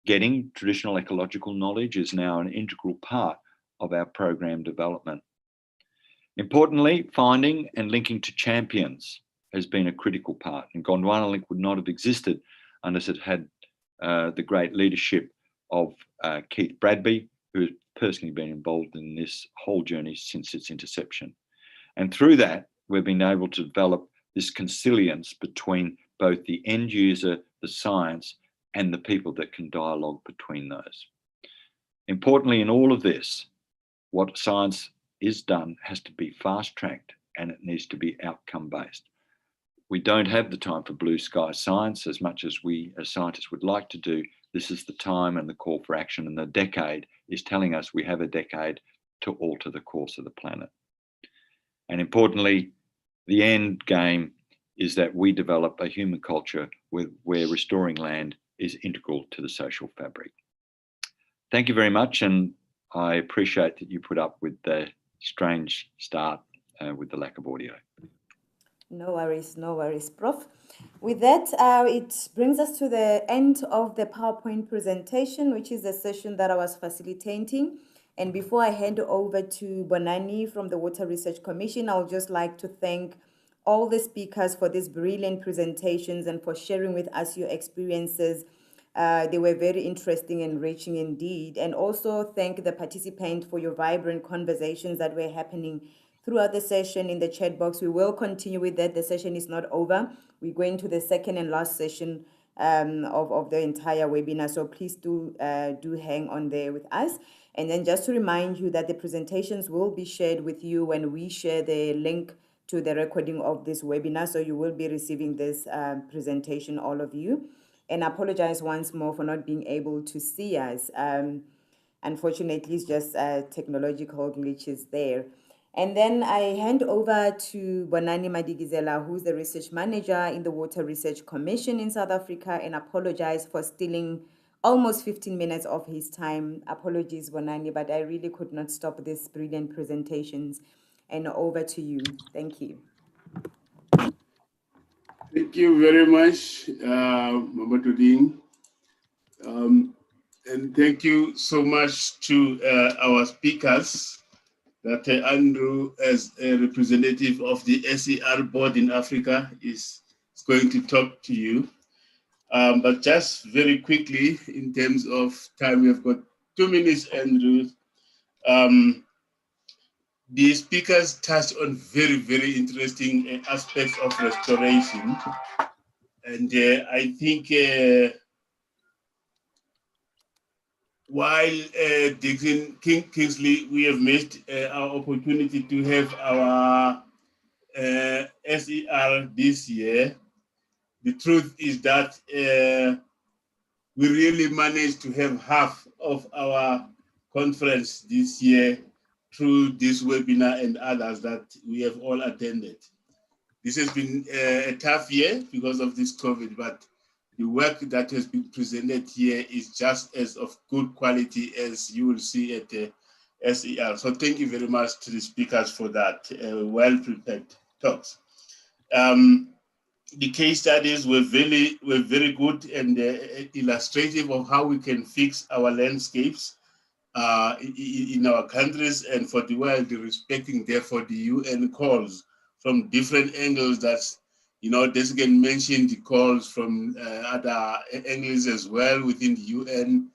Getting traditional ecological knowledge is now an integral part of our program development. Importantly, finding and linking to champions has been a critical part, and Gondwana Link would not have existed unless it had the great leadership of Keith Bradby, who has personally been involved in this whole journey since its inception. And through that, we've been able to develop this consilience between both the end user, the science, and the people that can dialogue between those. Importantly, in all of this, what science is done has to be fast-tracked, and it needs to be outcome-based. We don't have the time for blue sky science as much as we as scientists would like to do. This is the time and the call for action, and the decade is telling us we have a decade to alter the course of the planet. And importantly, the end game is that we develop a human culture where restoring land is integral to the social fabric. Thank you very much, and I appreciate that you put up with the strange start with the lack of audio. No worries, Prof. With that, it brings us to the end of the PowerPoint presentation, which is the session that I was facilitating. And before I hand over to Bonani from the Water Research Commission, I would just like to thank all the speakers for these brilliant presentations and for sharing with us your experiences. They were very interesting and enriching indeed. And also thank the participants for your vibrant conversations that were happening throughout the session in the chat box. We will continue with that. The session is not over. We're going to the second and last session of the entire webinar. So please do hang on there with us. And then just to remind you that the presentations will be shared with you when we share the link to the recording of this webinar. So you will be receiving this presentation, all of you. And I apologize once more for not being able to see us. Unfortunately, it's just technological glitches there. And then I hand over to Bonani Madigizela, who's the research manager in the Water Research Commission in South Africa, and apologize for stealing almost 15 minutes of his time. Apologies, Bonani, but I really could not stop these brilliant presentations. And over to you. Thank you. Thank you very much, Mamatudin. And thank you so much to our speakers, that Andrew, as a representative of the SER board in Africa, is going to talk to you. But just very quickly, in terms of time, we have got 2 minutes, Andrew. The speakers touched on very, very interesting aspects of restoration. And I think while Dixon Kingsley, we have missed our opportunity to have our SER this year, the truth is that we really managed to have half of our conference this year through this webinar and others that we have all attended. This has been a tough year because of this COVID, but the work that has been presented here is just as of good quality as you will see at the SER. So thank you very much to the speakers for that well-prepared talks. The case studies were very good and illustrative of how we can fix our landscapes in our countries and for the world, respecting therefore the UN calls from different angles. That's, you know, Desgan mentioned the calls from other angles as well within the UN.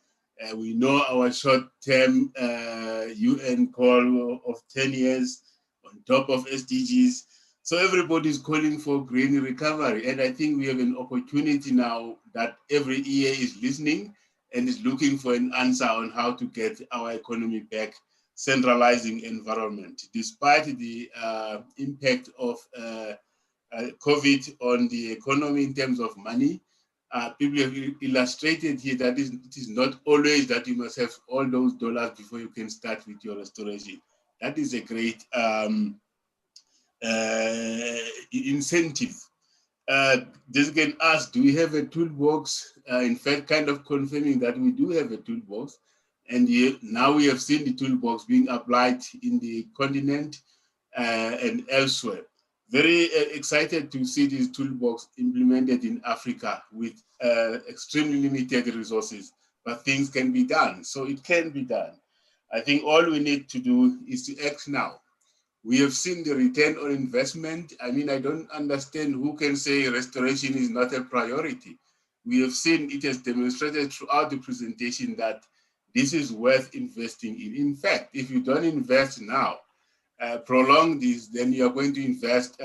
We know our short-term UN call of 10 years on top of SDGs. So everybody's calling for green recovery. And I think we have an opportunity now that every EA is listening and is looking for an answer on how to get our economy back, centralizing environment. Despite the impact of COVID on the economy in terms of money, people have illustrated here that it is not always that you must have all those dollars before you can start with your restoration. That is a great incentive. This can ask, do we have a toolbox? In fact, kind of confirming that we do have a toolbox. And now we have seen the toolbox being applied in the continent and elsewhere. Very excited to see this toolbox implemented in Africa with extremely limited resources, but things can be done. So it can be done. I think all we need to do is to act now. We have seen the return on investment. I mean, I don't understand who can say restoration is not a priority. We have seen it has demonstrated throughout the presentation that this is worth investing in. In fact, if you don't invest now, prolong this, then you are going to invest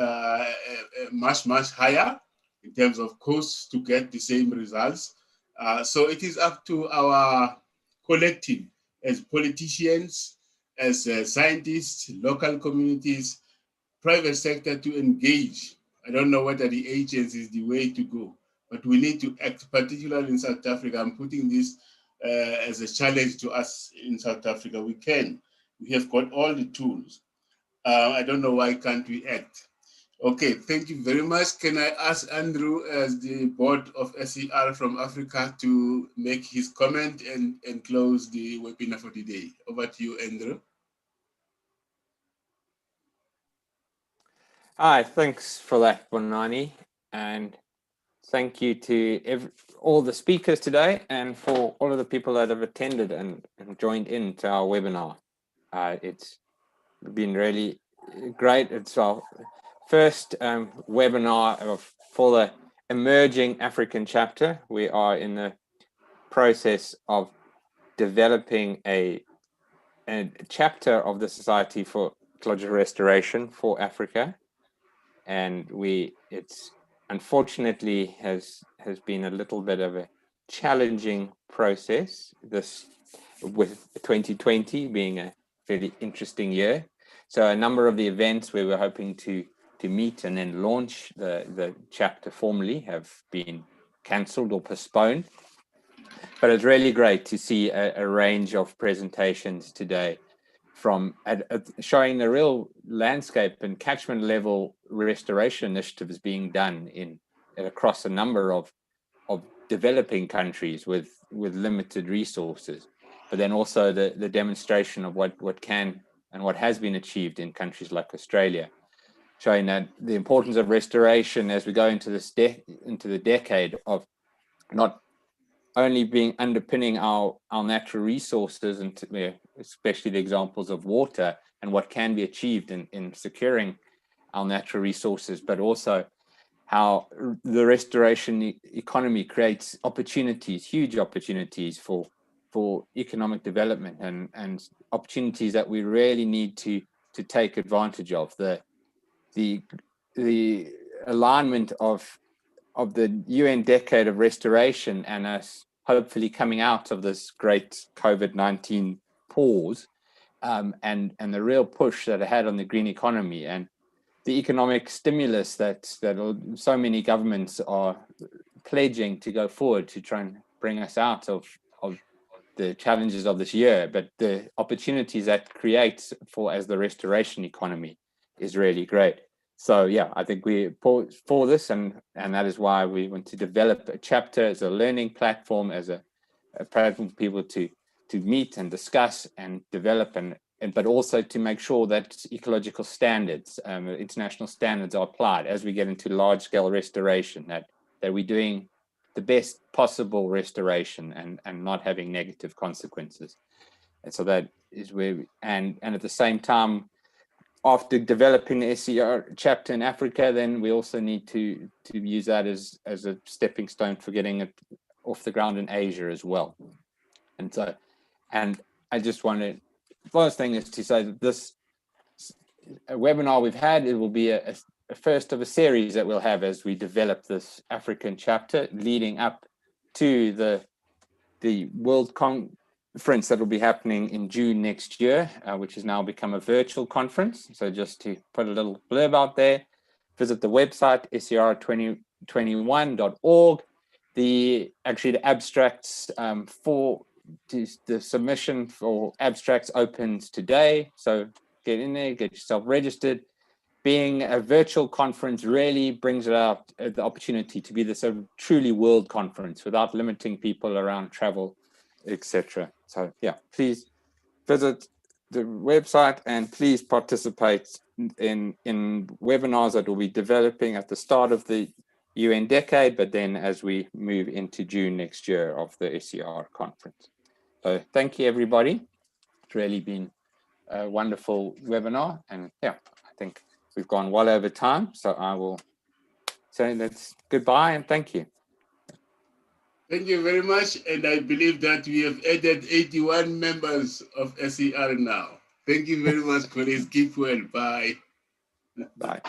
much, much higher in terms of costs to get the same results. So it is up to our collective as politicians, as scientists, local communities, private sector to engage. I don't know whether the agency is the way to go, but we need to act, particularly in South Africa. I'm putting this as a challenge to us in South Africa. We can. We have got all the tools. I don't know why can't we act. Okay, thank you very much. Can I ask Andrew, as the board of SER from Africa, to make his comment and close the webinar for today? Over to you, Andrew. Hi, thanks for that, Bonani, and thank you to all the speakers today and for all of the people that have attended and joined in to our webinar. It's been really great. It's our first webinar for the emerging African chapter. We are in the process of developing a chapter of the Society for Ecological Restoration for Africa. And it's unfortunately has been a little bit of a challenging process, this with 2020 being a very interesting year. So a number of the events we were hoping to meet and then launch the chapter formally have been cancelled or postponed. But it's really great to see a range of presentations today from showing the real landscape and catchment level restoration initiatives being done across a number of developing countries with limited resources, but then also the demonstration of what can and what has been achieved in countries like Australia, showing that the importance of restoration as we go into into the decade of not only being underpinning our natural resources, and especially the examples of water and what can be achieved in securing our natural resources, but also how the restoration economy creates opportunities, huge opportunities for economic development and opportunities that we really need to take advantage of. The alignment of the UN Decade of Restoration and us hopefully coming out of this great COVID-19 pause, and the real push that it had on the green economy and the economic stimulus that so many governments are pledging to go forward to try and bring us out of the challenges of this year, but the opportunities that creates as the restoration economy is really great. So yeah, I think we're for this, and that is why we want to develop a chapter as a learning platform, as a platform for people to meet and discuss and develop, but also to make sure that ecological standards, international standards are applied as we get into large-scale restoration, that we're doing the best possible restoration and not having negative consequences. And so that is where, and at the same time, after developing the SCR chapter in Africa, then we also need to use that as a stepping stone for getting it off the ground in Asia as well. And so, and I just wanted, first thing is to say that this webinar we've had, it will be a first of a series that we'll have as we develop this African chapter leading up to the World Conference that will be happening in June next year, which has now become a virtual conference. So just to put a little blurb out there, visit the website ser2021.org. The abstracts the submission for abstracts opens today. So get in there, get yourself registered. Being a virtual conference really brings it out the opportunity to be this truly world conference without limiting people around travel, etc. So yeah, please visit the website and please participate in webinars that will be developing at the start of the UN decade, but then as we move into June next year of the SCR conference. So thank you, everybody. It's really been a wonderful webinar, and yeah, I think we've gone well over time, so I will say that's goodbye and thank you. Thank you very much, and I believe that we have added 81 members of SCR now. Thank you very much, colleagues. Keep well. Bye. Bye.